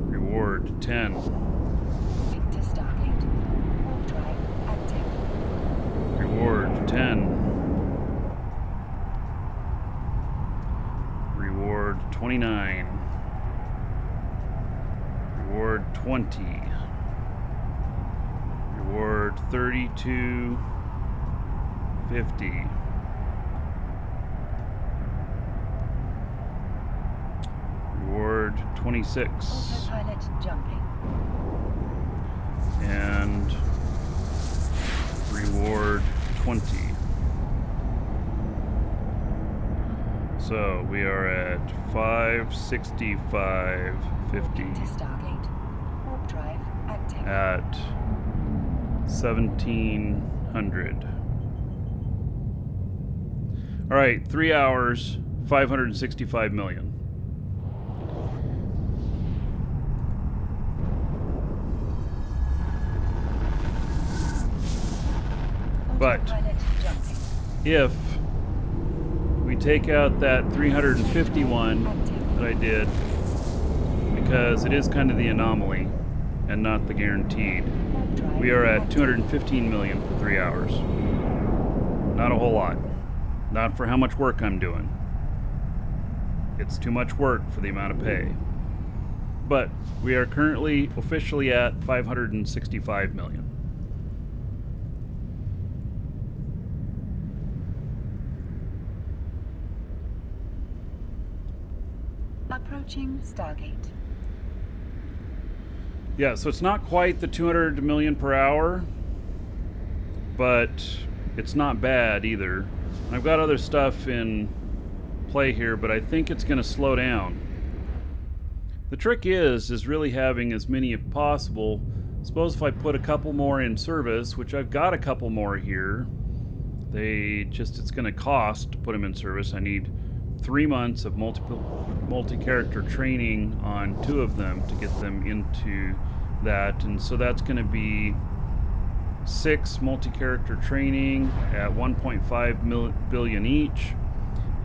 Reward 10. Moving to Stargate. Warp drive active. Reward 10. Reward 29. Reward 20. Reward 32.50. Reward 26. Autopilot jumping. And reward 20. So we are at 565.50 To Stargate. Warp drive active. at 1,700. All right, 3 hours, 565 million. But Autopilot jumping. if we take out that 351 that I did, because it is kind of the anomaly, and not the guaranteed. Warp drive We are at active. 215 million for 3 hours. Not a whole lot. Not for how much work I'm doing. It's too much work for the amount of pay. But we are currently officially at 565 million. Approaching Stargate. Yeah, so it's not quite the 200 million per hour, but it's not bad either. I've got other stuff in play here, but I think it's going to slow down. The trick is really having as many as possible. Suppose if I put a couple more in service, which I've got a couple more here, it's going to cost to put them in service. I need 3 months of multi-character training on 2 of them to get them into that, and so that's going to be 6 multi-character training at 1.5 billion each,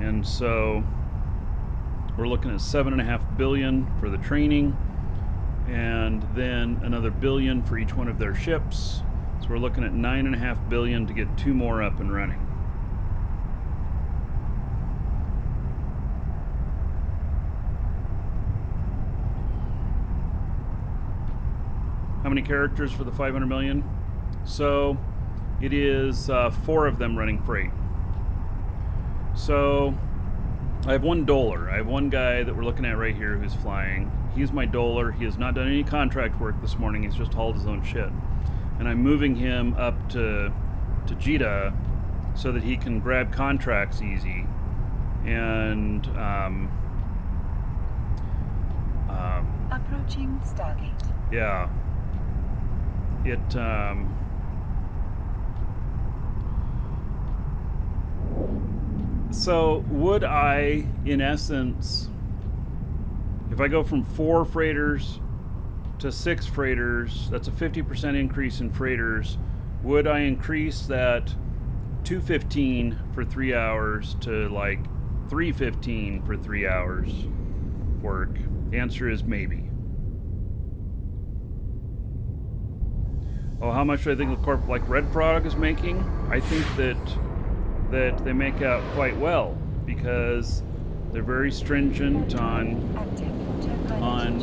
and so we're looking at 7.5 billion for the training, and then another billion for each one of their ships. So we're looking at 9.5 billion to get 2 more up and running. How many characters for the 500 million? So it is 4 of them running freight. So I have 1 doler. I have 1 guy that we're looking at right here who's flying. He's my doler. He has not done any contract work this morning. He's just hauled his own shit. And I'm moving him up to Jeddah so that he can grab contracts easy. And Approaching Stargate. yeah. So would I, in essence, if I go from 4 freighters to 6 freighters, that's a 50% increase in freighters, would I increase that 215 for 3 hours to like 315 for 3 hours work? The answer is maybe. Oh, how much do I think the corp like Red Frog is making? I think that they make out quite well because they're very stringent on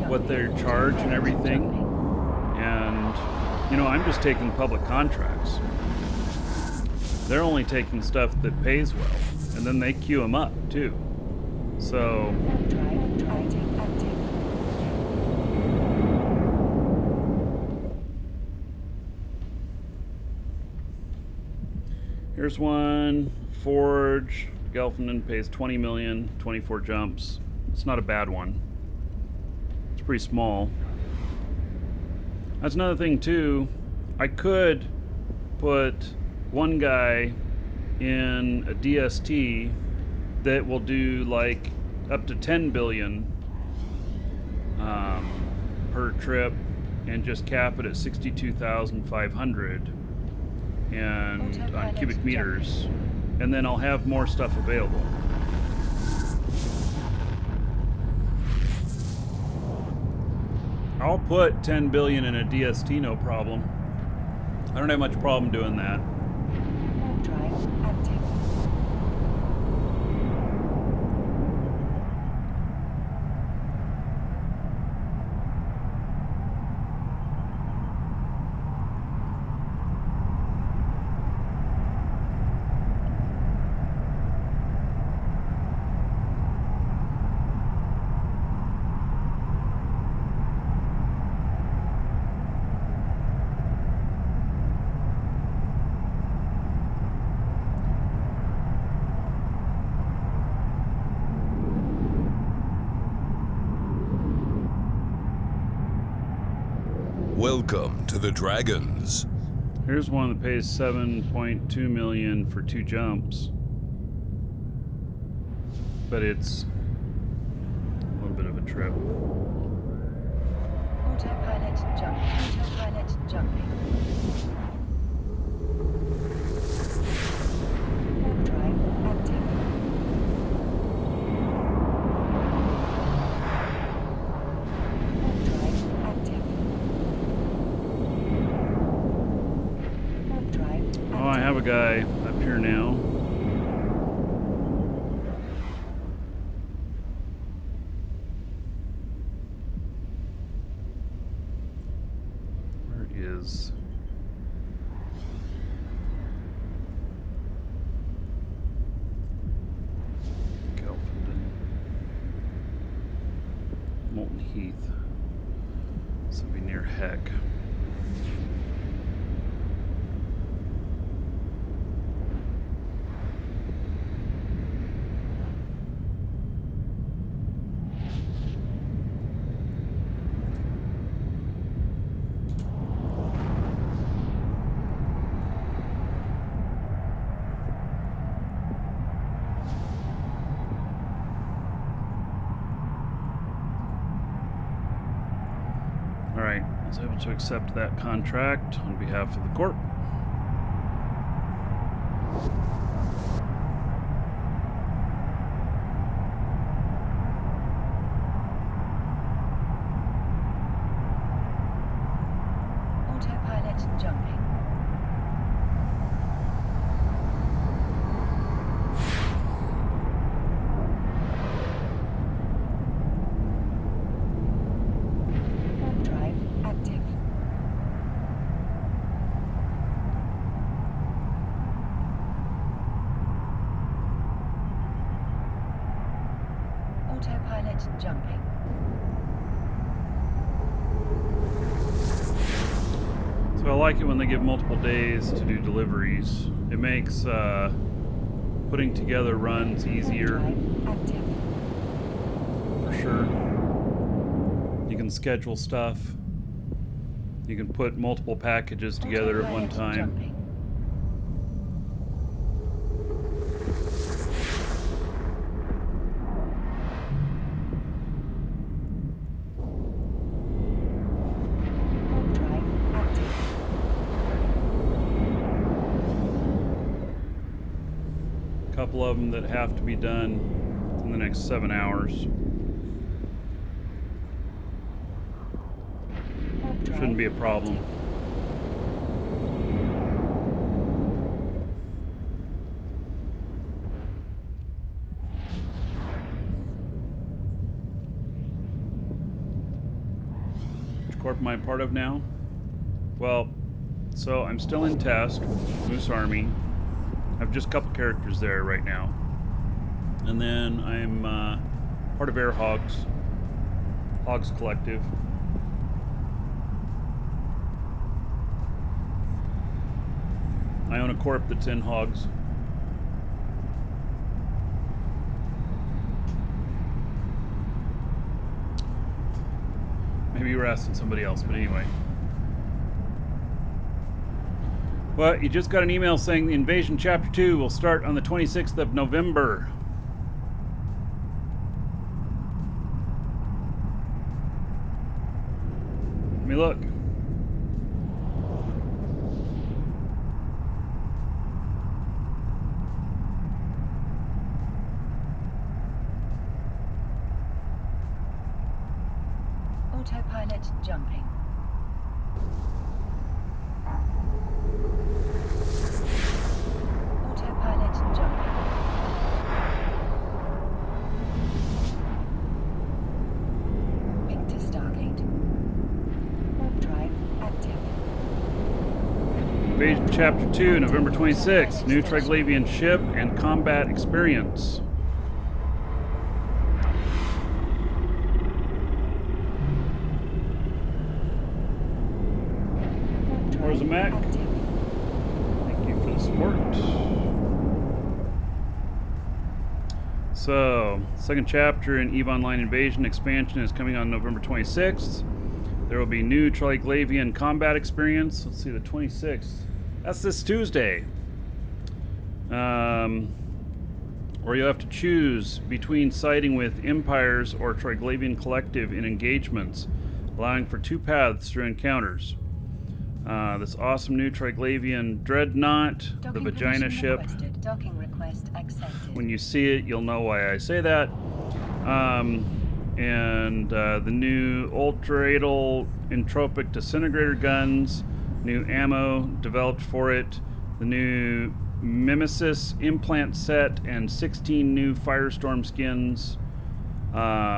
what they charge and everything. And you know, I'm just taking public contracts. They're only taking stuff that pays well, and then they queue them up too. So here's one. Forge. Gelfanden pays 20 million, 24 jumps. It's not a bad one. It's pretty small. That's another thing too. I could put 1 guy in a DST that will do like up to 10 billion per trip and just cap it at 62,500 and on cubic meters, and then I'll have more stuff available. I'll put 10 billion in a DST, no problem. I don't have much problem doing that. Warp drive active. Welcome to the Dragons. Here's one that pays 7.2 million for 2 jumps. But it's a little bit of a trip. Autopilot jump. Autopilot jumping. Warp drive active. Warp drive active. have a guy up here now. Where is... Molten Heath. This would be near Heck. Alright, I was able to accept that contract on behalf of the Corp. Autopilot jumping. Warp drive active. Autopilot jumping. So I like it when they give multiple days to do deliveries. It makes putting together runs easier, Drive active. for sure. You can schedule stuff. You can put multiple packages together at one Autopilot time. jumping. Warp drive active. A couple of them that have to be done in the next 7 hours. Warp drive Shouldn't be a problem. active. Which corp am I a part of now? Well, so I'm still in test with Moose Army. I have just a couple characters there right now. And then I'm part of Air Hogs Collective. I own a corp that's in Hogs. Maybe you were asking somebody else, but anyway. Well, you just got an email saying the Invasion Chapter 2 will start on the 26th of November. Let me look. Autopilot jumping. Autopilot jumping. Moving to Stargate. Warp drive active. Invasion Chapter 2, November 26th. New Triglavian ship and combat experience. Warp drive Where's the Mac? active. Thank you for the support. So, second chapter in eveonline Invasion expansion is coming on November 26th. There will be new Triglavian combat experience. Let's see, the 26th. That's this Tuesday. Where you'll have to choose between siding with Empires or Triglavian Collective in engagements, allowing for 2 paths through encounters. This awesome new Triglavian Dreadnought, the Docking Vagina permission ship. requested. Docking request accepted. When you see it, you'll know why I say that. And the new ultra-atal entropic disintegrator guns, new ammo developed for it, the new Mimesis implant set, and 16 new Firestorm skins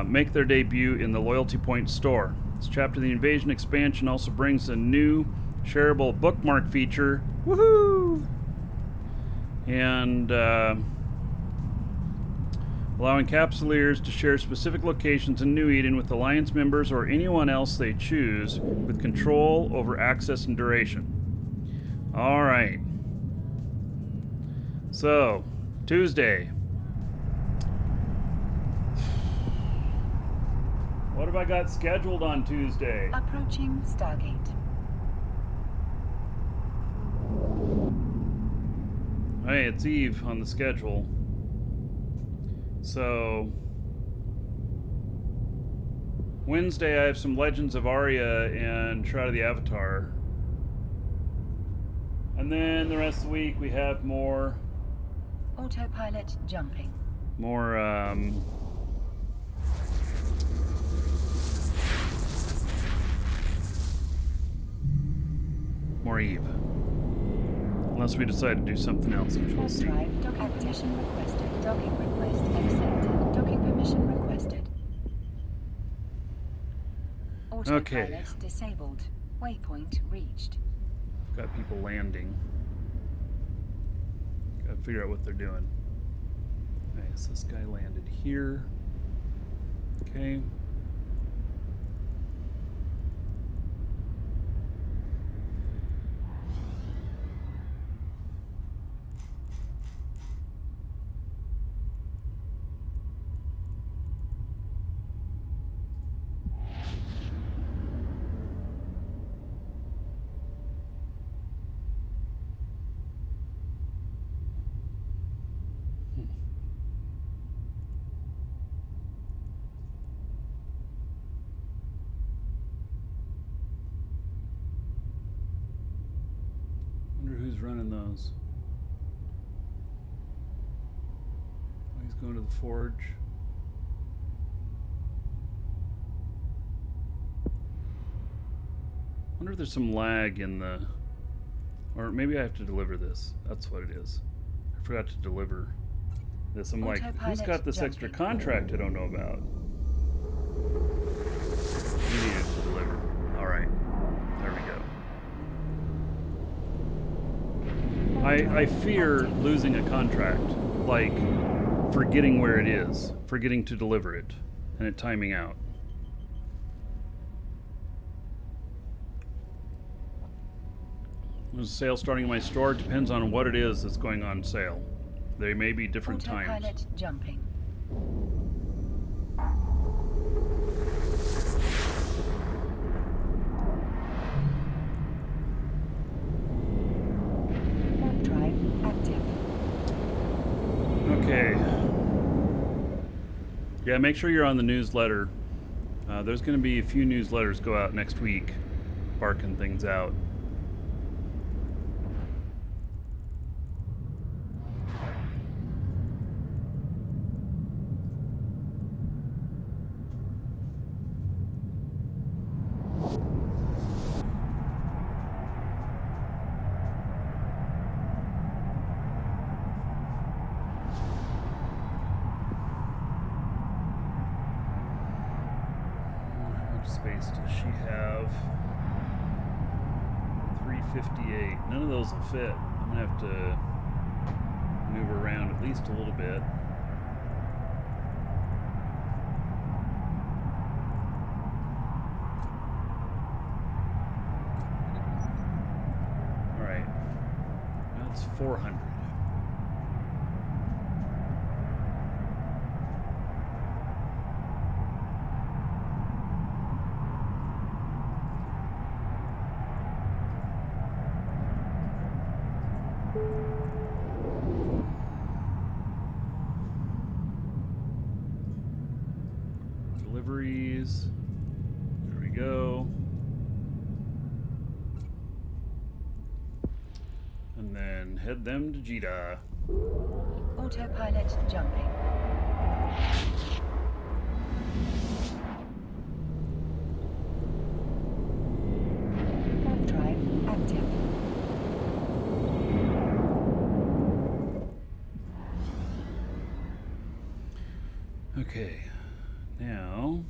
make their debut in the Loyalty Point store. This chapter of the Invasion expansion also brings a new shareable bookmark feature. Woohoo! And allowing Capsuleers to share specific locations in New Eden with Alliance members or anyone else they choose, with control over access and duration. Alright. So, Tuesday. What have I got scheduled on Tuesday? Approaching Stargate. Hey, it's Eve on the schedule. So, Wednesday I have some Legends of Arya and Shroud of the Avatar. And then the rest of the week we have more Autopilot jumping. more Eve. Unless we decide to do something else, which we'll Warp see. drive, dock acquisition requested. Docking request accepted. Docking permission requested. Autopilot Okay. disabled. Waypoint reached. Got people landing. Gotta figure out what they're doing. Okay, so this guy landed here. Okay. Wonder who's running those. Oh, he's going to the forge. Wonder if there's some lag in the... Or maybe I have to deliver this. That's what it is. I forgot to deliver this. I'm like, who's got this extra contract I don't know about? You needed to deliver. Alright. There we go. I fear losing a contract, like forgetting where it is, forgetting to deliver it, and it timing out. There's a sale starting in my store. It depends on what it is that's going on sale. They may be different times. Autopilot jumping. Warp drive active. Okay. Yeah, make sure you're on the newsletter. There's going to be a few newsletters go out next week, barking things out. Space does she have? 358. None of those will fit. I'm gonna have to move around at least a little bit. All right, that's 400. Deliveries. There we go. And then head them to Jeddah. Autopilot jumping. Warp drive active. Okay, now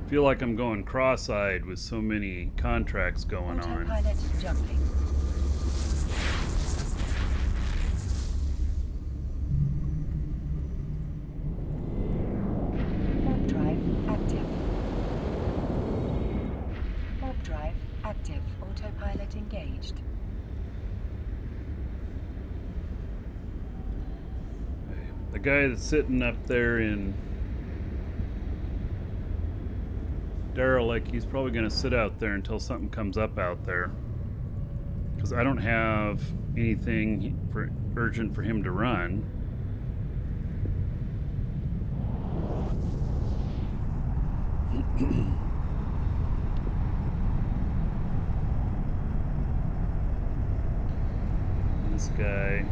feel like I'm going cross-eyed with so many contracts going on. Autopilot jumping. Warp drive active. Warp drive active. Autopilot engaged. The guy that's sitting up there in Derelict, he's probably going to sit out there until something comes up out there. Because I don't have anything urgent for him to run. This guy.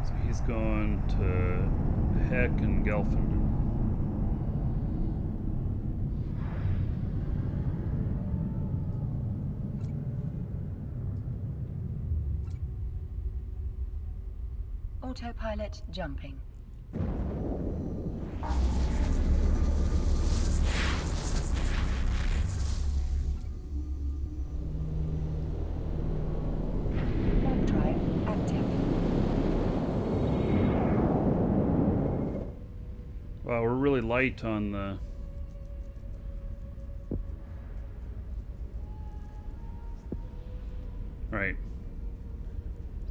So he's going to Heck and Gelfin. Autopilot jumping. Warp drive active. Wow, we're really light on the... Right.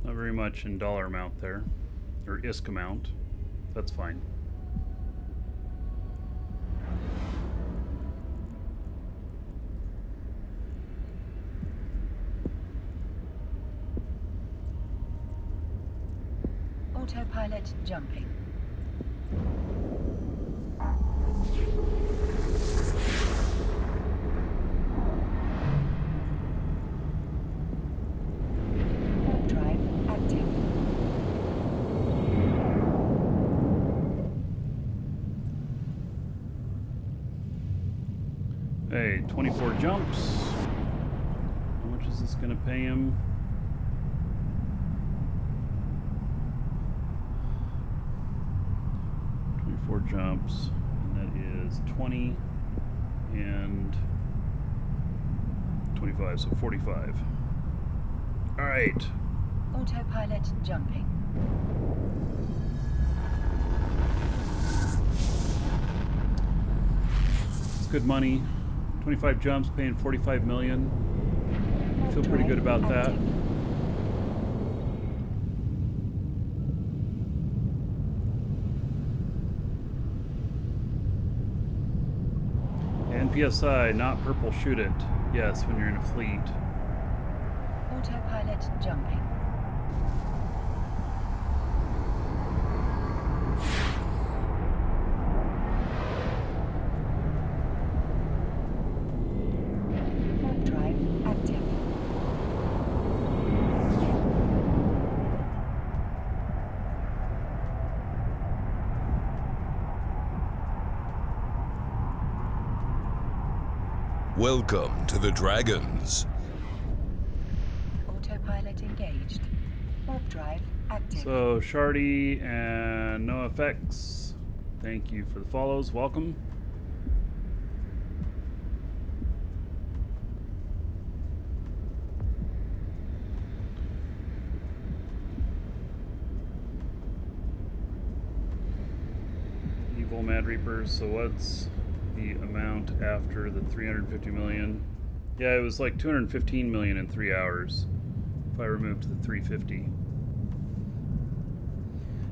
Not very much in dollar amount there. Or ISK amount. That's fine. Autopilot jumping. Warp drive active. Hey, 24 jumps. How much is this going to pay him? Four jumps, and that is 20 and 25, so 45. All right. Autopilot jumping. It's good money. 25 jumps, paying 45 million. I feel pretty good about that. PSI, not purple, shoot it. Yes, when you're in a fleet. Autopilot jumping. Warp drive active. Welcome to the Dragons. Autopilot engaged. Warp drive active. So, Shardy and NoFX, thank you for the follows. Welcome. Evil Mad Reapers, so what's the amount after the 350 million? Yeah, it was like 215 million in 3 hours if I removed the 350.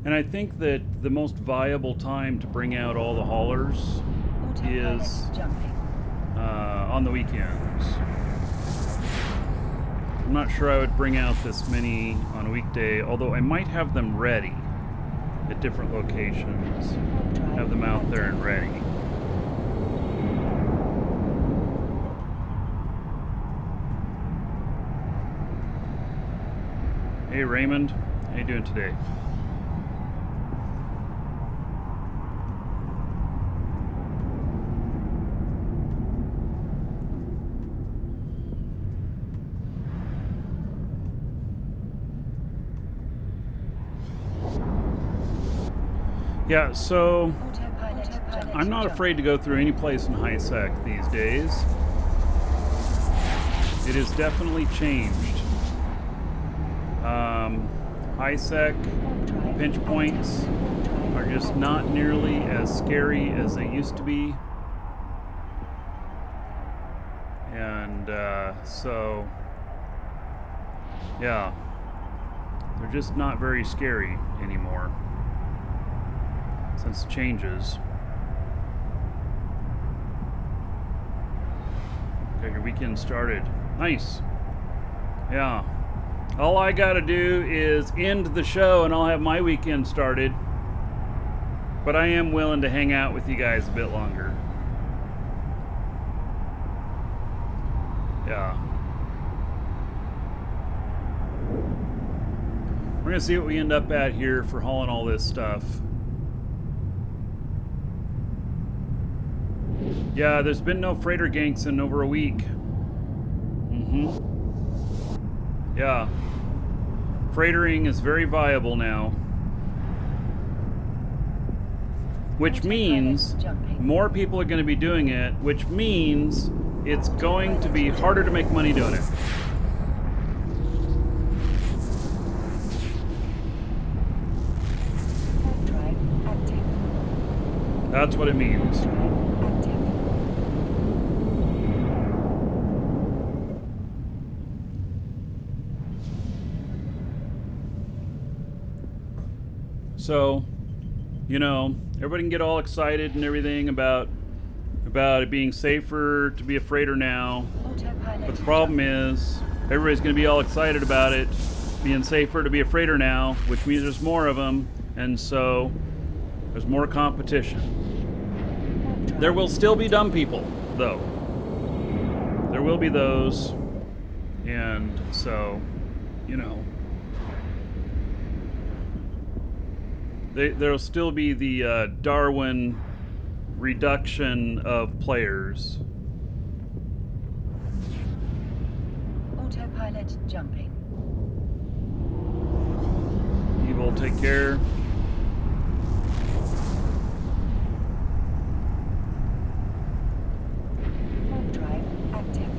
And I think that the most viable time to bring out all the haulers Autopilot is jumping. on the weekends. I'm not sure I would bring out this many on a weekday, although I might have them ready at different locations. Warp drive Have them out there active. and ready. Hey Raymond, how you doing today? Yeah, so Autopilot I'm not afraid to go through any place in high sec these days. It has definitely changed. High sec pinch points are just not nearly as scary as they used to be. And so, yeah, they're just not very scary anymore since the changes. Got your weekend started. Nice. Yeah. All I gotta do is end the show and I'll have my weekend started. But I am willing to hang out with you guys a bit longer. Yeah. We're gonna see what we end up at here for hauling all this stuff. Yeah, there's been no freighter ganks in over a week. Yeah. Freightering is very viable now. Which means more people are going to be doing it, which means it's going to be harder to make money doing it. That's what it means. So, you know, everybody can get all excited and everything about it being safer to be a freighter now. But the problem is, everybody's going to be all excited about it being safer to be a freighter now, which means there's more of them, and so there's more competition. There will still be dumb people, though. There will be those, and so, you know. There'll still be the Darwin reduction of players. Autopilot jumping. Evil, take care. Warp drive active.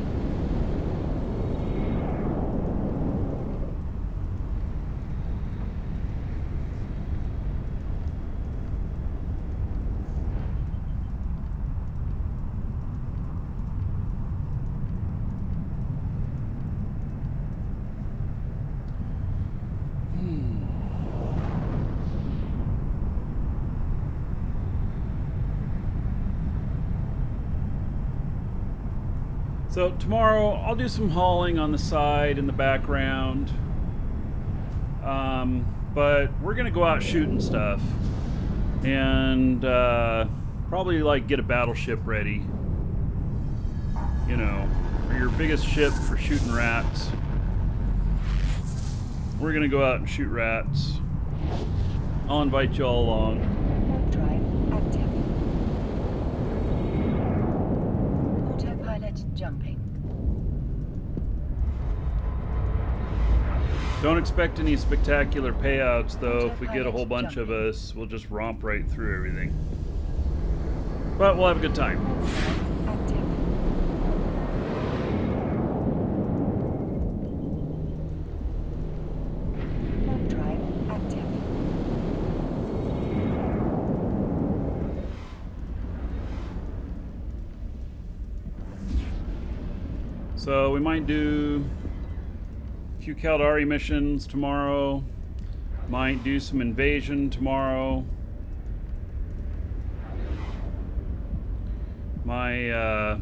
So tomorrow I'll do some hauling on the side in the background. But we're gonna go out shooting stuff and probably like get a battleship ready. You know, for your biggest ship for shooting rats. We're gonna go out and shoot rats. I'll invite you all along. Warp drive active. Autopilot jumping. Don't expect any spectacular payouts, though. If we get a whole bunch of us, we'll just romp right through everything. But we'll have a good time. Active. Warp drive active. So we might do a few Caldari missions tomorrow. Might do some invasion tomorrow. My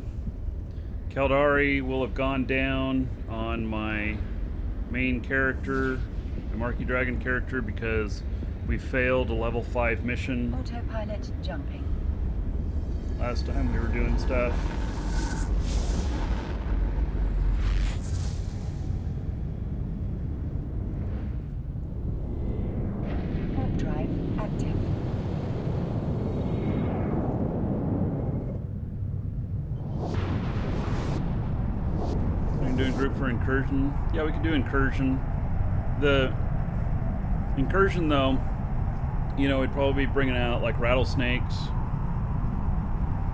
Caldari will have gone down on my main character, the Markee Dragon character, because we failed a level 5 mission Autopilot jumping. last time we were doing stuff. Warp drive active. We can do a group for Incursion. Yeah, we could do Incursion. The Incursion, though, you know, we'd probably be bringing out like rattlesnakes,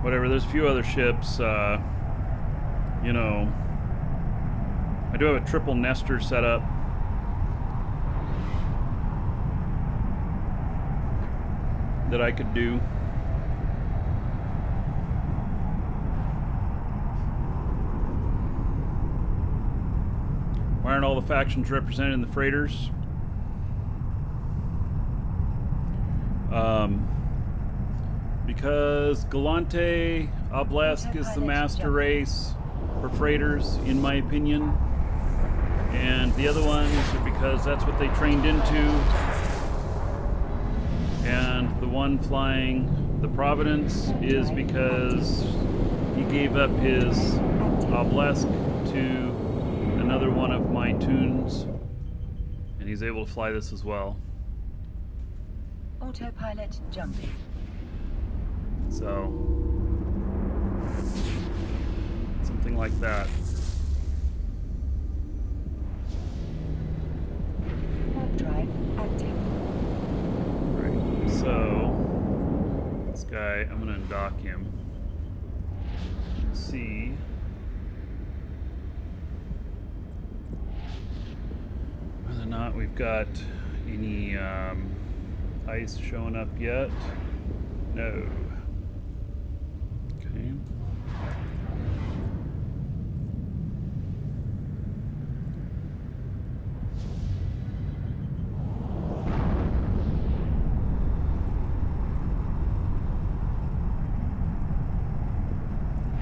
whatever. There's a few other ships. You know, I do have a triple nester set up. That I could do. Why aren't all the factions represented in the freighters? Because Galante Obelisk is the master race for freighters, in my opinion. And the other ones are because that's what they trained into. And the one flying the Providence is because he gave up his Obelisk to another one of my tunes, and he's able to fly this as well. Autopilot jumping. So, something like that. Warp drive active. Right. So, this guy, I'm going to undock him. See. Whether or not we've got any ice showing up yet. No. Okay.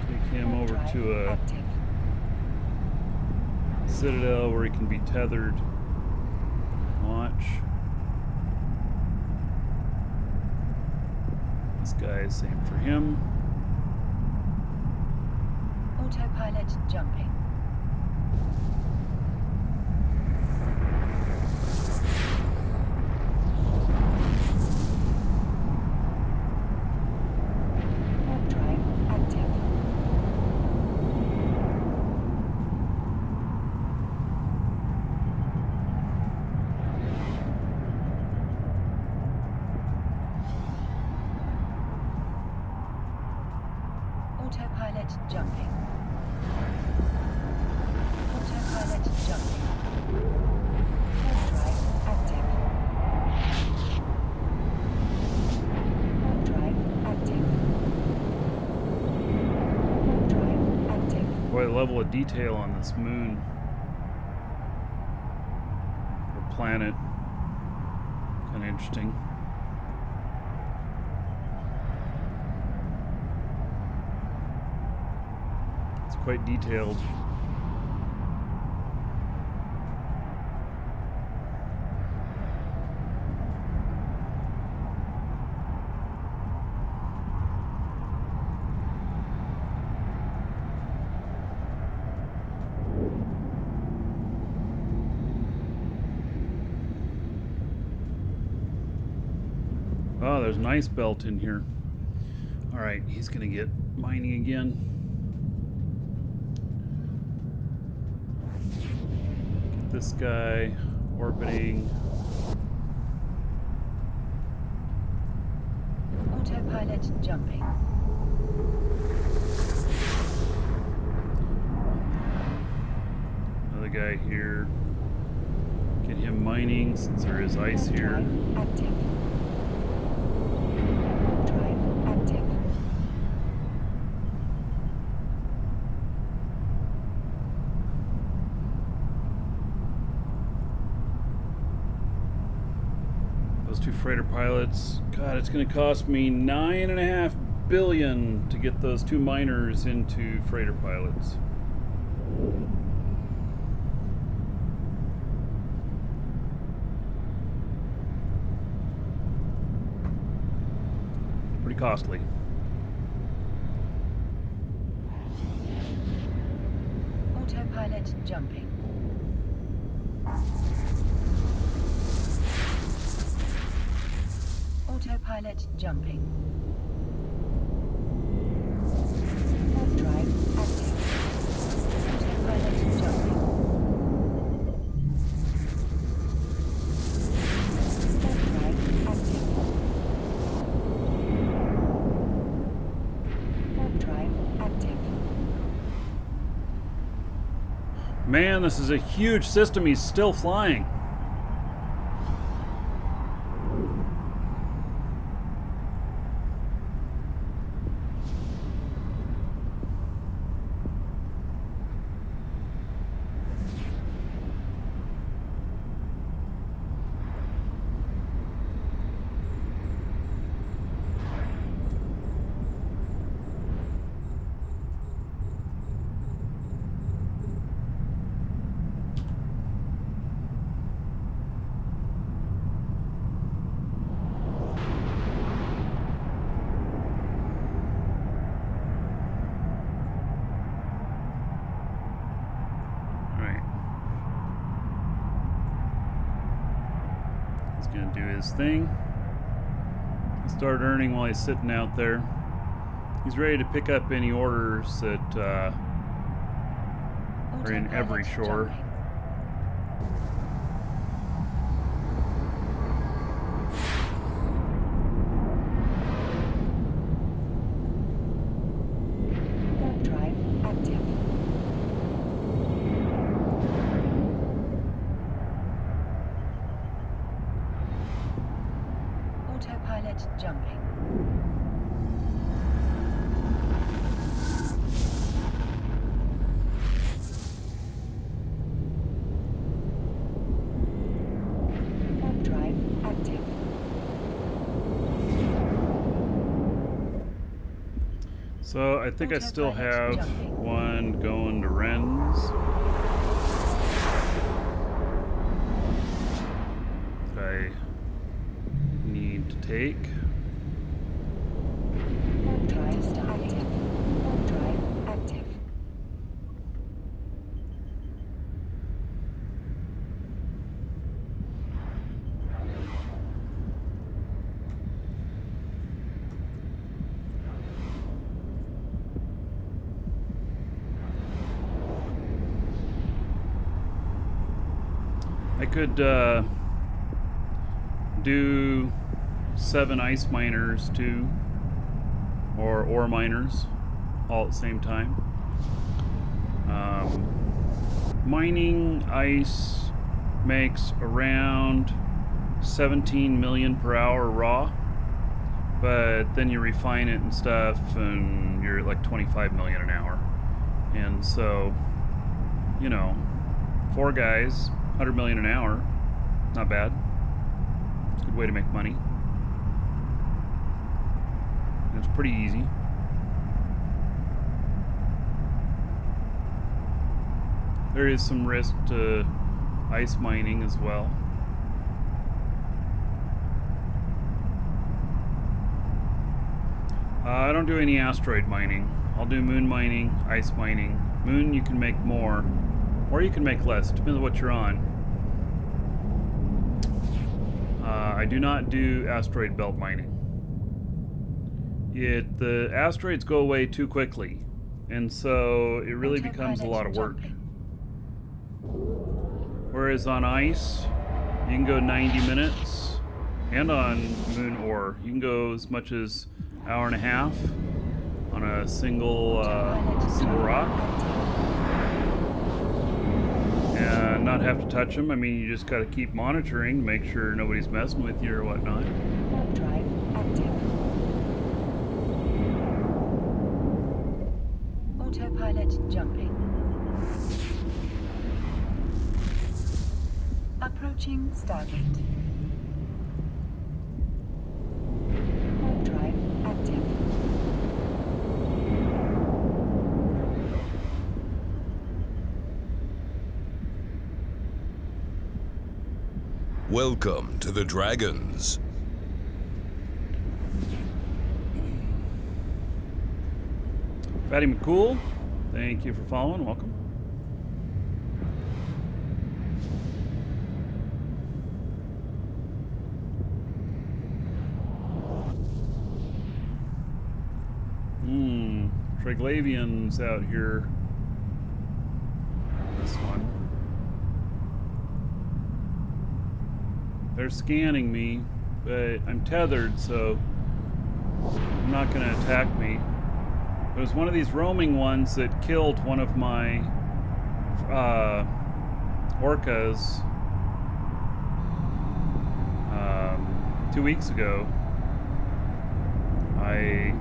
Take him over to a Active. citadel where he can be tethered. Watch. This guy is same for him. Autopilot jumping. Warp drive active. Autopilot jumping. Autopilot jumping. Warp drive active. Warp drive active. Warp drive active. Boy, the level of detail on this moon or planet, kind of interesting. It's quite detailed. Oh, there's an ice belt in here. All right, he's gonna get mining again. Get this guy orbiting. Autopilot jumping. Another guy here. Get him mining since there is ice Warp here. drive active. Warp drive active. Those two freighter pilots. God, it's going to cost me $9.5 billion to get those two miners into freighter pilots. Pretty costly. Autopilot jumping. Autopilot jumping. Warp drive active. Autopilot jumping. Warp drive active. Man, this is a huge system. He's still flying. Gonna do his thing. He'll start earning while he's sitting out there. He's ready to pick up any orders that are in every shore. Autopilot jumping. Warp drive active. So I think I still have one going to Ren's. I need to take. Warp drive active. Warp drive active. I could do 7 ice miners too, or ore miners, all at the same time. Mining ice makes around 17 million per hour raw, but then you refine it and stuff, and you're at like 25 million an hour. And so, you know, 4 guys, 100 million an hour, not bad. It's a good way to make money. And it's pretty easy. There is some risk to ice mining as well. I don't do any asteroid mining. I'll do moon mining, ice mining. Moon you can make more, or you can make less, depends on what you're on. I do not do asteroid belt mining. The asteroids go away too quickly, and so it really becomes a lot of work. Whereas on ice, you can go 90 minutes, and on moon ore, you can go as much as an hour and a half on a single rock, and not have to touch them. I mean, you just got to keep monitoring, make sure nobody's messing with you or whatnot. Warp drive active. Autopilot jumping. Approaching Stargate. Warp drive active. Welcome to the Dragons. Fatty McCool, thank you for following. Welcome. Triglavian's out here. This one. They're scanning me, but I'm tethered, so they're not going to attack me. It was one of these roaming ones that killed one of my orcas 2 weeks ago. I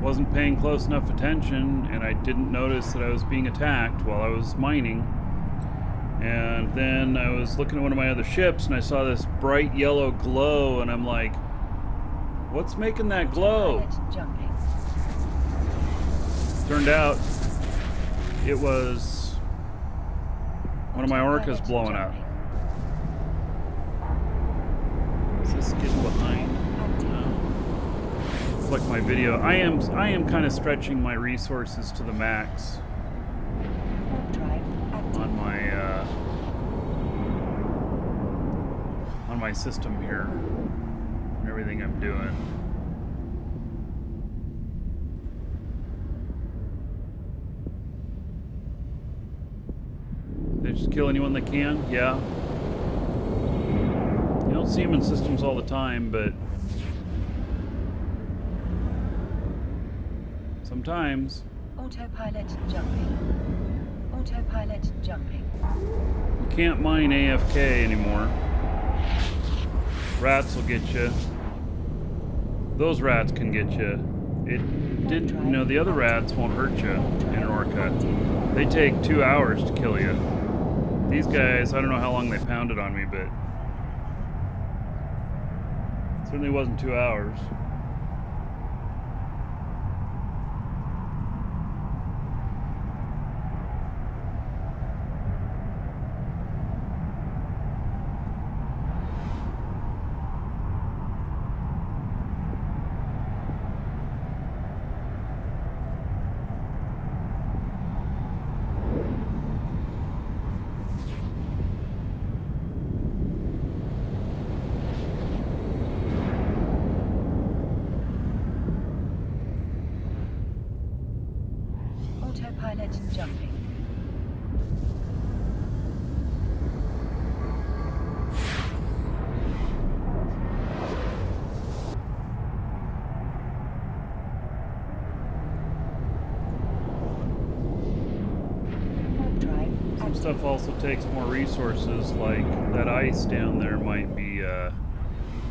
wasn't paying close enough attention, and I didn't notice that I was being attacked while I was mining. And then I was looking at one of my other ships, and I saw this bright yellow glow, and I'm like, what's making that glow? Autopilot jumping. Turned out it was one of my orcas Autopilot blowing up. jumping. Is this getting behind? It's like my video. I am kind of stretching my resources to the max Warp drive active. on my system here and everything I'm doing. They just kill anyone they can? Yeah. You don't see them in systems all the time, but sometimes. Autopilot jumping. Autopilot jumping. You can't mine AFK anymore. Rats will get you. Those rats can get you. It didn't, you know, the other rats won't hurt you in an orca. They take 2 hours to kill you. These guys, I don't know how long they pounded on me, but it certainly wasn't 2 hours. Autopilot jumping. Warp drive Some active. stuff also takes more resources, like that ice down there might be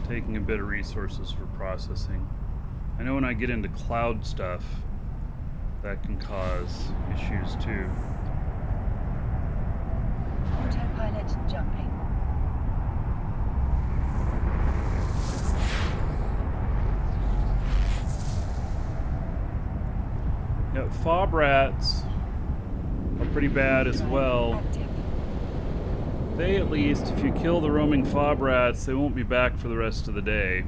taking a bit of resources for processing. I know when I get into cloud stuff, that can cause issues too. Autopilot jumping. Yeah, fob rats are pretty bad as Drive well. active. They, at least, if you kill the roaming fob rats, they won't be back for the rest of the day.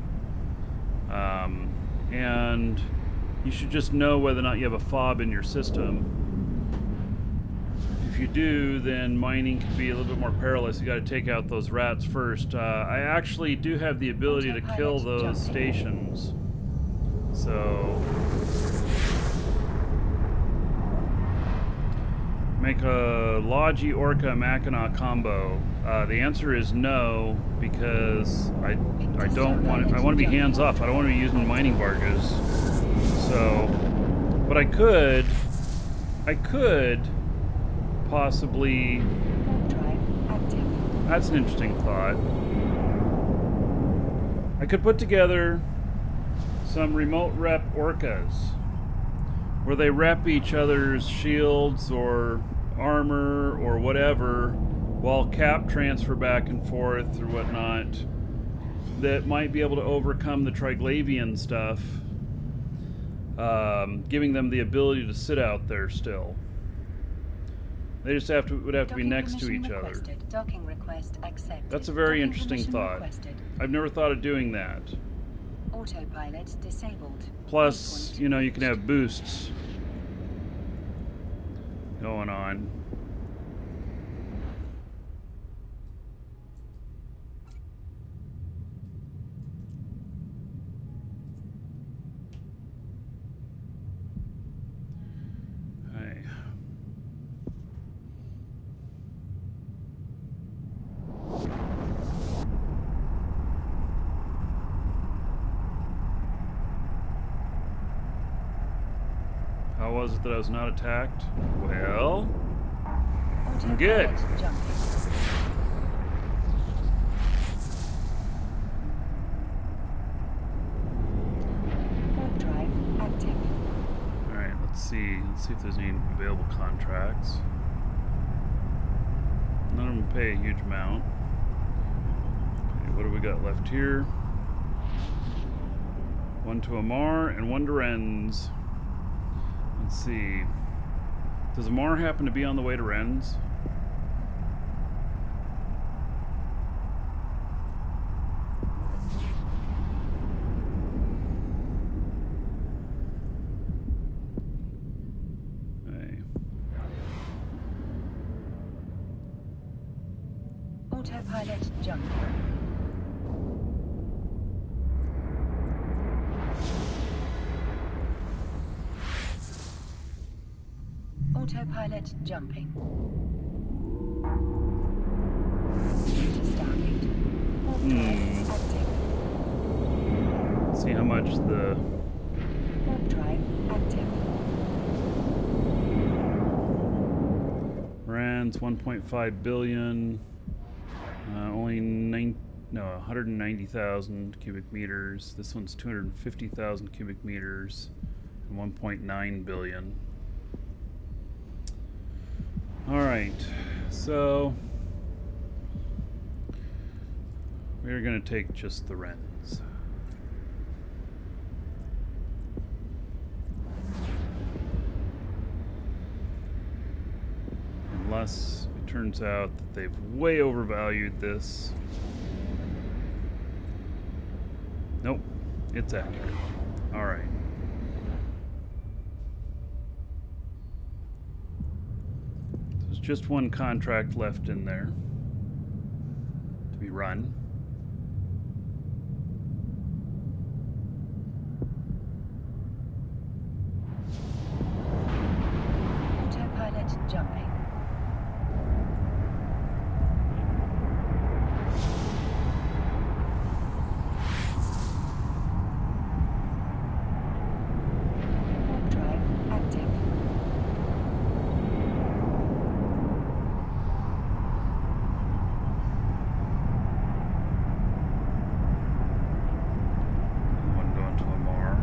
And you should just know whether or not you have a fob in your system. If you do, then mining can be a little bit more perilous. You got to take out those rats first. I actually do have the ability to kill Autopilot those jumping. stations. So make a Logi Orca Mackinac combo. The answer is no, because I don't want it. I want to be hands off. I don't want to be using mining barges. So, but I could possibly. Warp drive active. That's an interesting thought. I could put together some remote rep orcas where they rep each other's shields or armor or whatever while cap transfer back and forth or whatnot, that might be able to overcome the Triglavian stuff, giving them the ability to sit out there still. They just would have to be Docking next to permission each other. requested. Docking request accepted. That's a very Docking interesting permission thought. requested. I've never thought of doing that. Autopilot disabled. Plus, Waypoint you know, you can reached. have boosts going on. Hey. How was it that I was not attacked? Well, Good. Autopilot jumping. Warp drive active. All right, let's see. Let's see if there's any available contracts. None of them pay a huge amount. Okay, what do we got left here? One to Amar and one to Renz. Let's see. Does Amar happen to be on the way to Renz? Hey. Autopilot jumping. Autopilot jumping. Data Stargate. Warp drive active. Let's see how much the Warp drive active. Renz 1.5 billion. Only 190,000 cubic meters. This one's 250,000 cubic meters and 1.9 billion. All right, so we're going to take just the Renz. Unless it turns out that they've way overvalued this. Nope, it's accurate. All right. There's just one contract left in there to be run. Autopilot jumping. Warp drive active. One going to Amar,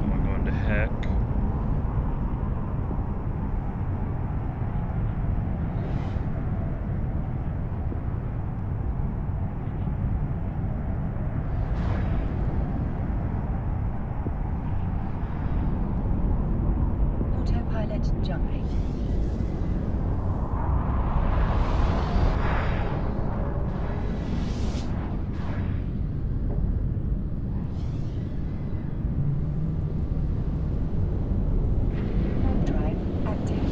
one going to Heck. Autopilot jumping. Warp drive active.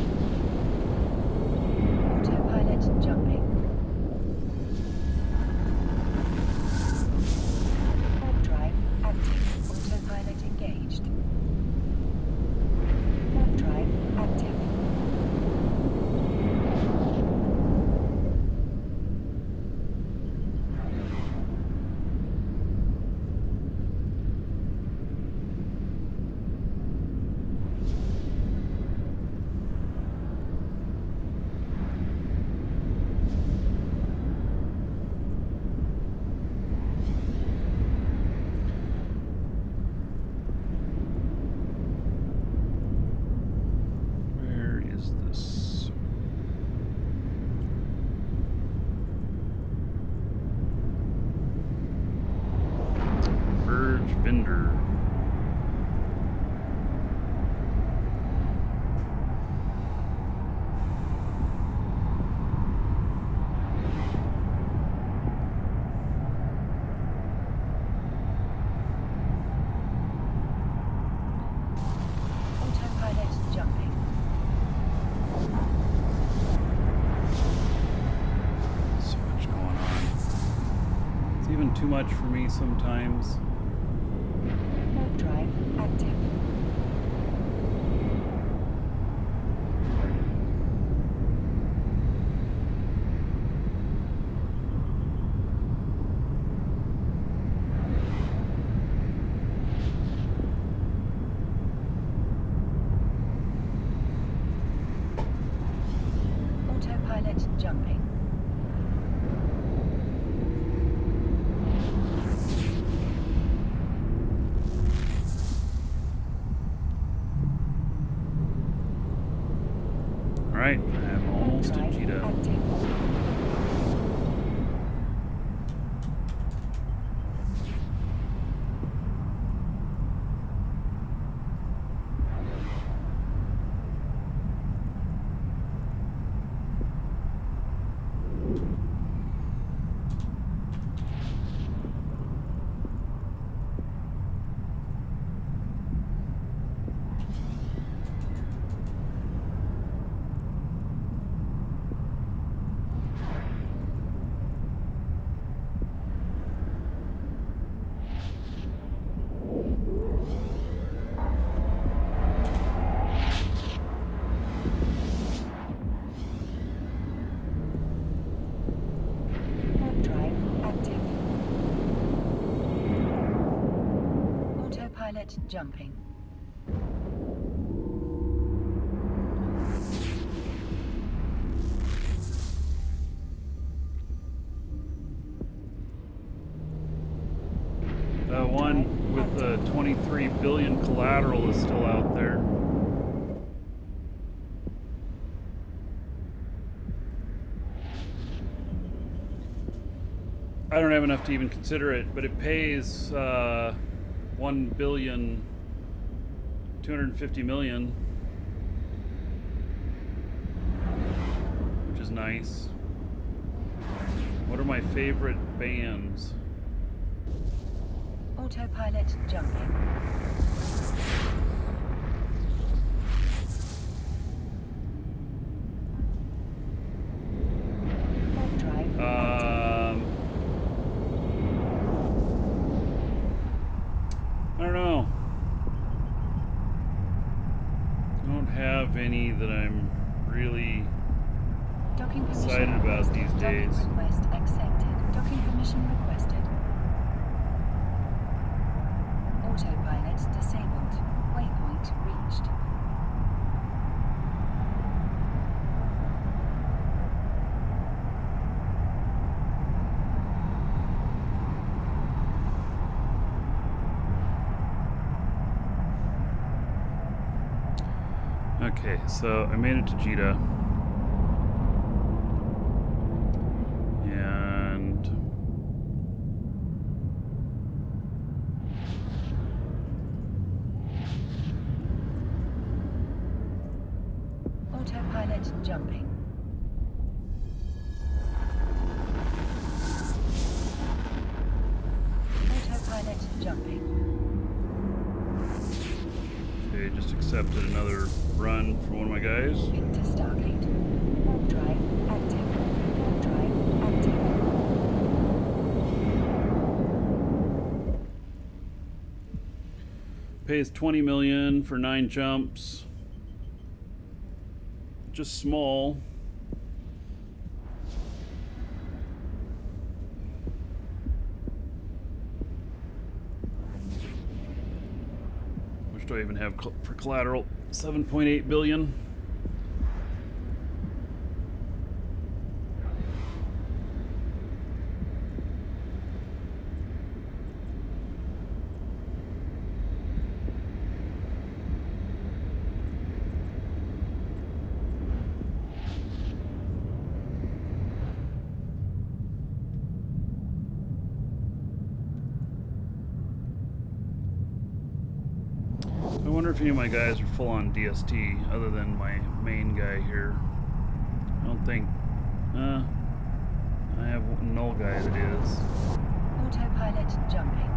Autopilot jumping. Warp drive active. Autopilot engaged. Warp drive active. Where is this? Verge vendor. Autopilot jumping. So much going on. It's even too much for me sometimes. Warp drive active. Autopilot Alright, I'm almost at Drive Cheetah. active. Warp drive active. Autopilot jumping. The one with the 23 billion collateral is still out there. I don't have enough to even consider it, but it pays 1,250,000,000, which is nice. What are my favorite bands? Autopilot jumping. Warp drive active. I don't know. I don't have any that I'm really Docking permission excited about requested. these days. Docking request accepted. Docking permission requested. Autopilot disabled. Waypoint reached. Okay, so I made it to Jita. And Autopilot jumping. Autopilot jumping. okay, just accepted another run from one of my guys. Moving to Stargate. Warp drive active. Warp drive active. Pays 20 million for 9 jumps. Just small. Which do I even have for collateral? 7.8 billion. I wonder if any of my guys are full on DST other than my main guy here. I don't think. I have one null guy that is. Autopilot jumping.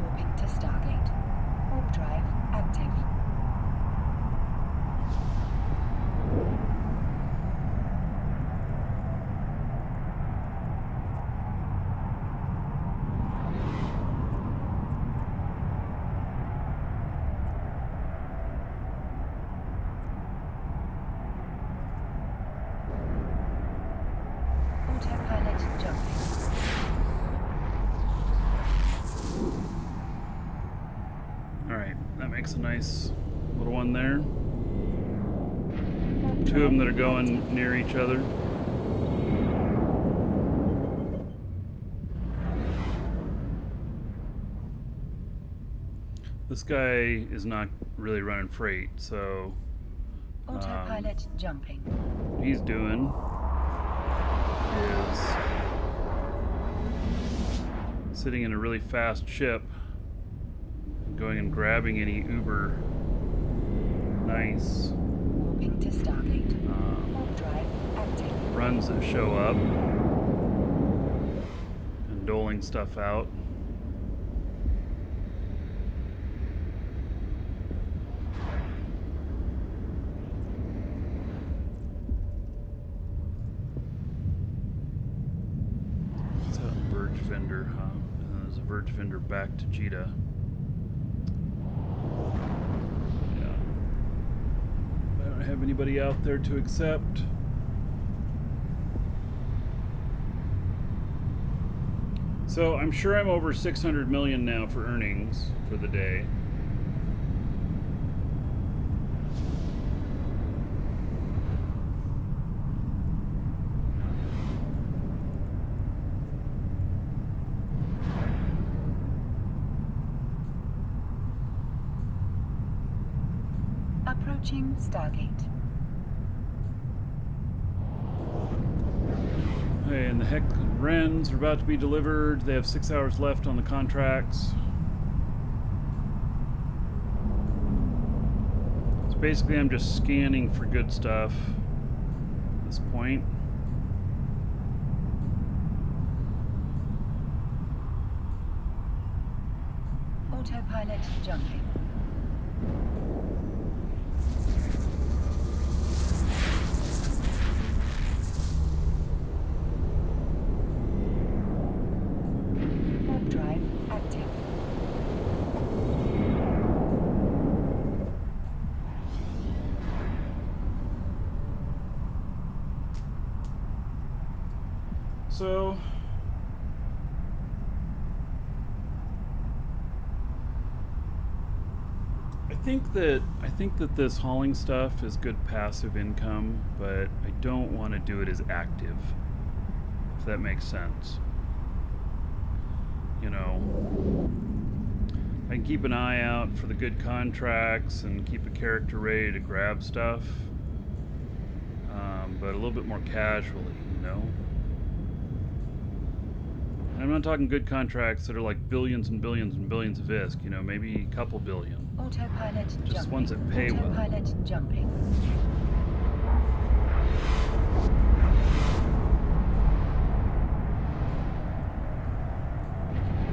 Warping to Stargate. Warp drive active. Autopilot jumping. Alright, that makes a nice little one there. Warp Two of them that are drive going active. near each other. This guy is not really running freight, so Autopilot jumping. what he's doing is sitting in a really fast ship and going and grabbing any uber nice Warping to Stargate. Warp drive active. runs that show up and doling stuff out. It's a Verge vendor, huh? And there's a Verge vendor back to Jita. Yeah. I don't have anybody out there to accept. So I'm sure I'm over 600 million now for earnings for the day. Approaching Stargate. Hey, and the heck Wrens are about to be delivered. They have 6 hours left on the contracts. So basically I'm just scanning for good stuff at this point. Autopilot jumping. Warp drive active. So I think that this hauling stuff is good passive income, but I don't want to do it as active, if that makes sense. You know, I can keep an eye out for the good contracts and keep a character ready to grab stuff, but a little bit more casually, you know. I'm not talking good contracts that are like billions and billions and billions of ISK, you know, maybe a couple billion. Autopilot Just jumping. ones that pay well. Autopilot jumping.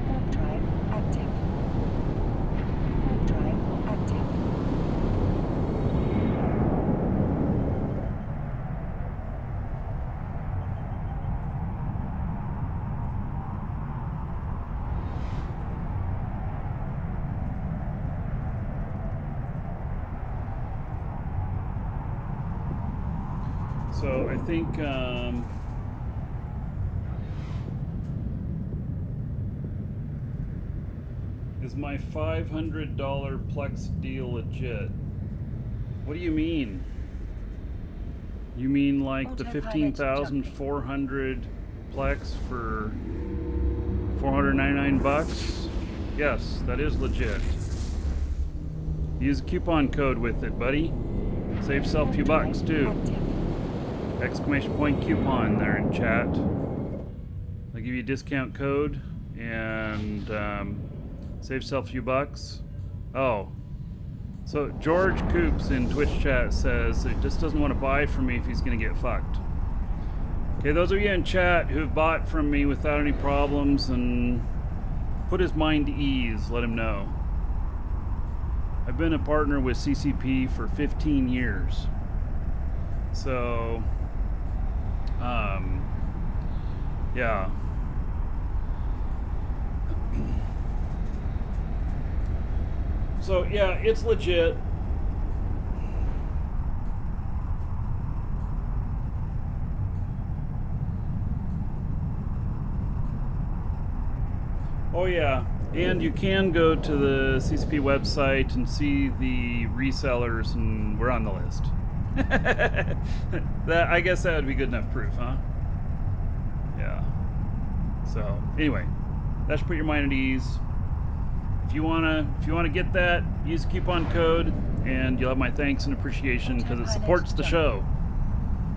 Warp drive active. Warp drive active. So I think is my $500 Plex deal legit? What do you mean? You mean like the Autopilot 15,400 Plex for 499 bucks? Yes, that is legit. Use a coupon code with it, buddy. Save yourself a few bucks too. Active. Exclamation point coupon there in chat. I'll give you a discount code and save yourself a few bucks. Oh, so George Coops in Twitch chat says he just doesn't want to buy from me if he's gonna get fucked. Okay, those of you in chat who've bought from me without any problems and put his mind to ease, let him know. I've been a partner with CCP for 15 years. So, yeah. So, yeah, it's legit. Oh, yeah. And you can go to the CCP website and see the resellers, and we're on the list. I guess that would be good enough proof, huh? Yeah. So, anyway, that should put your mind at ease. if you wanna get that, use the coupon code, and you'll have my thanks and appreciation because it supports the show.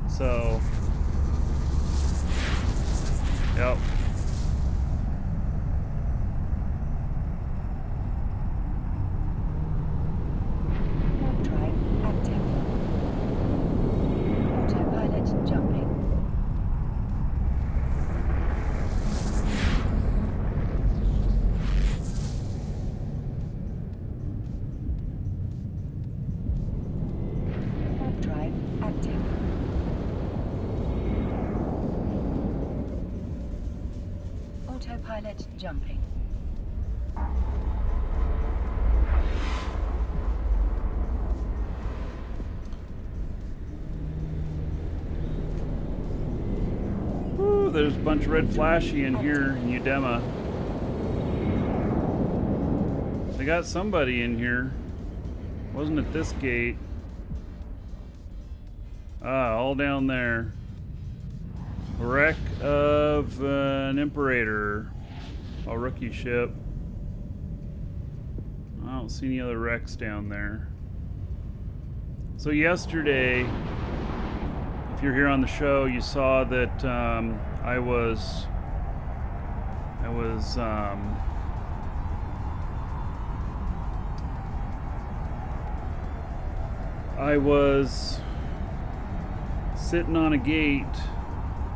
So, yep. Warp drive active. Autopilot jumping. Warp drive active. Autopilot jumping. Ooh, there's a bunch of red flashy in here in Udema. They got somebody in here. Wasn't at this gate. Ah, all down there. Wreck of an Imperator. A rookie ship. I don't see any other wrecks down there. So yesterday, if you're here on the show, you saw that I was sitting on a gate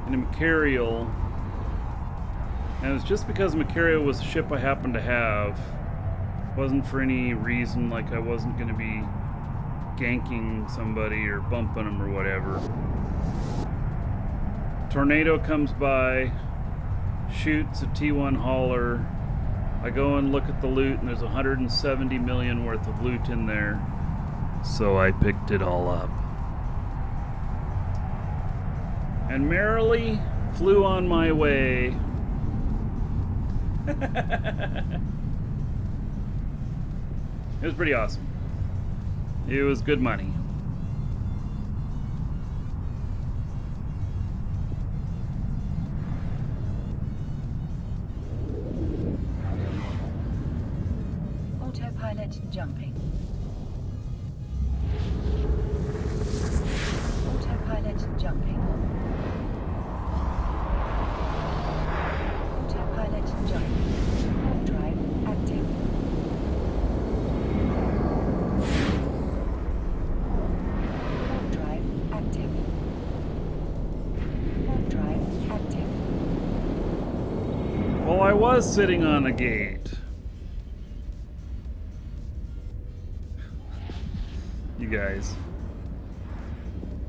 in a Macarial, and it was just because Macarial was a ship I happened to have. It wasn't for any reason like I wasn't going to be ganking somebody or bumping them or whatever. Tornado comes by, shoots a T1 hauler. I go and look at the loot, and there's 170 million worth of loot in there. So I picked it all up. And merrily flew on my way. It was pretty awesome. It was good money. Autopilot jumping. Autopilot jumping. Autopilot jumping. Warp drive active. Warp drive active. Warp drive active. Well, I was sitting on a gate. You guys.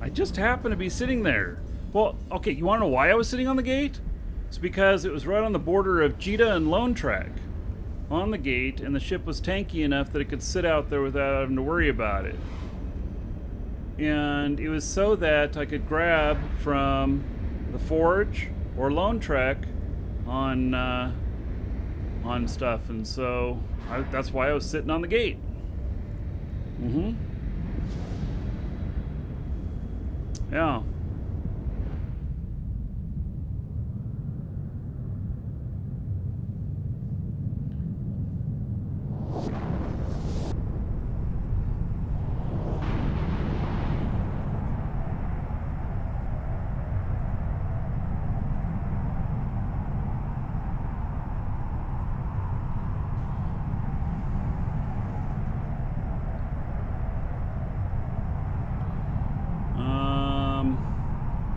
I just happened to be sitting there. Well, okay, you want to know why I was sitting on the gate? It's because it was right on the border of Jita and Lone Track on the gate, and the ship was tanky enough that it could sit out there without having to worry about it. And it was so that I could grab from the Forge or Lone Track on stuff, and so that's why I was sitting on the gate. Mm-hmm. Yeah.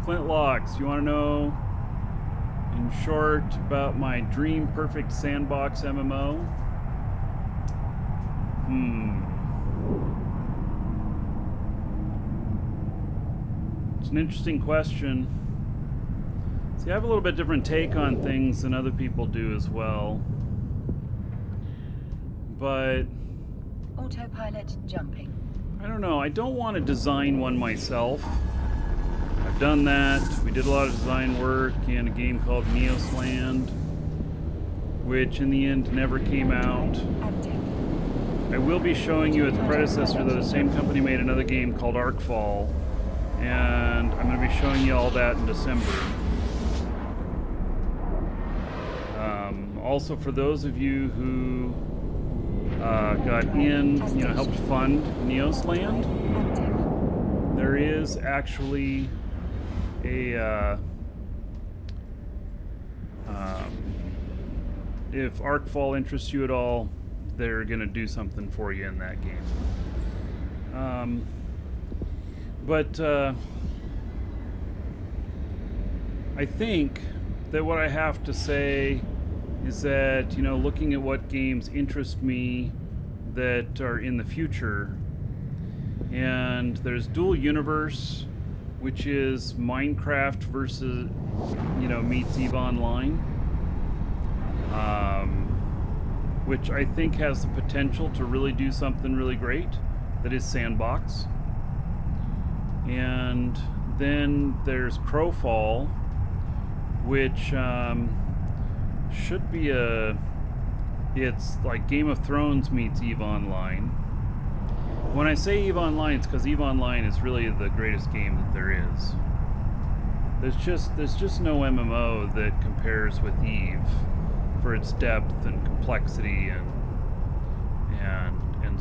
Flintlocks, you want to know in short about my dream perfect sandbox MMO? It's an interesting question. See, I have a little bit different take on things than other people do as well. But Autopilot jumping. I don't know, I don't want to design one myself. I've done that. We did a lot of design work in a game called Neosland, which in the end never came out. Active. I will be showing you its predecessor, though the same company made another game called Arcfall, and I'm going to be showing you all that in December. Also, for those of you who got in, helped fund Neos Land. Active. There is actually a if Arcfall interests you at all, they're gonna do something for you in that game. But I think that what I have to say is that, looking at what games interest me that are in the future, and there's Dual Universe, which is Minecraft versus, meets eveonline, which I think has the potential to really do something really great. That is Sandbox. And then there's Crowfall, which should be it's like Game of Thrones meets eveonline. When I say eveonline, it's because eveonline is really the greatest game that there is. There's just no MMO that compares with Eve for its depth and complexity and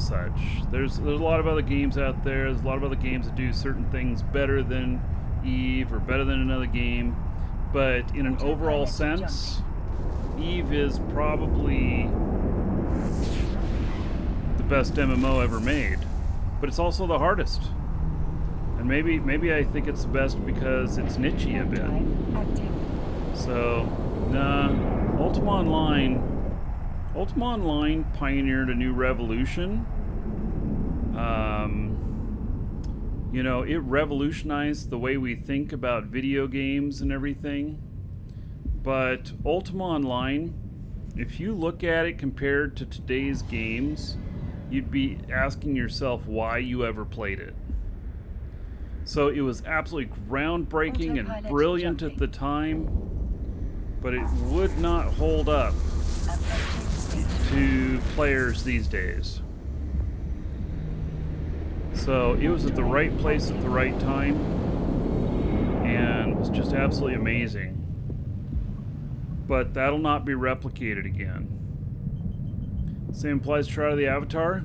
such. There's a lot of other games out there. There's a lot of other games that do certain things better than Eve or better than another game. But in an overall sense, Eve is probably the best MMO ever made. But it's also the hardest. And maybe I think it's the best because it's niche-y a bit. So, Ultima Online pioneered a new revolution. It revolutionized the way we think about video games and everything. But Ultima Online, if you look at it compared to today's games, you'd be asking yourself why you ever played it. So it was absolutely groundbreaking and brilliant at the time, but it would not hold up to players these days. So it was at the right place at the right time and was just absolutely amazing. But that'll not be replicated again. Same applies to Shroud of the Avatar.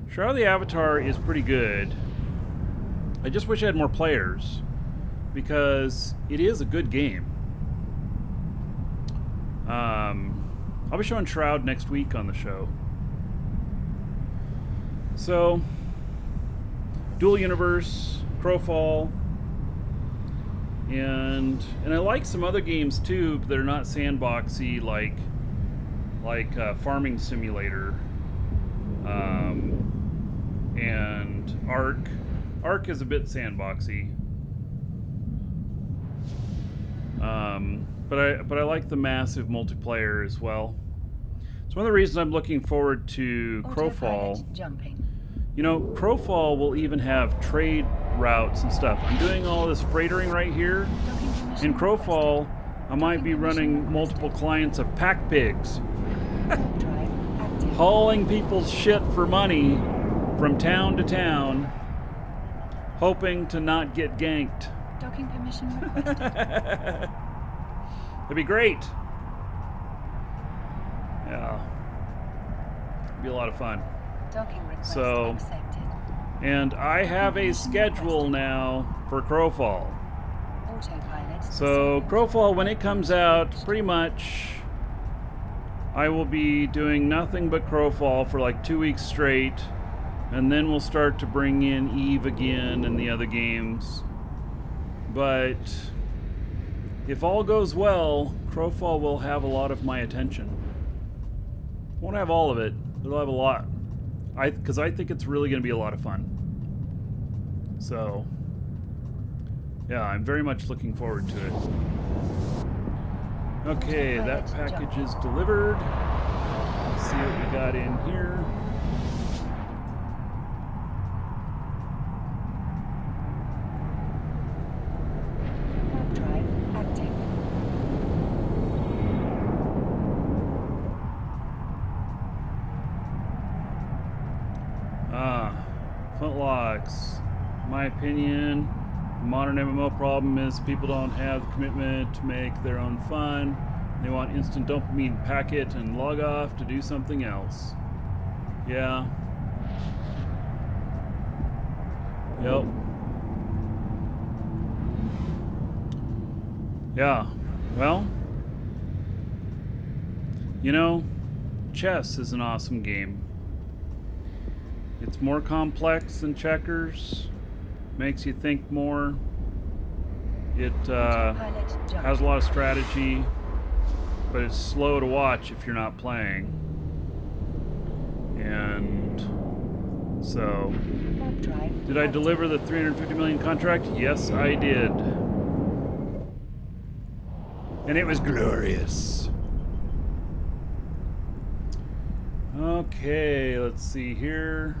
Shroud of the Avatar is pretty good. I just wish I had more players because it is a good game. I'll be showing Shroud next week on the show. So, Dual Universe, Crowfall, and I like some other games too, but they're not sandboxy like Farming Simulator, and Ark. Ark is a bit sandboxy. But I like the massive multiplayer as well. It's one of the reasons I'm looking forward to Crowfall. Crowfall will even have trade routes and stuff. I'm doing all this freightering right here. In Crowfall, I might be running multiple clients of pack pigs. Hauling people's shit for money from town to town, hoping to not get ganked. Docking permission requested. That'd be great. Yeah. It'd be a lot of fun. Docking request So, accepted. and I have a schedule now for Crowfall. Autopilot. So Crowfall, when it comes out, pretty much I will be doing nothing but Crowfall for like 2 weeks straight, and then we'll start to bring in Eve again and the other games. But if all goes well, Crowfall will have a lot of my attention. Won't have all of it, but it'll have a lot. Because I think it's really going to be a lot of fun. So, yeah, I'm very much looking forward to it. Okay, that package is delivered. Let's see what we got in here. Warp drive active. Flintlocks. In my opinion, the modern MMO problem is people don't have the commitment to make their own fun. They want instant dopamine packet and log off to do something else. Yeah. Yep. Yeah. Well, you know, chess is an awesome game. It's more complex than checkers, makes you think more. It has a lot of strategy, but it's slow to watch if you're not playing. And so, did I deliver the 350 million contract? Yes, I did. And it was glorious. Okay, let's see here.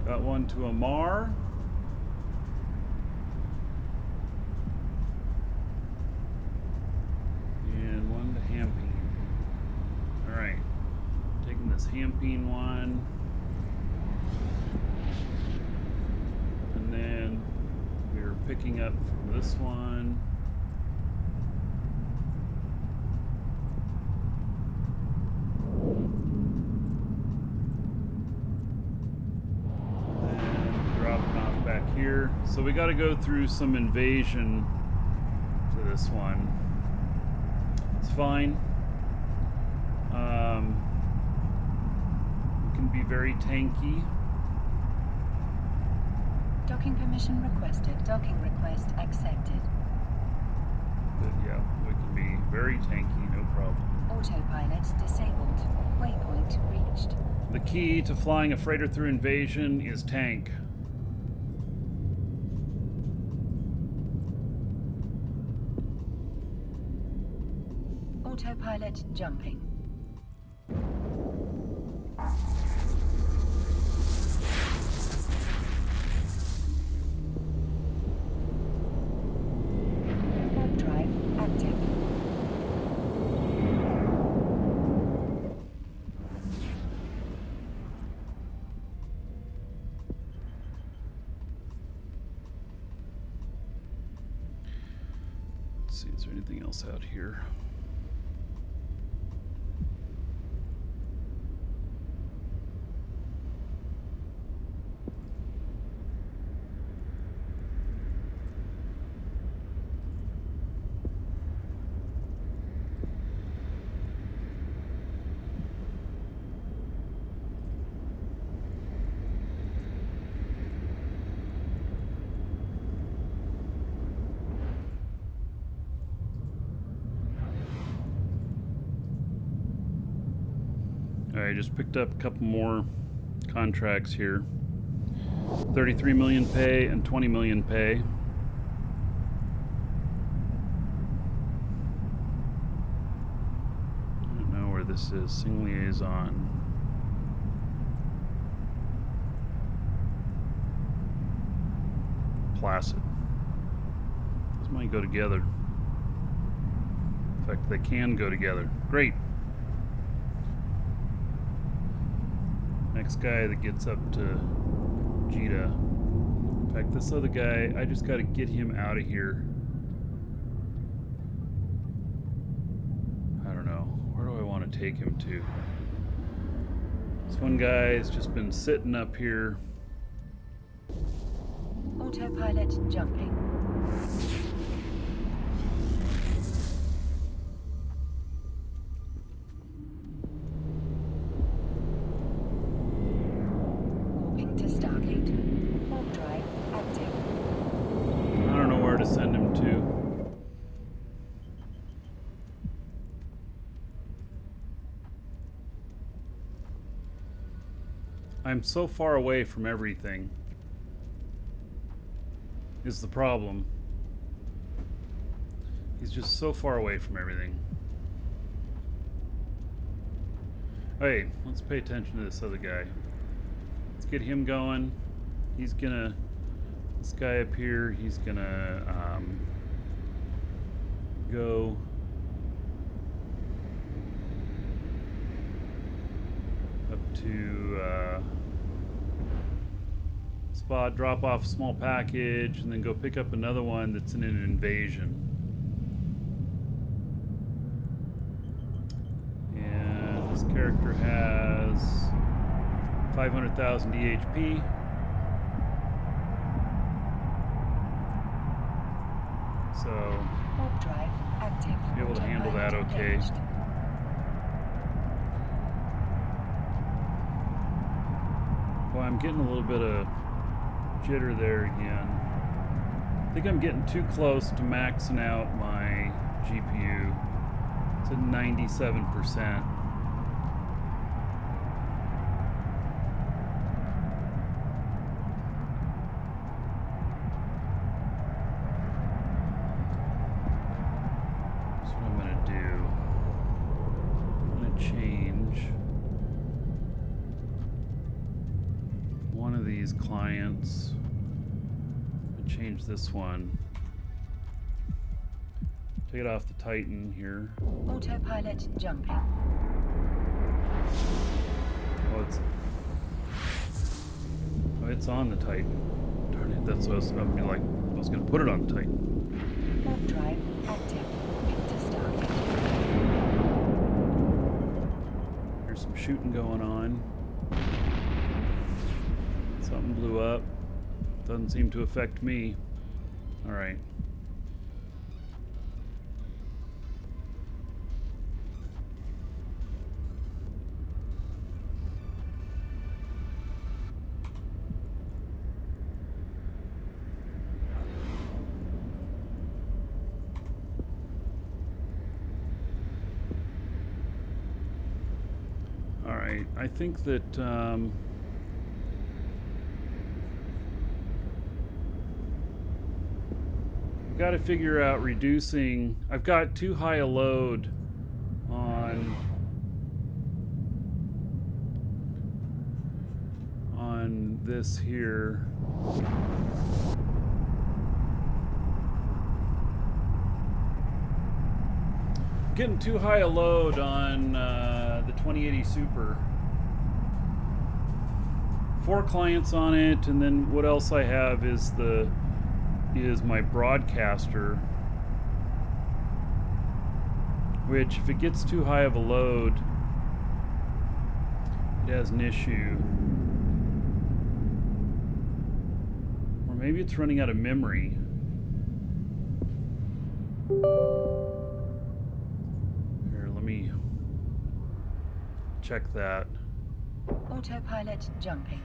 Got one to Amar. And one to Hampine. Alright. Taking this Hampine one. And then we're picking up from this one. Here. So we got to go through some invasion to this one. It's fine. We can be very tanky. Docking permission requested. Docking request accepted. But yeah, we can be very tanky, no problem. Autopilot disabled. Waypoint reached. The key to flying a freighter through invasion is tank. Autopilot jumping. Warp drive active. Let's see, is there anything else out here? I just picked up a couple more contracts here. 33 million pay and 20 million pay. I don't know where this is. Sing liaison. Placid. These might go together. In fact, they can go together. Great. Next guy that gets up to Jita. In fact, this other guy, I just got to get him out of here. I don't know. Where do I want to take him to? This one guy has just been sitting up here. Autopilot jumping. Warping to Stargate. Warp drive active. I don't know where to send him to. I'm so far away from everything. Is the problem. He's just so far away from everything. Hey, let's pay attention to this other guy. Let's get him going. He's gonna, this guy up here, he's gonna go up to, spot, drop off a small package, and then go pick up another one that's in an invasion. And this character has 500,000 EHP. So, Warp drive active. be able to handle that Autopilot okay. engaged. Well, I'm getting a little bit of jitter there again. I think I'm getting too close to maxing out my GPU. It's at 97%. That's what I'm gonna do. I'm gonna change one of these clients. And change this one. Take it off the Titan here. Autopilot jumping. Oh, it's on the Titan. Darn it, that's what I was gonna put it on the Titan. Warp drive active. Victor start. There's some shooting going on. Something blew up. Doesn't seem to affect me. All right. All right. I think that I've got to figure out reducing. I've got too high a load on this here. Getting too high a load on the 2080 Super. 4 clients on it, and then what else I have is my broadcaster, which if it gets too high of a load, it has an issue. Or maybe it's running out of memory. Here, let me check that. Autopilot jumping.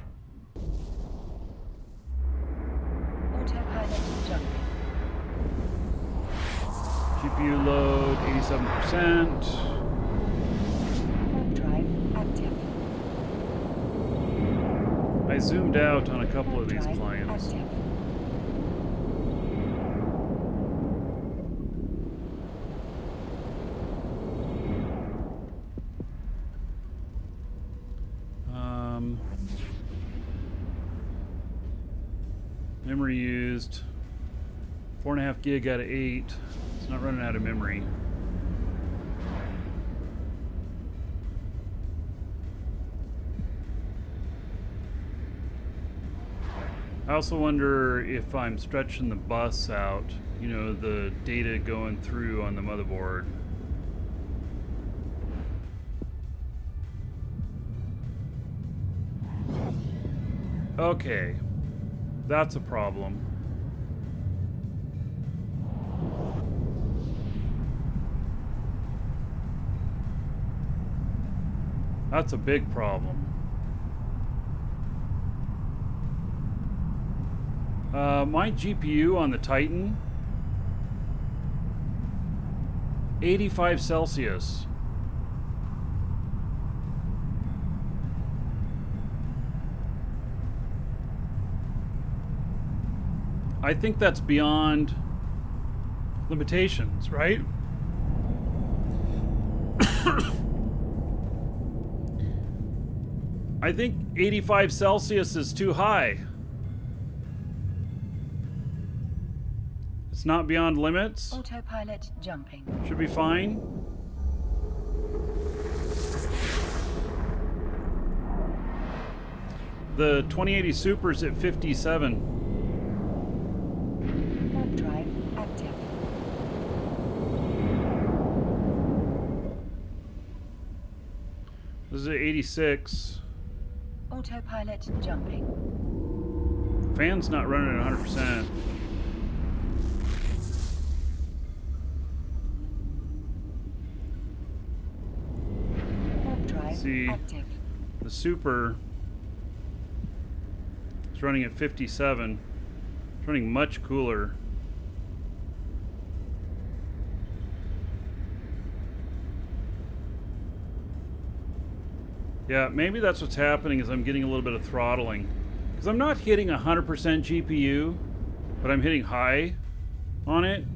Autopilot jumping. GPU load 87%. Warp drive active. I zoomed out on a couple Warp of these drive clients. active. Memory used 4.5 gig out of 8. It's not running out of memory. I also wonder if I'm stretching the bus out, you know, the data going through on the motherboard. Okay, that's a problem. That's a big problem. My GPU on the Titan, 85 Celsius. I think that's beyond limitations, right? I think 85 Celsius is too high. It's not beyond limits. Autopilot jumping. Should be fine. The 2080 Super's at 57. Warp drive active. This is at 86. Autopilot jumping. Fan's not running at 100%. Warp drive See. active. The Super is running at 57. It's running much cooler. Yeah, maybe that's what's happening is I'm getting a little bit of throttling. Because I'm not hitting 100% GPU, but I'm hitting high on it.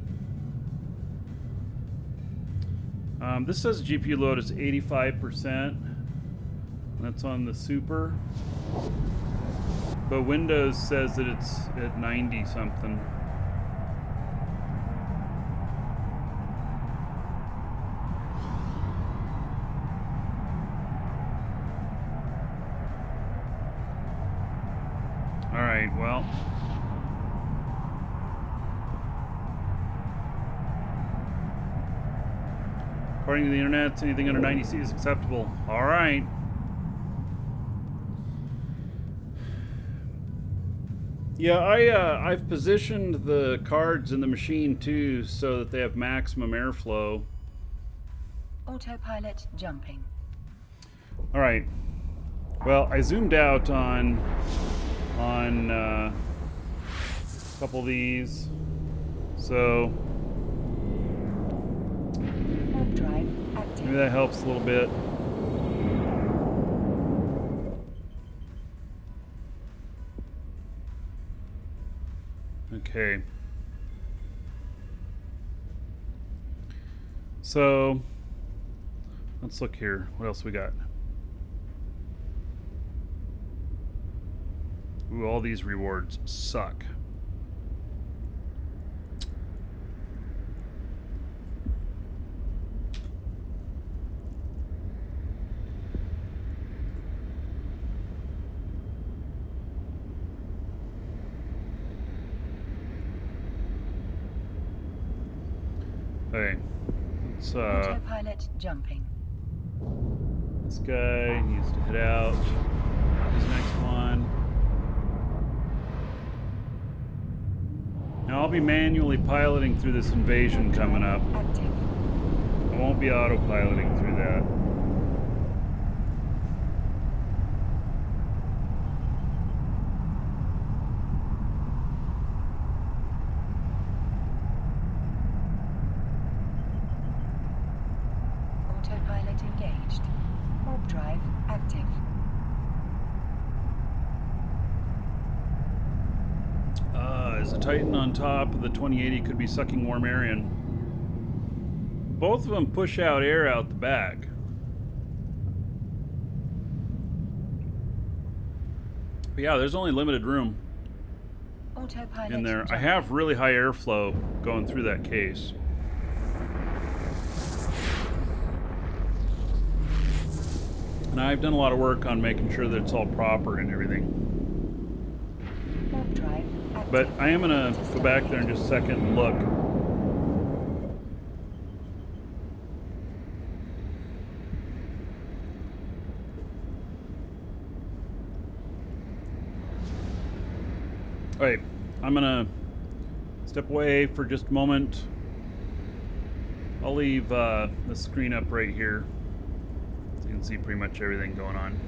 This says GPU load is 85%. That's on the Super. But Windows says that it's at 90 something. All right, well. According to the internet, anything under 90C is acceptable. All right. Yeah, I've positioned the cards in the machine too so that they have maximum airflow. Autopilot jumping. All right. Well, I zoomed out on a couple of these, so Warp drive active. maybe that helps a little bit. Okay. So let's look here. What else we got? Ooh, all these rewards suck. Okay, let's Autopilot jumping. this guy needs to head out. This next one. Now I'll be manually piloting through this invasion coming up. Active. I won't be autopiloting through that. Autopilot engaged. Warp drive active. As a Titan on top of the 2080 could be sucking warm air in. Both of them push out air out the back. But yeah, there's only limited room Autopilot in there. I jumping. have really high airflow going through that case. And I've done a lot of work on making sure that it's all proper and everything. Warp drive active. But I am gonna go back there in just a second and look. All right, I'm gonna step away for just a moment. I'll leave the screen up right here so you can see pretty much everything going on.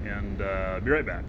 And be right back.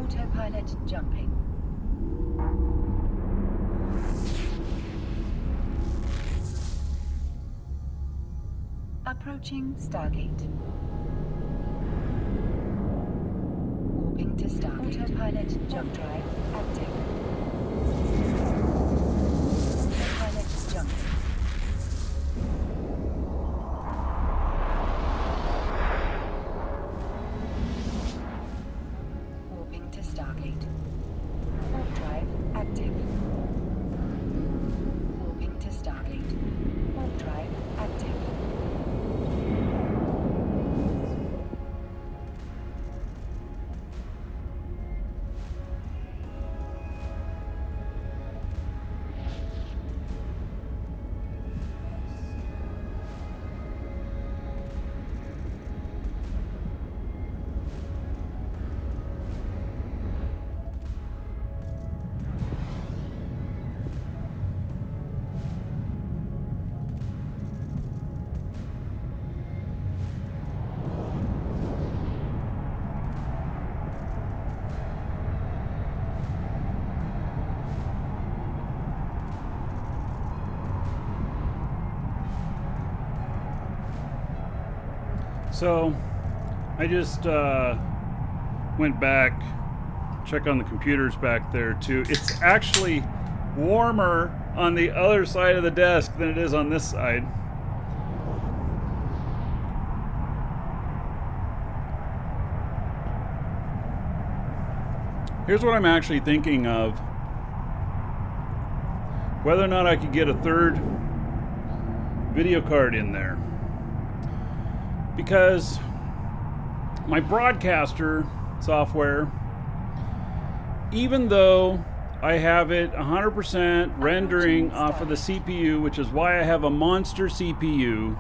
Autopilot jumping. Approaching Stargate. Warping to Stargate. Autopilot jump drive active. Autopilot jumping. Warping to Stargate. Warp drive active. Warping to Stargate. Warp drive active. So I just went back, check on the computers back there too. It's actually warmer on the other side of the desk than it is on this side. Here's what I'm actually thinking of. Whether or not I could get a third video card in there. Because my broadcaster software, even though I have it 100% rendering off of the CPU, which is why I have a monster CPU,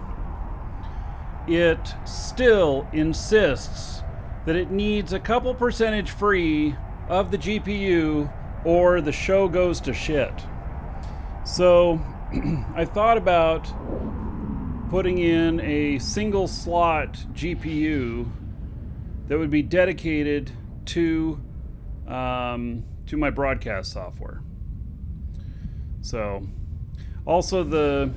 it still insists that it needs a couple percentage free of the GPU or the show goes to shit. So I thought about putting in a single slot GPU that would be dedicated to my broadcast software. So also the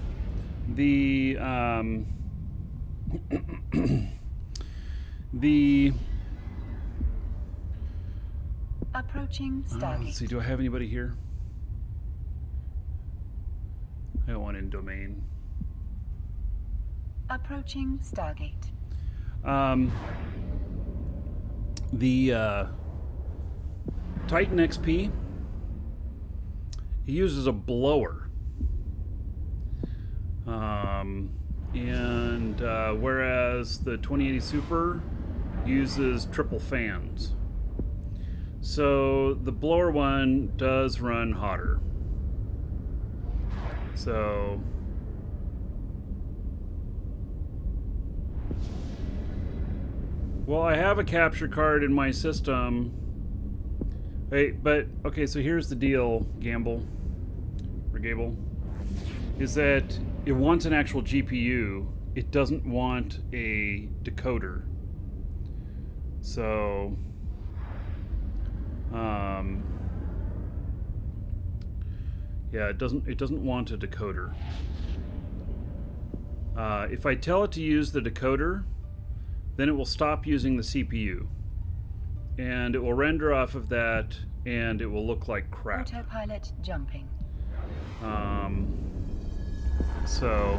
Approaching Stargate. let's see, do I have anybody here? I don't want in domain. Approaching Stargate. The Titan XP, he uses a blower, and whereas the 2080 Super uses triple fans. So the blower one does run hotter. So well, I have a capture card in my system. Wait, but okay, so here's the deal, Gable, is that it wants an actual GPU. It doesn't want a decoder. So, yeah, it doesn't want a decoder. If I tell it to use the decoder, then it will stop using the CPU. And it will render off of that, and it will look like crap. Autopilot jumping. So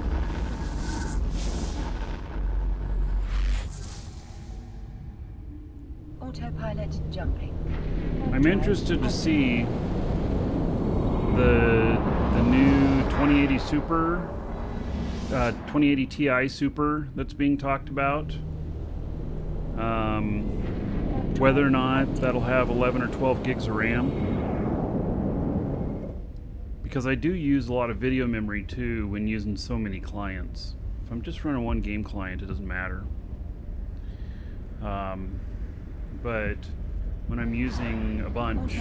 Autopilot jumping. I'm interested to see the new 2080 Super, 2080 Ti Super that's being talked about. Whether or not that'll have 11 or 12 gigs of RAM. Because I do use a lot of video memory too when using so many clients. If I'm just running one game client, it doesn't matter. But when I'm using a bunch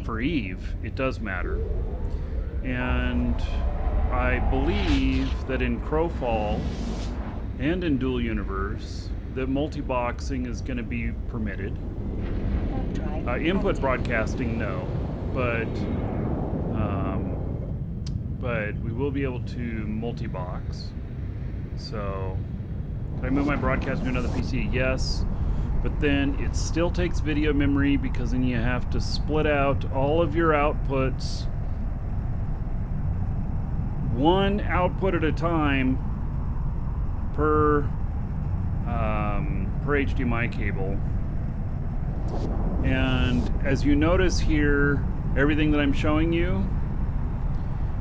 for Eve, it does matter. And I believe that in Crowfall and in Dual Universe, that multiboxing is going to be permitted. Input broadcasting, no, but we will be able to multi-box. So, can I move my broadcast to another PC? Yes, but then it still takes video memory because then you have to split out all of your outputs, one output at a time per HDMI cable. And as you notice here, everything that I'm showing you,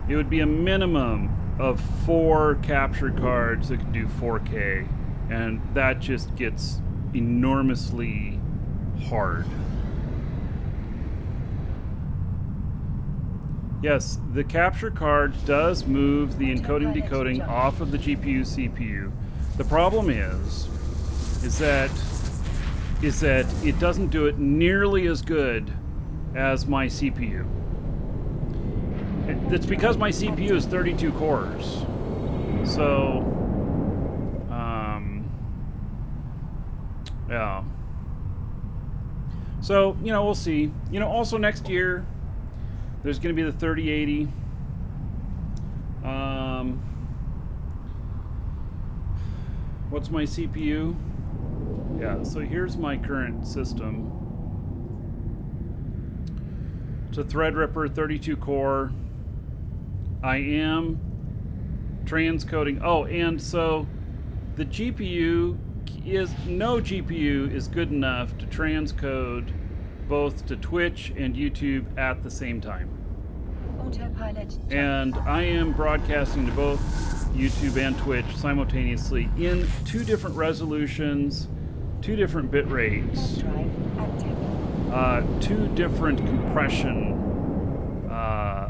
it would be a minimum of 4 capture cards that can do 4K, and that just gets enormously hard. Yes, the capture card does move the encoding decoding off of the GPU CPU. The problem is that it doesn't do it nearly as good as my CPU. It's because my CPU is 32 cores. So, yeah. So, we'll see. Also next year, there's going to be the 3080. What's my CPU? Yeah, so here's my current system. It's a Threadripper 32 core. I am transcoding. Oh, and so the GPU no GPU is good enough to transcode both to Twitch and YouTube at the same time. Autopilot. And I am broadcasting to both YouTube and Twitch simultaneously in 2 different resolutions, 2 different bit rates, Drive active. 2 different compression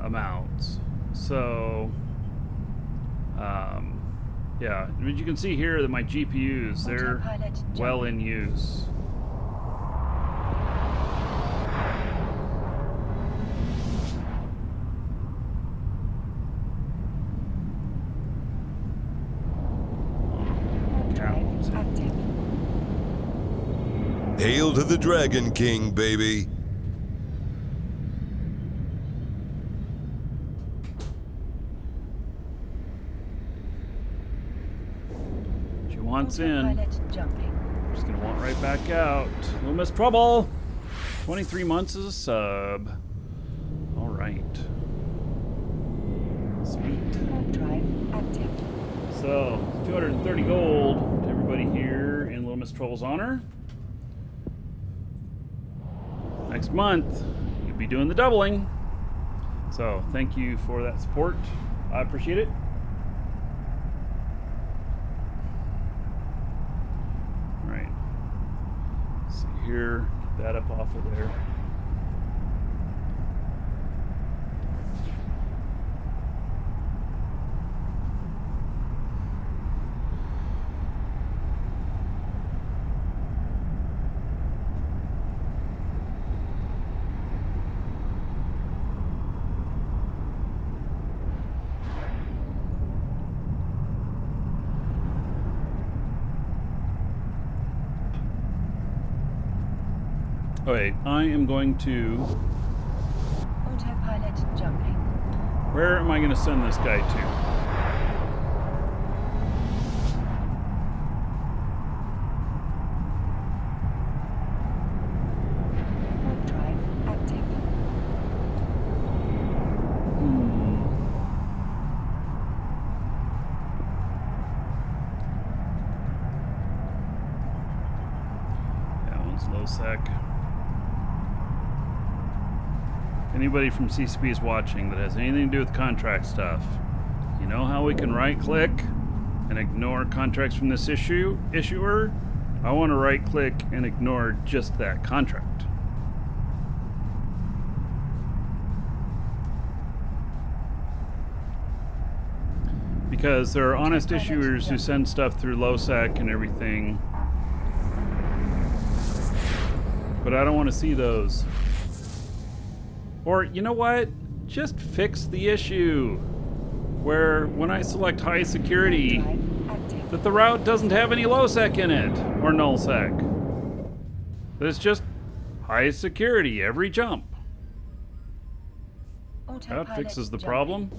amounts. So, yeah, but you can see here that my GPUs, they're well in use. Drive active. Hail to the Dragon King, baby. She wants in. Autopilot jumping. Just gonna want right back out. Little Miss Trouble. 23 months as a sub. All right. Sweet. Warp drive active. So 230 gold to everybody here in Little Miss Trouble's honor. Next month, you'll be doing the doubling. So thank you for that support. I appreciate it. All right. Let's see here. Get that up off of there. Okay, I am going to... Autopilot jumping. Where am I going to send this guy to? Warp drive active. That one's low sec. Anybody from CCP is watching that has anything to do with contract stuff, you know how we can right click and ignore contracts from this issuer? I want to right click and ignore just that contract. Because there are honest issuers who send stuff through LowSec and everything, but I don't want to see those. Or, you know what? Just fix the issue where when I select high security, Drive active. that the route doesn't have any low sec in it, or null sec. That it's just high security every jump. Autopilot That fixes the jumping. problem.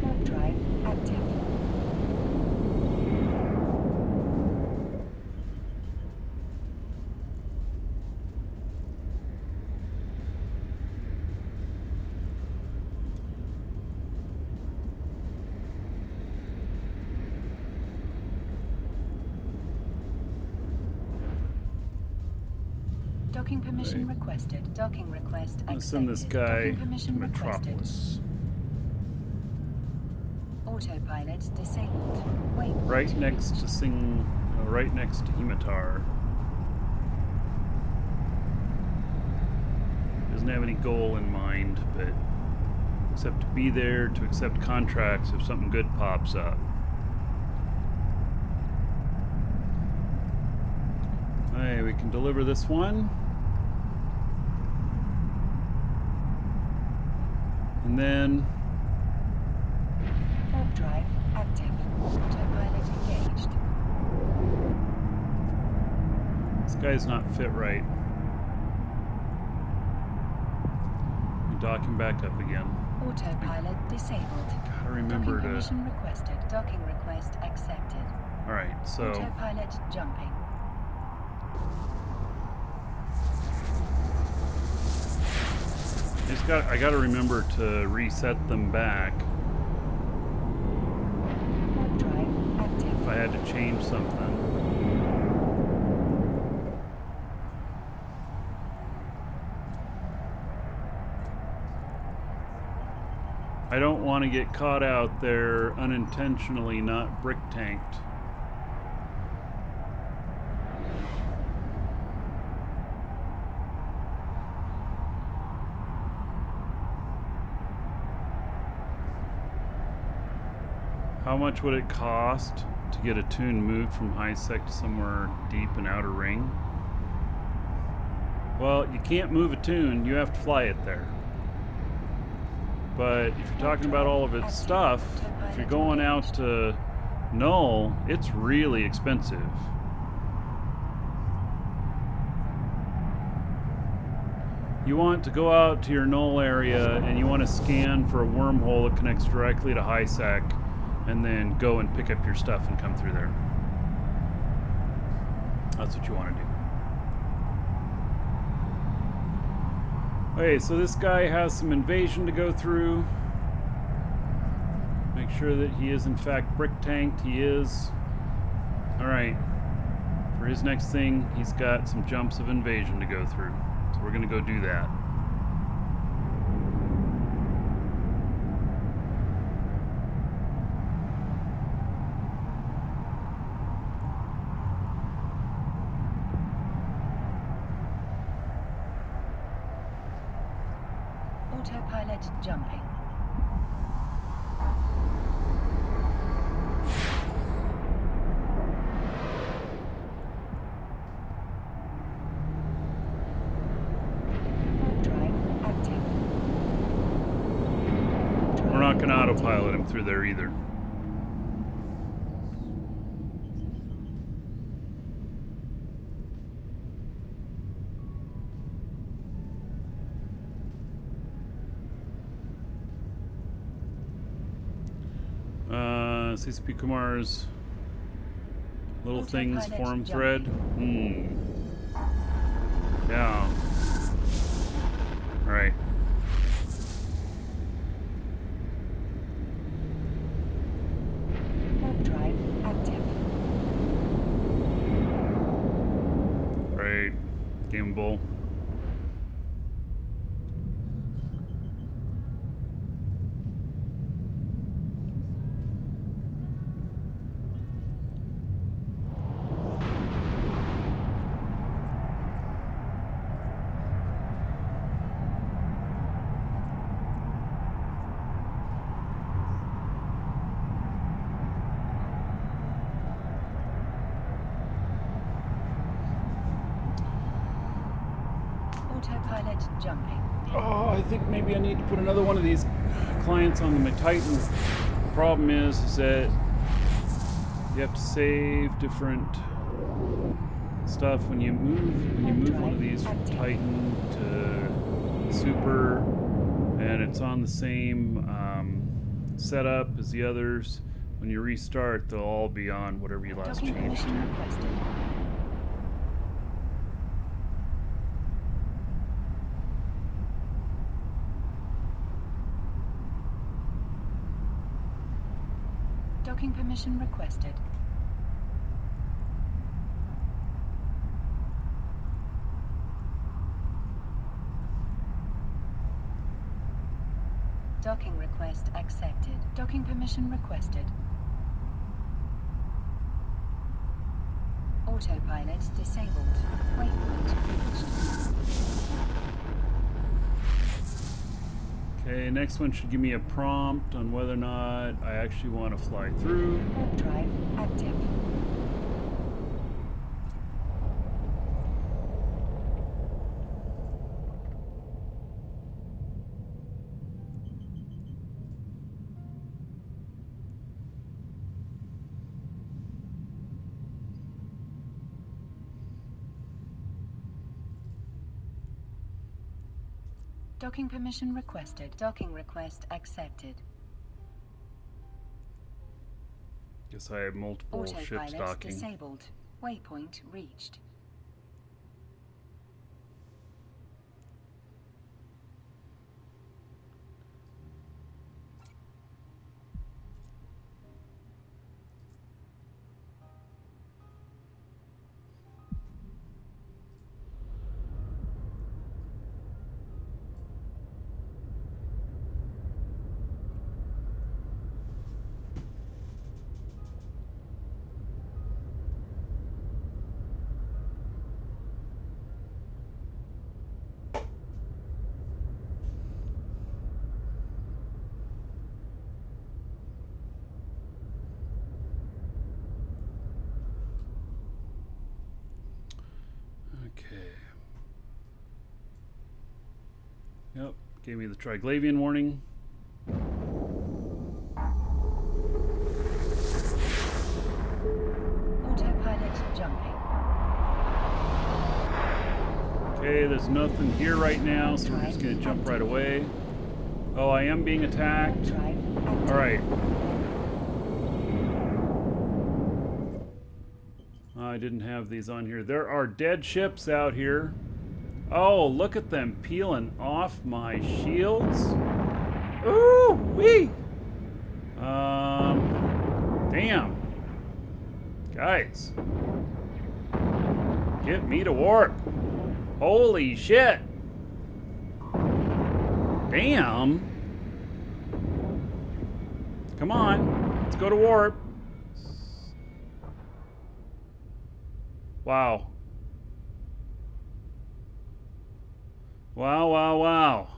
Warp drive active. Docking permission requested. Docking request accepted. Let's send this guy Docking to permission requested. Metropolis. Autopilot disabled. Wait. Right next to right next to Hematar. Doesn't have any goal in mind, but except to be there to accept contracts if something good pops up. Hey, we can deliver this one. And then Warp drive active. Autopilot engaged. this guy's not fit right. Dock him back up again. Autopilot disabled. Gotta remember Docking to. permission requested. Docking request accepted. Alright, so Autopilot jumping. I gotta remember to reset them back Warp drive active. if I had to change something. I don't want to get caught out there unintentionally not brick tanked. How much would it cost to get a tune moved from high sec to somewhere deep in outer ring? Well, you can't move a tune, you have to fly it there. But if you're talking about all of its stuff, if you're going out to Null, it's really expensive. You want to go out to your Null area and you want to scan for a wormhole that connects directly to high sec, and then go and pick up your stuff and come through there. That's what you want to do. Okay, so this guy has some invasion to go through. Make sure that he is in fact brick tanked. He is. Alright. For his next thing, he's got some jumps of invasion to go through. So we're going to go do that. Autopilot jumping. Warp drive active. We're not going to autopilot him through there either. CCP Kumar's little things Autopilot forum jumping. thread. Yeah. Right. Warp drive active. Right. Game Bull. Autopilot jumping. Oh, I think maybe I need to put another one of these clients on the Titan. The problem is that you have to save different stuff when you move one of these from Titan to Super, and it's on the same setup as the others. When you restart, they'll all be on whatever you last Docking changed. permission requested. Docking permission requested. Docking request accepted. Docking permission requested. Autopilot disabled. Waypoint reached. Okay, next one should give me a prompt on whether or not I actually want to fly through. Warp drive active. Docking permission requested. Docking request accepted. Guess I have multiple ships Autopilot docking. disabled. Waypoint reached. Okay. Yep, gave me the Triglavian warning. Autopilot jumping. Okay, there's nothing here right now, so we're just gonna jump right away. Oh, I am being attacked. Drive active. Alright. I didn't have these on here. There are dead ships out here. Oh, look at them peeling off my shields. Ooh, wee! Damn. Guys. Get me to warp. Holy shit. Damn. Come on. Let's go to warp. Wow. Wow, wow, wow.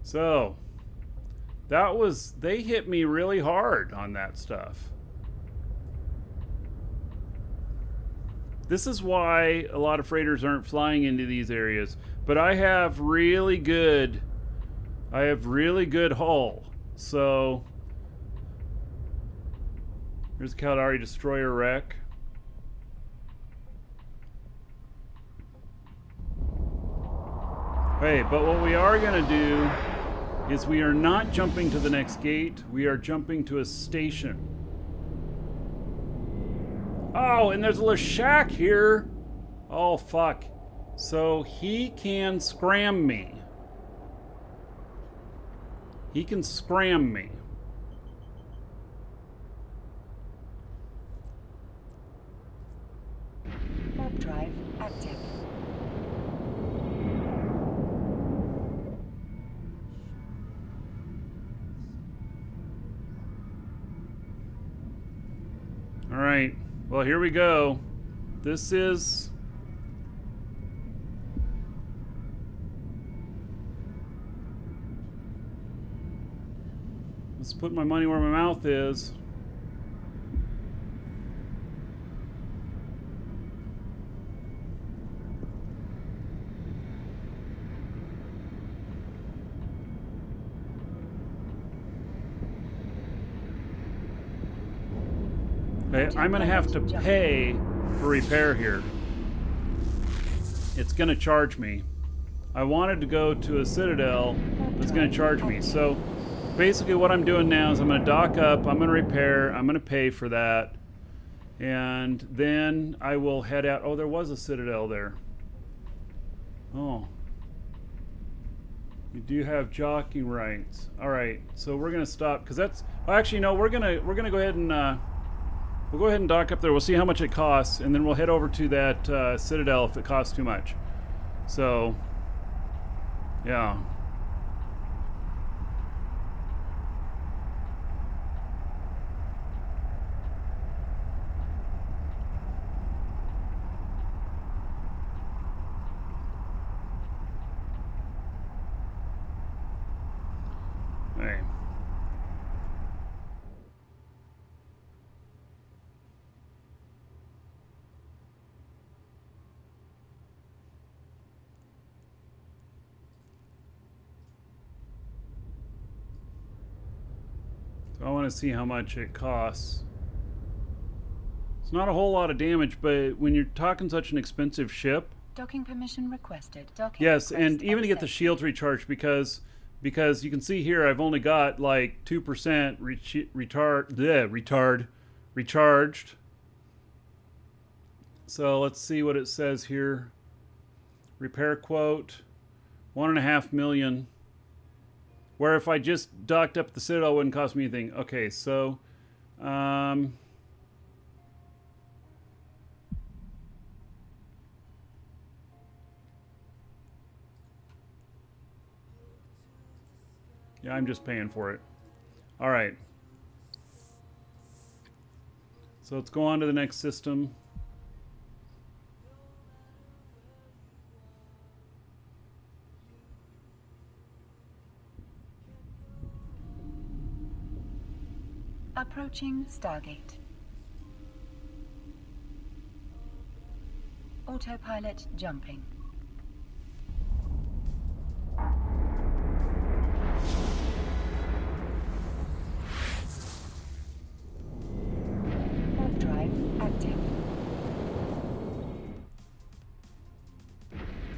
So, they hit me really hard on that stuff. This is why a lot of freighters aren't flying into these areas, but I have really good hull. So, here's a Caldari destroyer wreck. Hey, but what we are gonna do is we are not jumping to the next gate, we are jumping to a station. Oh, and there's a Leshak here. Oh, fuck. So he can scram me. He can scram me. Warp drive active. All right. Well, here we go. This is... Let's put my money where my mouth is. Okay, I'm gonna have to pay for repair here. It's gonna charge me. I wanted to go to a Citadel, but it's gonna charge me. So basically what I'm doing now is I'm gonna dock up, I'm gonna repair, I'm gonna pay for that, and then I will head out. Oh, there was a Citadel there. Oh. You do have jockeying rights. All right, so we're gonna stop because that's. Oh, actually, no. We're gonna go ahead and we'll go ahead and dock up there. We'll see how much it costs, and then we'll head over to that Citadel if it costs too much. So, yeah. Hey. So I want to see how much it costs. It's not a whole lot of damage, but when you're talking such an expensive ship. Docking permission requested. Docking Yes, request and even to get the accepted. shields recharged because you can see here I've only got like 2% recharged. So let's see what it says here. Repair quote, 1.5 million. Where if I just docked up the Citadel, it wouldn't cost me anything. Okay, so yeah, I'm just paying for it. All right. So let's go on to the next system. Approaching Stargate. Autopilot jumping. Warp drive active.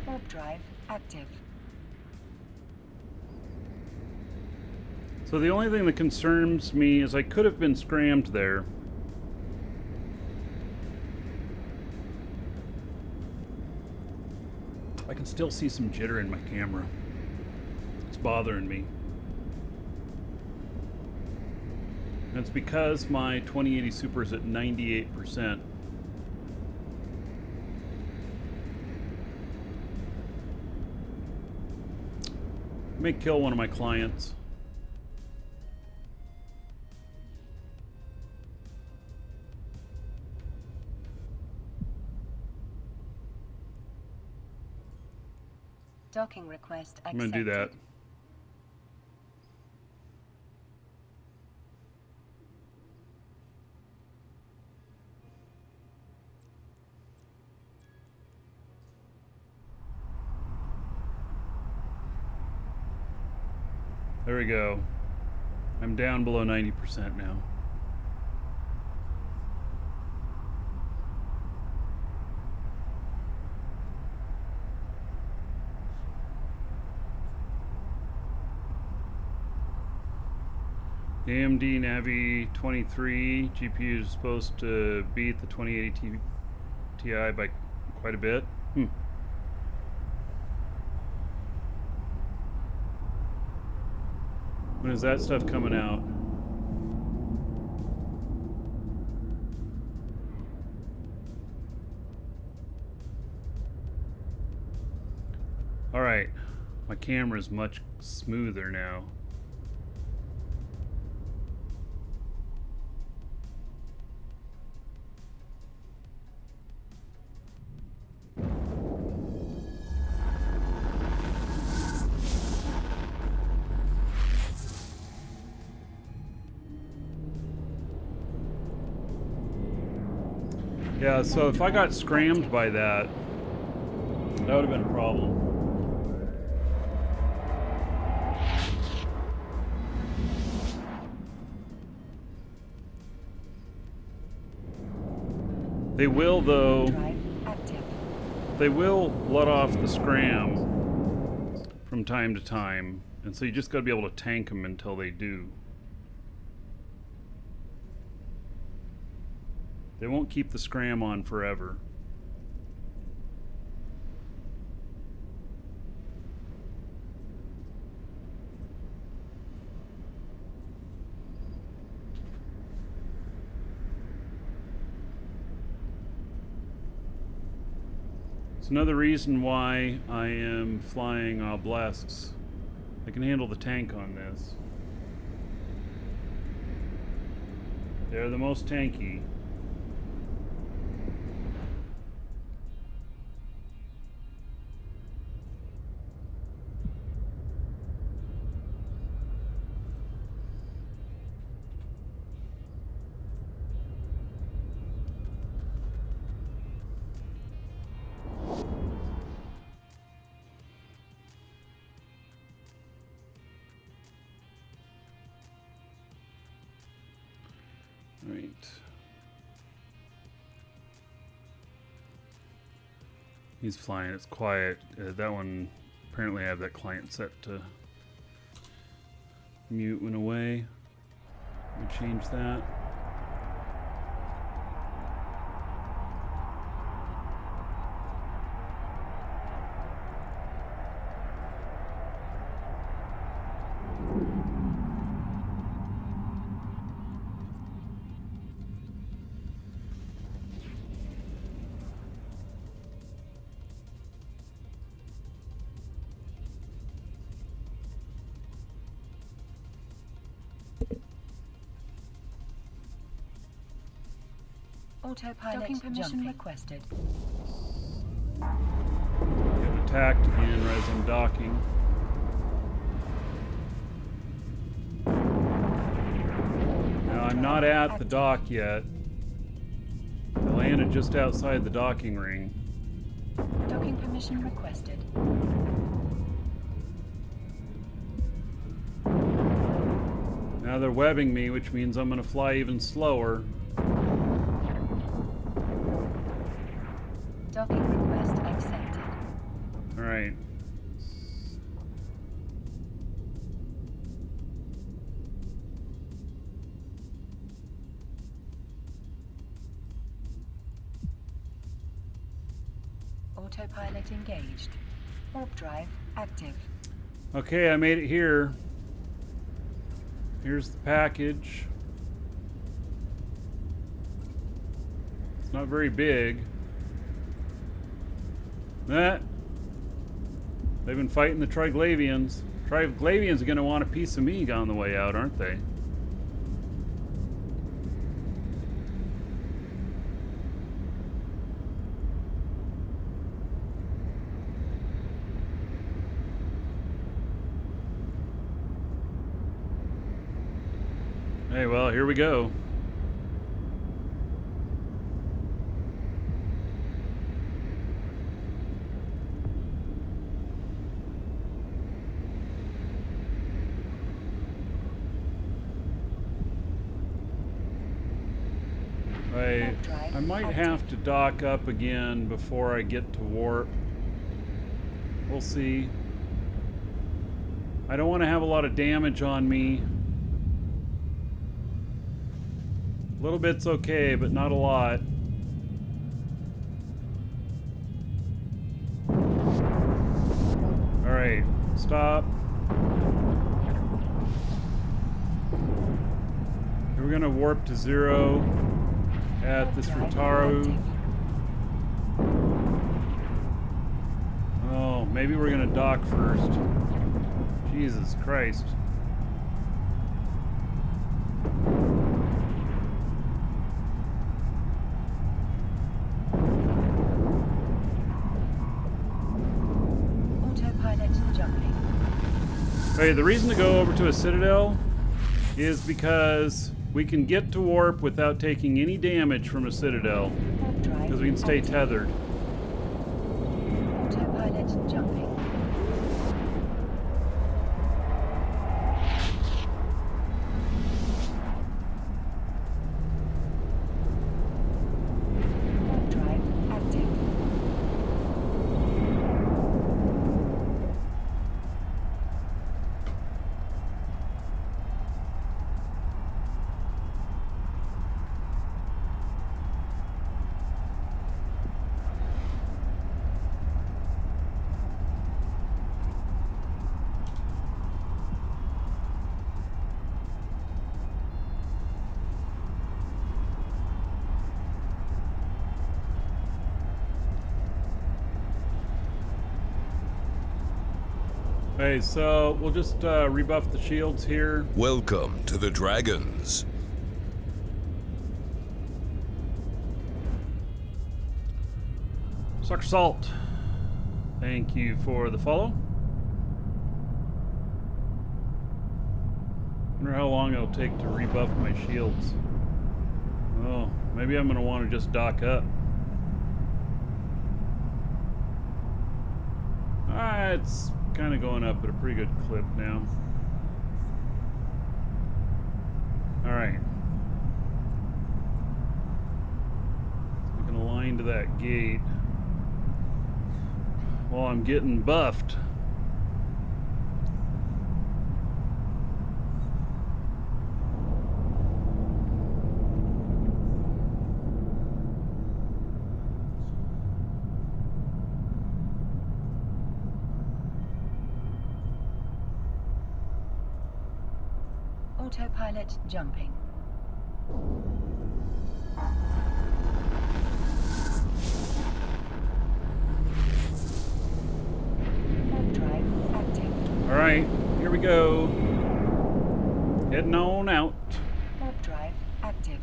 Warp drive active. So the only thing that concerns me is I could have been scrammed there. I can still see some jitter in my camera. It's bothering me. And it's because my 2080 Super is at 98%. I may kill one of my clients. Docking request accepted. I'm going to do that. There we go. I'm down below 90% now. AMD Navi 23 GPU is supposed to beat the 2080 Ti by quite a bit. When is that stuff coming out? All right, my camera is much smoother now. Yeah, so if I got scrammed by that, that would have been a problem. They will, though. Drive active. They will let off the scram from time to time, and so you just got to be able to tank them until they do. They won't keep the scram on forever. It's another reason why I am flying obelisks. I can handle the tank on this. They're the most tanky. Right. He's flying. It's quiet. That one, apparently I have that client set to mute went away. We change that. Autopilot docking permission requested. Get attacked again as I'm docking. Now I'm not at the dock yet. I landed just outside the docking ring. Docking permission requested. Now they're webbing me, which means I'm going to fly even slower. Docking request accepted. All right. Autopilot engaged. Warp drive active. Okay, I made it here. Here's the package. It's not very big. They've been fighting the Triglavians. Triglavians are going to want a piece of me on the way out, aren't they? Hey, well, here we go. I might have to dock up again before I get to warp. We'll see. I don't want to have a lot of damage on me. A little bit's okay, but not a lot. Alright, stop. We're gonna warp to 0 at this Rutaru. Oh, maybe we're gonna dock first. Jesus Christ. Autopilot jumping. Okay, the reason to go over to a Citadel is because we can get to warp without taking any damage from a Citadel, because we can stay tethered. Autopilot jumping. Okay, so we'll just rebuff the shields here. Welcome to the Dragons. Sucker Salt, thank you for the follow. Wonder how long it'll take to rebuff my shields. Oh, maybe I'm gonna want to just dock up. It's kind of going up at a pretty good clip now. All right. We can align to that gate. Well, I'm getting buffed. Autopilot jumping. Warp drive active. All right, here we go. Heading on out. Warp drive active.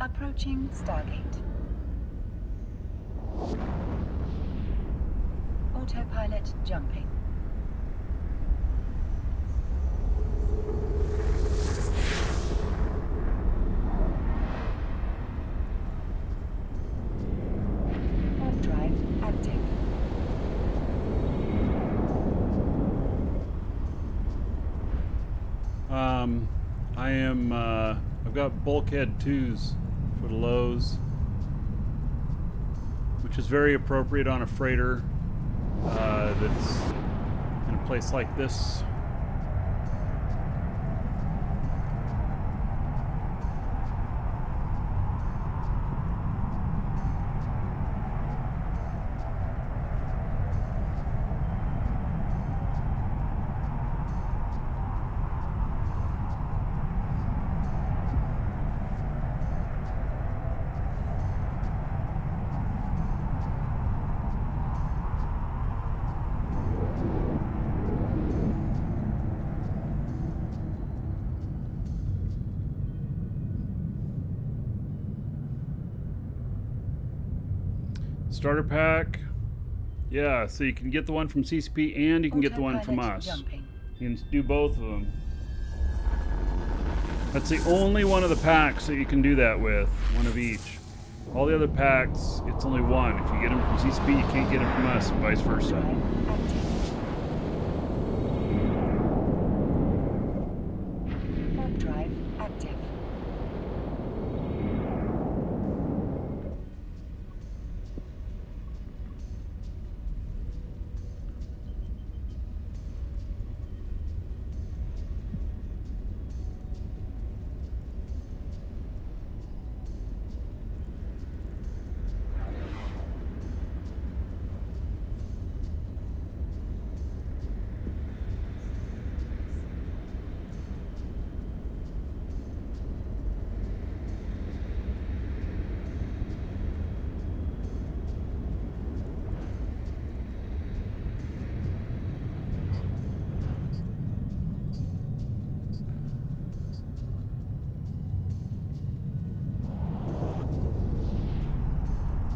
Approaching Stargate. Autopilot jumping. Warp drive active. I've got bulkhead 2s for the lows, which is very appropriate on a freighter that's in a place like this. Starter pack. Yeah, so you can get the one from CCP and you can get the one from us. Jumping. You can do both of them. That's the only one of the packs that you can do that with. One of each. All the other packs, it's only one. If you get them from CCP, you can't get them from us, and vice versa. Warp drive active.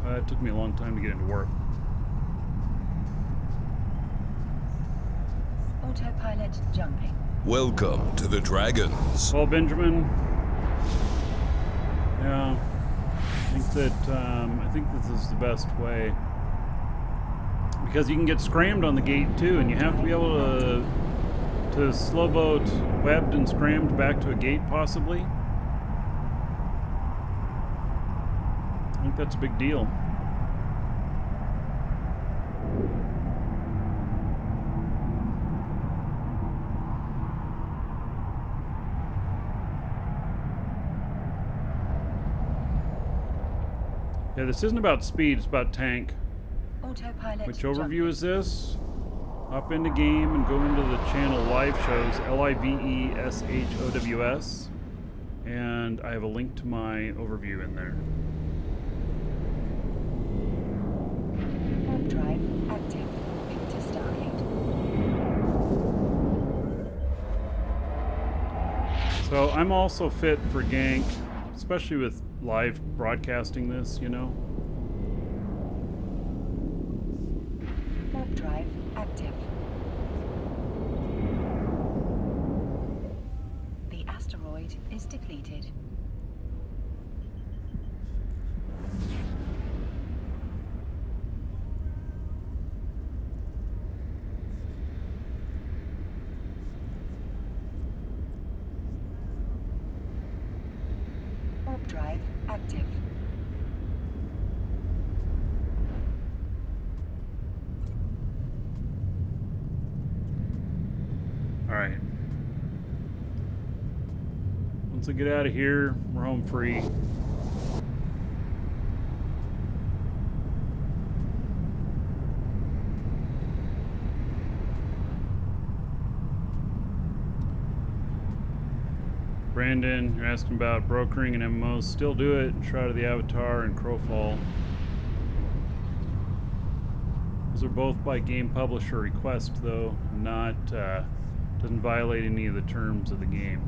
It took me a long time to get into work. Autopilot jumping. Welcome to the Dragons. Well, Benjamin. Yeah, I think this is the best way, because you can get scrammed on the gate too, and you have to be able to slow boat webbed and scrammed back to a gate possibly. I think that's a big deal. Yeah, this isn't about speed, it's about tank. Autopilot Which overview jumping. is this? hop into game and go into the channel live shows, LIVESHOWS, and I have a link to my overview in there. Warp drive active. Enter Stargate. So I'm also fit for gank, especially with live broadcasting this, you know. Warp drive active. The asteroid is depleted. Warp drive active. All right. Once I get out of here, we're home free. Brandon, you're asking about brokering and MMOs. Still do it. Shroud of the Avatar and Crowfall. Those are both by game publisher request, though. Not doesn't violate any of the terms of the game.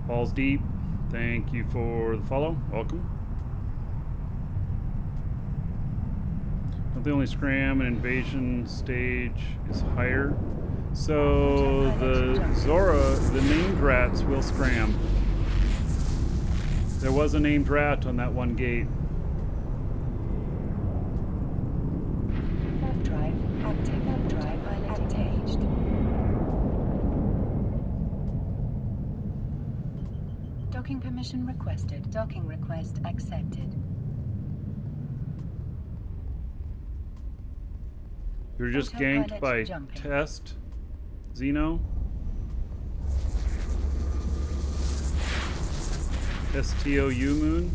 Balls Deep, thank you for the follow. Welcome. Not the only scram and invasion stage is higher. So the Zora, the named rats will scram. There was a named rat on that one gate. Warp drive active. Warp drive engaged. Docking permission requested. Docking request accepted. You were just Autopilot ganked by jumping. Test, Xeno. STOU Moon?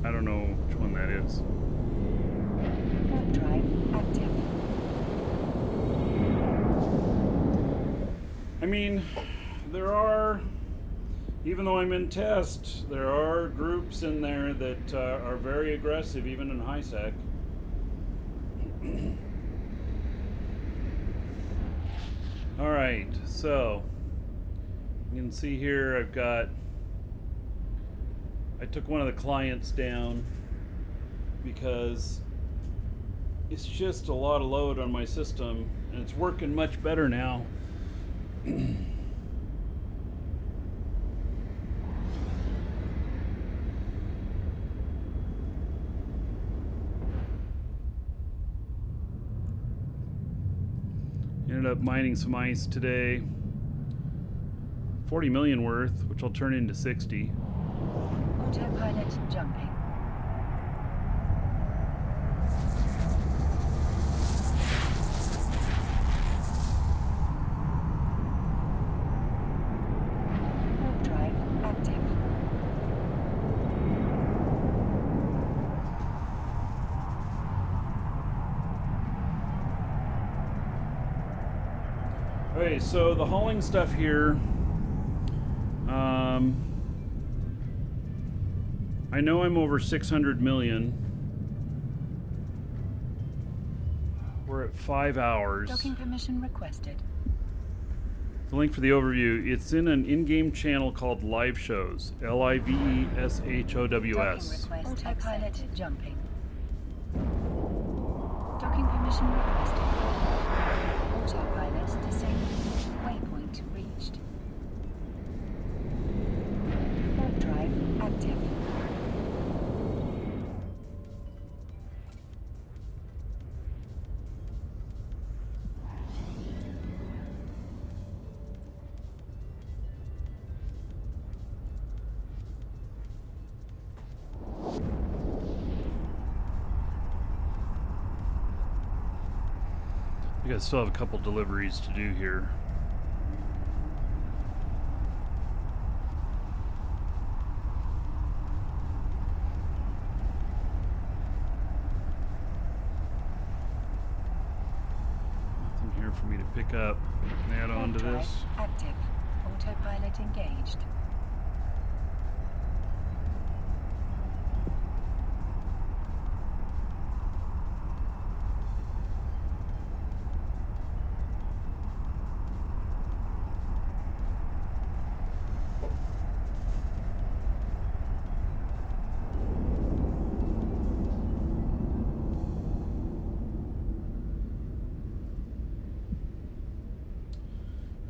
I don't know which one that is. Warp drive active. I mean, there are, even though I'm in test, there are groups in there that are very aggressive, even in high sec. All right, so you can see here I took one of the clients down because it's just a lot of load on my system, and it's working much better now. Ended up mining some ice today. 40 million worth, which I'll turn into 60. Autopilot jumping. Warp drive active. Okay, so the hauling stuff here, I know I'm over 600 million. We're at 5 hours. Docking permission requested. The link for the overview, it's in an in-game channel called Live Shows, LIVESHOWS. Docking request Autopilot jumping. Docking permission requested. Autopilot disabled. Waypoint reached. Warp drive active. I still have a couple deliveries to do here. Nothing here for me to pick up and add on to Drive this. active. Autopilot engaged.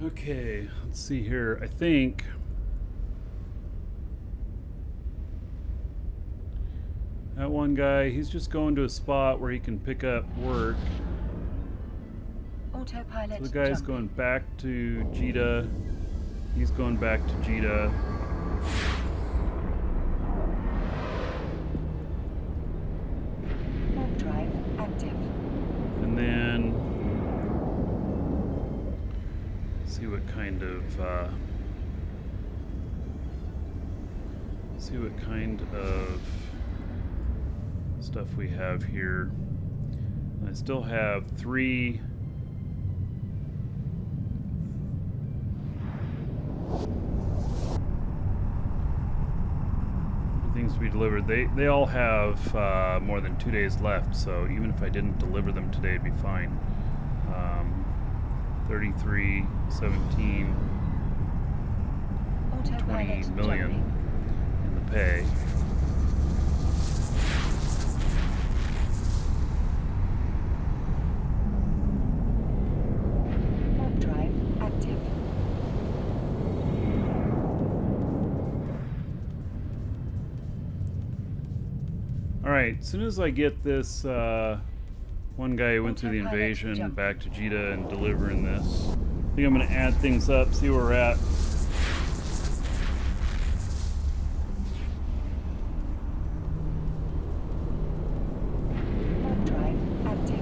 Okay, let's see here. I think that one guy, he's just going to a spot where he can pick up work. Autopilot So the guy's jumping. going back to Jita. He's going back to Jita. Warp drive active. And then see what kind of stuff we have here. I still have 3 things to be delivered. They all have more than 2 days left, so even if I didn't deliver them today, it'd be fine. 33, 17, 20 Autopilot million jumping. in the pay. Warp drive active. All right, as soon as I get this one guy who went through the Autopilot invasion jump. back to Jita and delivering this, I think I'm going to add things up, see where we're at. Warp drive active.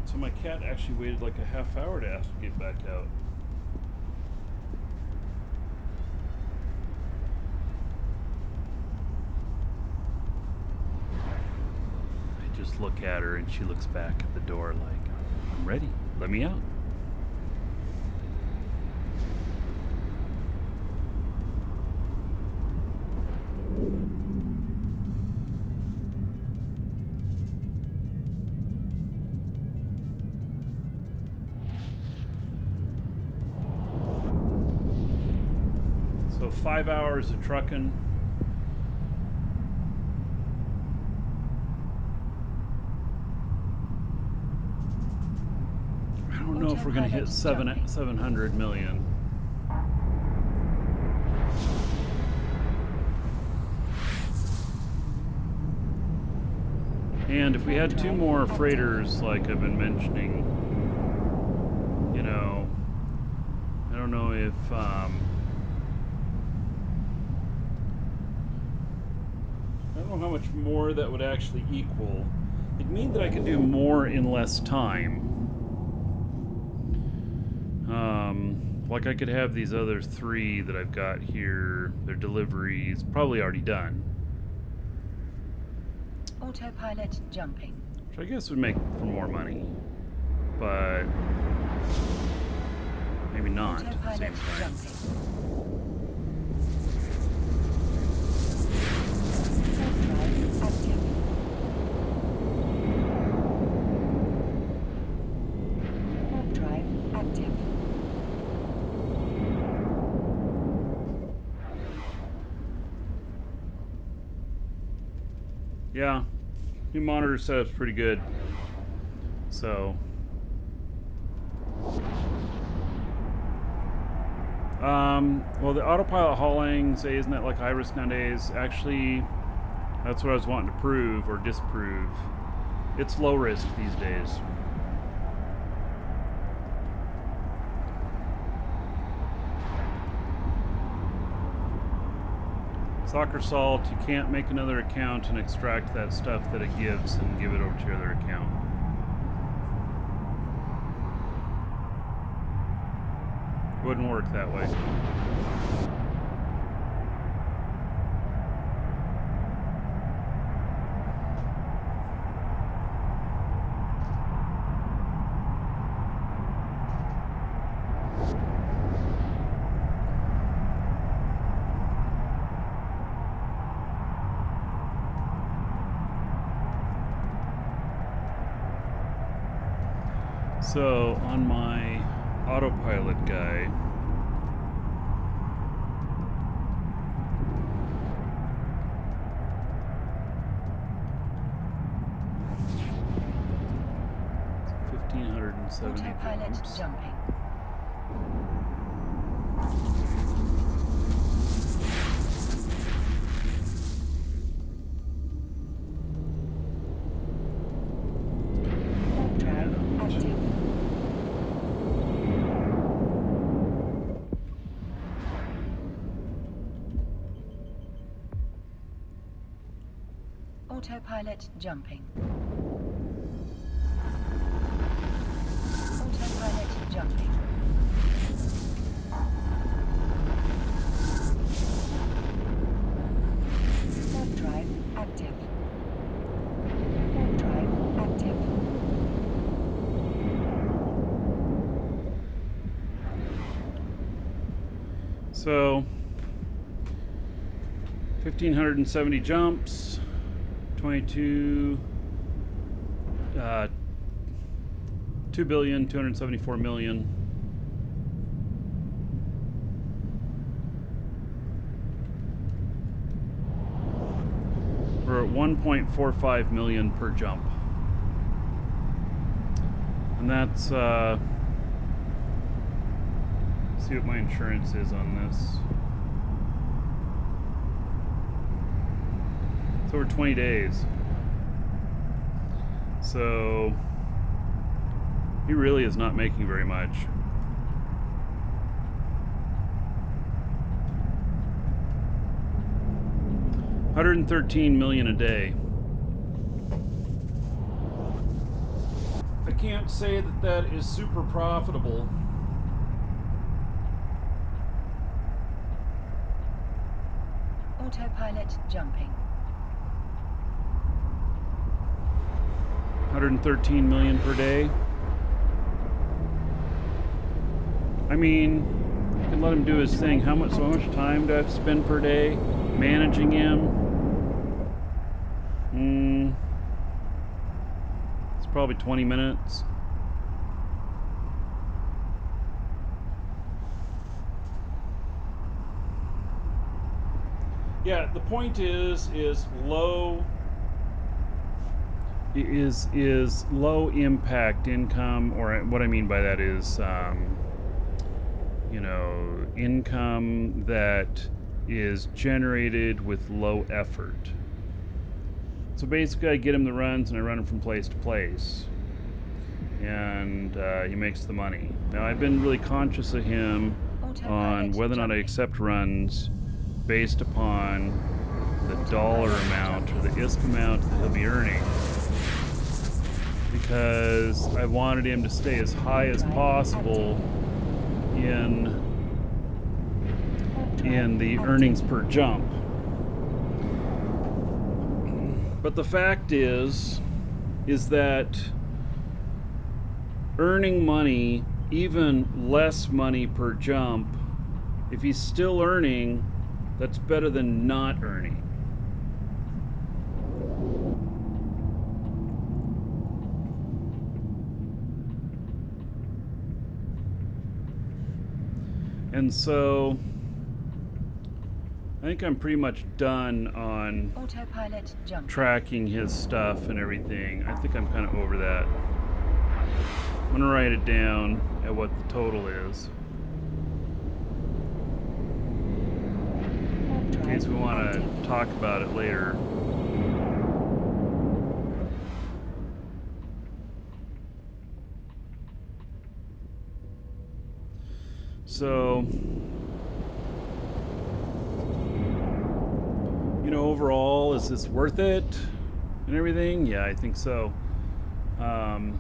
So my cat actually waited like a half hour to ask to get back out. I just look at her and she looks back at the door like, I'm ready, let me out. So 5 hours of trucking. I don't know if we're gonna hit Autopilot jumping. 700 million. And if we had 2 more freighters, like I've been mentioning, you know, I don't know if I don't know how much more that would actually equal. It'd mean that I could do more in less time. Like I could have these other 3 that I've got here, their deliveries probably already done, Autopilot jumping. which I guess would make for more money, but maybe not at the Autopilot same time. jumping. Warp drive active. Warp drive active. Yeah, new monitor setup's pretty good. So, well, the autopilot hauling, say, isn't that like high risk nowadays? Actually, That's what I was wanting to prove or disprove. It's low risk these days. Soccer Salt, you can't make another account and extract that stuff that it gives and give it over to your other account. Wouldn't work that way. So on my Autopilot guy, Autopilot jumping. Autopilot jumping. Autopilot jumping. Warp drive active. Warp drive active. So 1,570 jumps. 2,274,000,000. We're at 1.45 million per jump. And that's, see what my insurance is on this. It's over 20 days. So he really is not making very much. $113 million a day. I can't say that that is super profitable. Autopilot jumping. 113 million per day. I mean, you can let him do his thing. How much time do I have to spend per day managing him? It's probably 20 minutes. Yeah, the point is low low impact income, or what I mean by that is income that is generated with low effort. So basically I get him the runs and I run him from place to place, and he makes the money. Now I've been really conscious of him on whether or not I accept runs based upon the dollar amount or the ISK amount that he'll be earning, because I wanted him to stay as high as possible in the earnings per jump. But the fact is that earning money, even less money per jump, if he's still earning, that's better than not earning. And so I think I'm pretty much done on Autopilot jump. tracking his stuff and everything. I think I'm kind of over that. I'm gonna write it down at what the total is, in case we want to talk about it later. So, you know, overall, is this worth it and everything? Yeah, I think so. I'm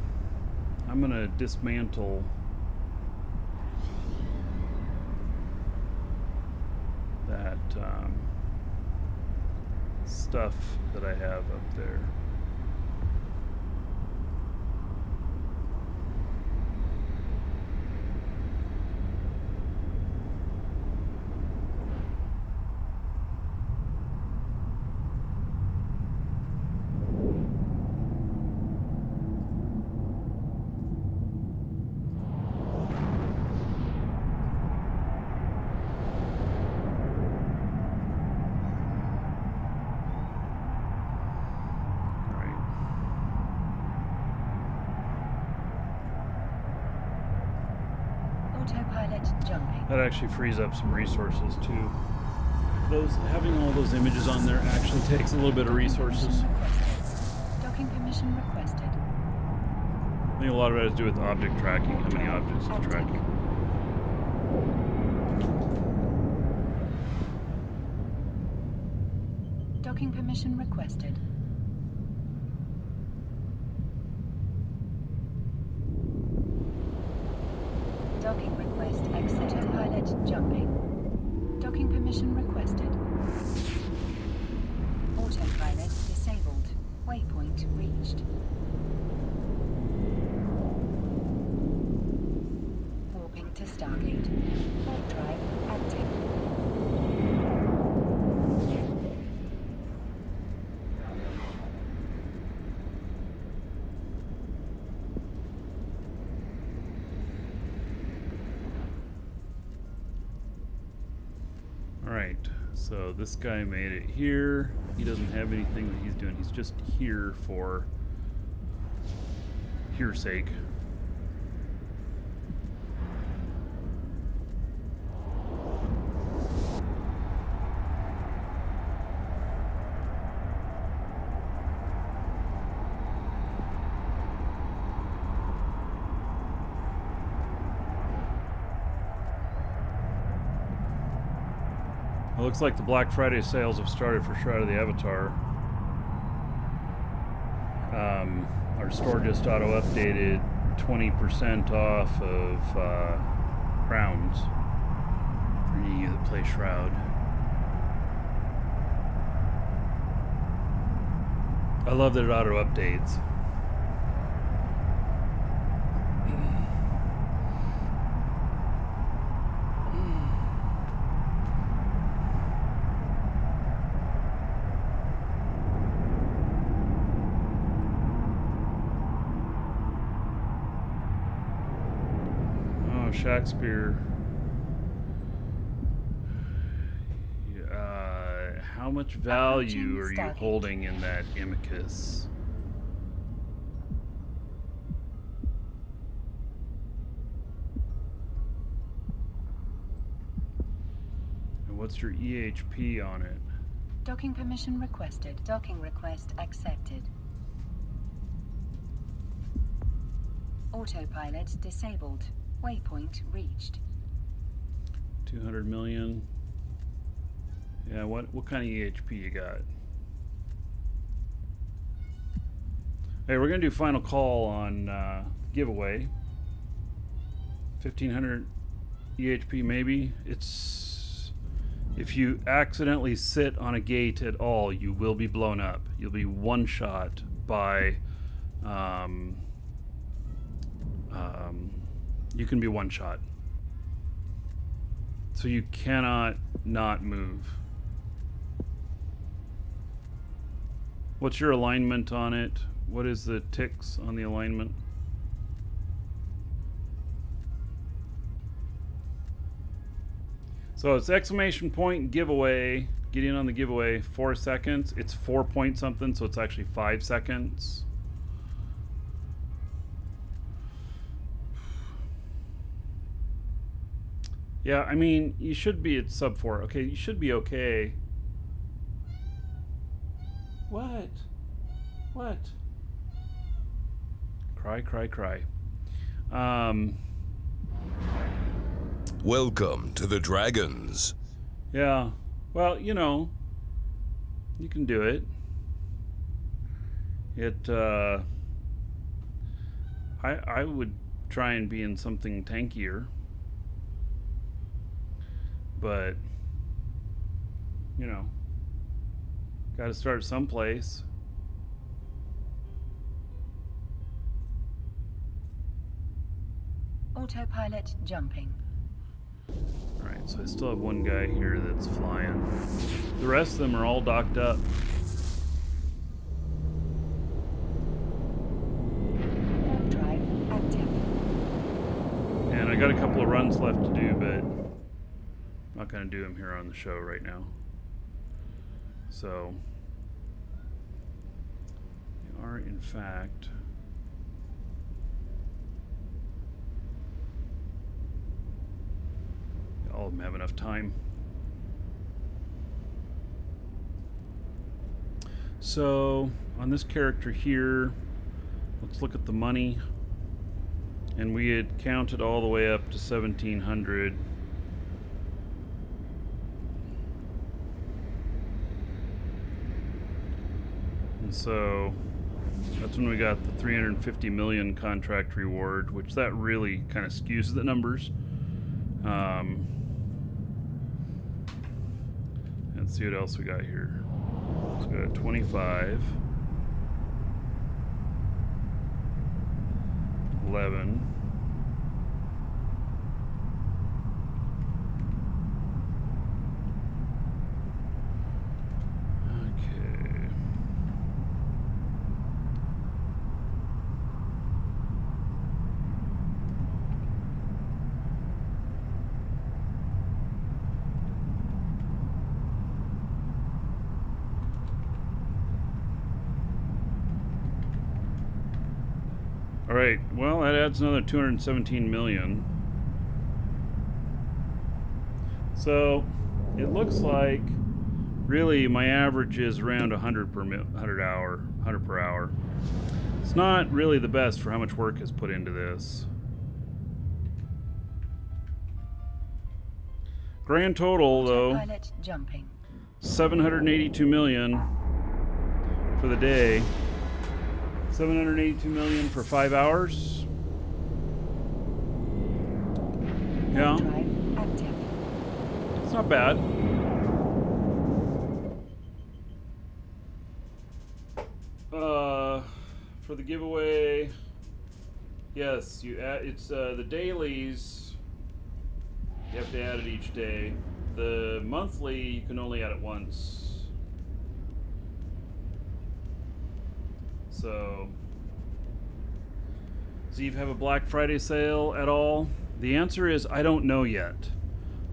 gonna dismantle that stuff that I have up there. Autopilot jumping. That actually frees up some resources too. Those having all those images on there actually takes a little bit of resources. Docking permission requested. I think a lot of it has to do with object tracking, how many objects it's tracking. Docking permission requested. Docking request accepted. Autopilot jumping. Docking permission requested. Autopilot disabled. Waypoint reached. Warping to Stargate. Warp drive active. Alright, so this guy made it here. He doesn't have anything that he's doing. He's just here for here's sake. It looks like the Black Friday sales have started for Shroud of the Avatar. Our store just auto-updated 20% off of crowns for any of you that play Shroud. I love that it auto-updates. Shakespeare. How much value are you holding in that Imicus? And what's your EHP on it? Docking permission requested. Docking request accepted. Autopilot disabled. Waypoint reached. 200 million. Yeah, what kind of EHP you got? Hey, we're gonna do final call on giveaway. 1500 EHP maybe. It's if you accidentally sit on a gate at all, you will be blown up. You'll be one shot by you can be one shot. So you cannot not move. What's your alignment on it? What is the ticks on the alignment? So it's exclamation point giveaway. Get in on the giveaway. 4 seconds. It's 4 point something, so it's actually 5 seconds. Yeah, I mean, you should be at sub 4. Okay, you should be okay. What? What? Cry, cry, cry. Welcome to the Dragons. Yeah. Well, you know, you can do it. I would try and be in something tankier. But, you know, got to start someplace. Autopilot jumping. Alright, so I still have one guy here that's flying. The rest of them are all docked up. Warp drive active. And I got a couple of runs left to do, but I'm not going to do them here on the show right now. So, we are in fact all of them have enough time. So on this character here, let's look at the money. And we had counted all the way up to 1,700. And so that's when we got the 350 million contract reward, which that really kind of skews the numbers. Let's see what else we got here. So we got 25, 11, okay. All right, well, that adds another 217 million. So it looks like really my average is around 100 per hour. It's not really the best for how much work is put into this. Grand total, though, Autopilot jumping. 782 million for the day. 782 million for 5 hours. Yeah, Drive active. it's not bad. For the giveaway, yes, you add. It's the dailies. You have to add it each day. The monthly, you can only add it once. So, does Eve have a Black Friday sale at all? The answer is I don't know yet.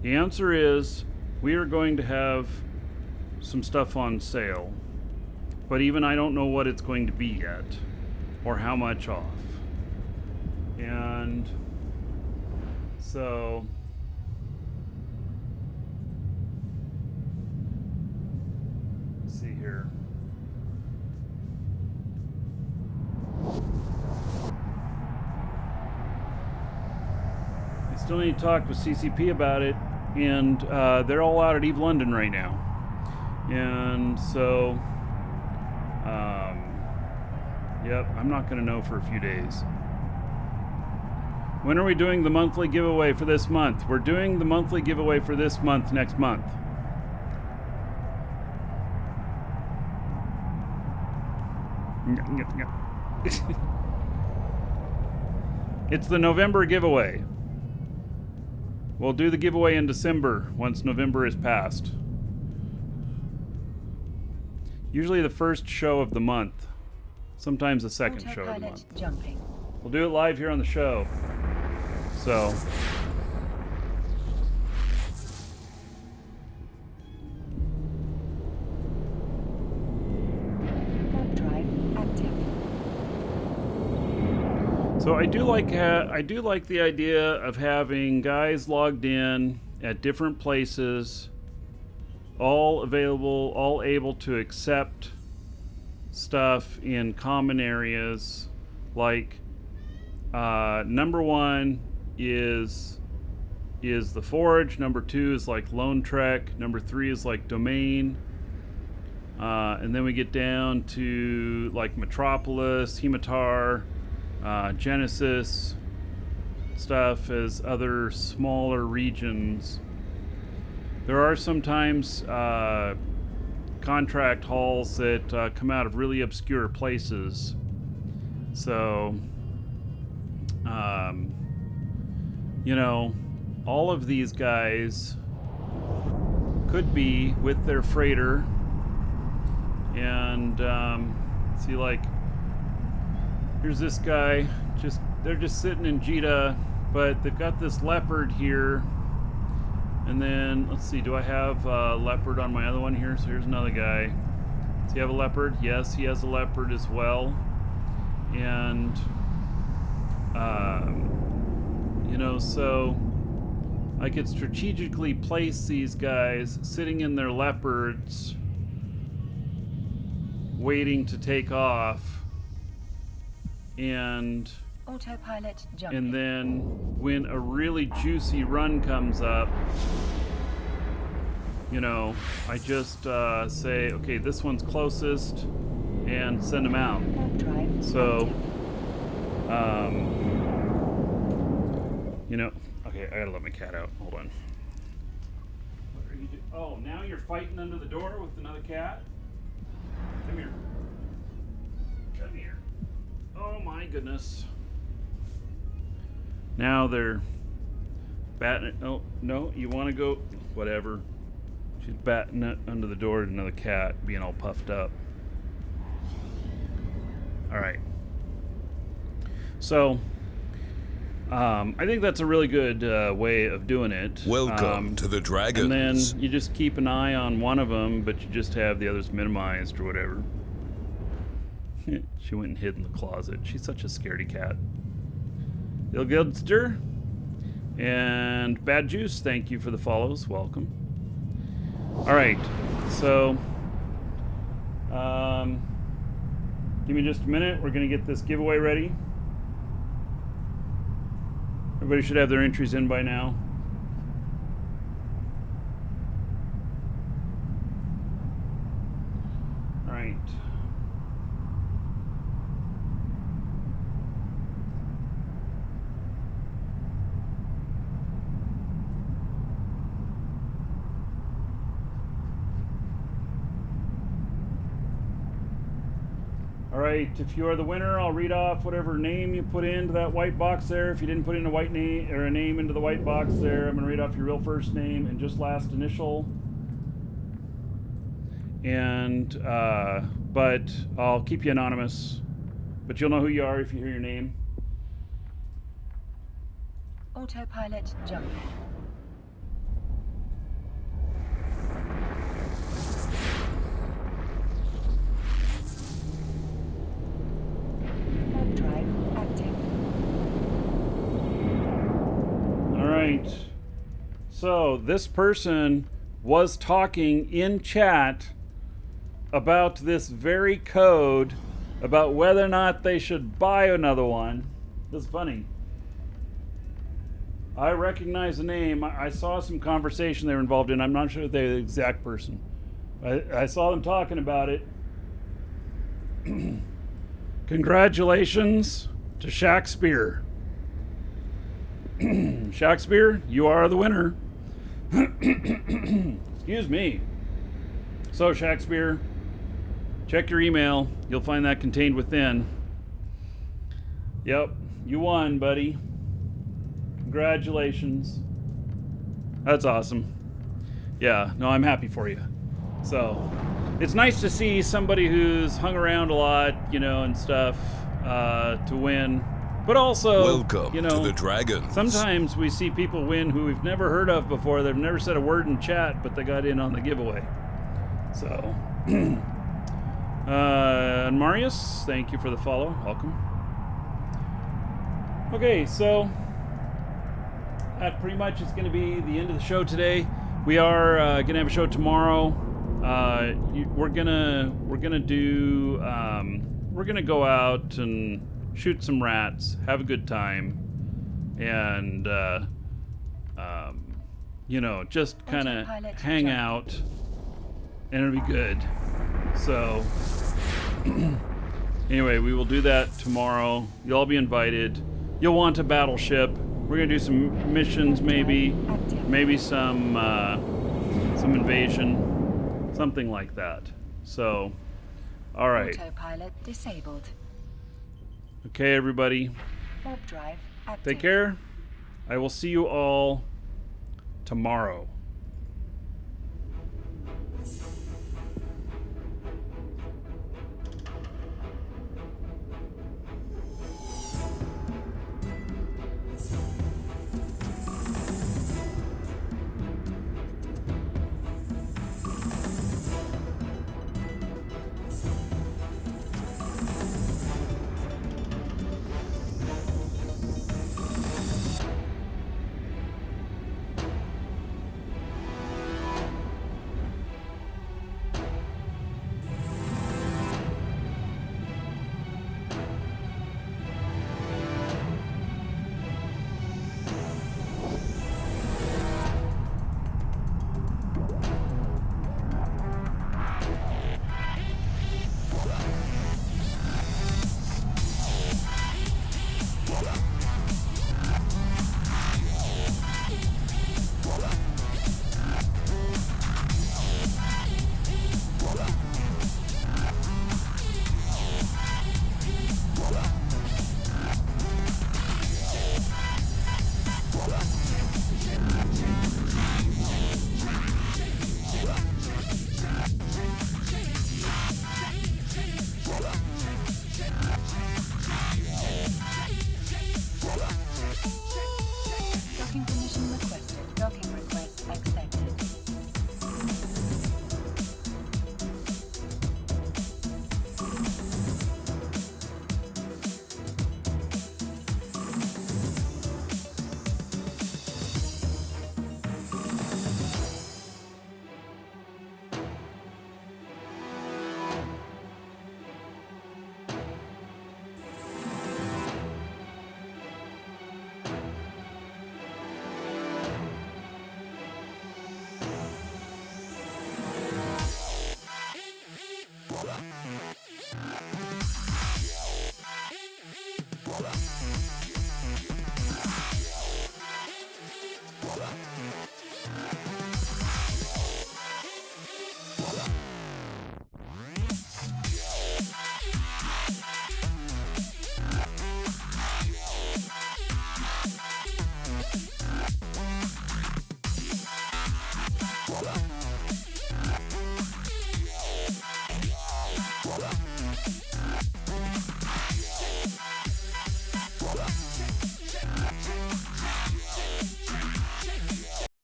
The answer is we are going to have some stuff on sale, but even I don't know what it's going to be yet or how much off. And so let's see here. Still need to talk with CCP about it, and they're all out at Eve London right now. And so, yep, I'm not going to know for a few days. When are we doing the monthly giveaway for this month? We're doing the monthly giveaway for this month next month. It's the November giveaway. We'll do the giveaway in December once November is passed. Usually the first show of the month. Sometimes the second show of the month. Autopilot jumping. We'll do it live here on the show. So. Warp drive active. So I do like the idea of having guys logged in at different places, all available, all able to accept stuff in common areas. Like number one is is the Forge. Number 2 is like Lone Trek. Number 3 is like Domain. And then we get down to like Metropolis, Hematar, Genesis stuff as other smaller regions. There are sometimes contract halls that come out of really obscure places. So, you know, all of these guys could be with their freighter. And see, like, here's this guy. They're just sitting in Jita, but they've got this leopard here. And then, let's see, do I have leopard on my other one here? So here's another guy. Does he have a leopard? Yes, he has a leopard as well. And, you know, so I could strategically place these guys sitting in their leopards, waiting to take off, and Autopilot jumping. and then when a really juicy run comes up, you know, I just say, okay, this one's closest, and send them out. Drive So, you know, okay, I gotta let my cat out. Hold on. What are you doing? Oh, now you're fighting under the door with another cat? Come here. Come here. Oh my goodness. Now they're batting it. Oh, no, you want to go? Whatever. She's batting it under the door to another cat, being all puffed up. All right. So, I think that's a really good way of doing it. Welcome to the Dragons. And then you just keep an eye on one of them, but you just have the others minimized or whatever. She went and hid in the closet. She's such a scaredy cat. Ilgildster and Bad Juice, thank you for the follows. Welcome. All right, so give me just a minute. We're going to get this giveaway ready. Everybody should have their entries in by now. All right. All right, if you are the winner, I'll read off whatever name you put into that white box there. If you didn't put in a white name or a name into the white box there, I'm going to read off your real first name and just last initial. And but I'll keep you anonymous, but you'll know who you are if you hear your name. Autopilot jumping. Drive active. All right. So this person was talking in chat about this very code, about whether or not they should buy another one. This is funny. I recognize the name. I saw some conversation they were involved in. I'm not sure if they're the exact person. I saw them talking about it. Congratulations to Shakespeare. Shakespeare, you are the winner. Excuse me. So, Shakespeare, check your email. You'll find that contained within. Yep, you won, buddy. Congratulations. That's awesome. Yeah, no, I'm happy for you. So, it's nice to see somebody who's hung around a lot, you know, and stuff, to win. But also, Welcome you know, to the Dragons. sometimes we see people win who we've never heard of before. They've never said a word in chat, but they got in on the giveaway. So, and Marius, thank you for the follow. Welcome. Okay, so that pretty much is going to be the end of the show today. We are going to have a show tomorrow. We're gonna go out and shoot some rats, have a good time, and you know, just kind of Autopilot hang jump. out, and it'll be good. So, anyway, we will do that tomorrow. You'll all be invited. You'll want a battleship. We're gonna do some missions, maybe some invasion, something like that. So, all right. Autopilot disabled. Okay, everybody. Warp drive active. Take care. I will see you all tomorrow. Docking permission requested. Docking request accepted.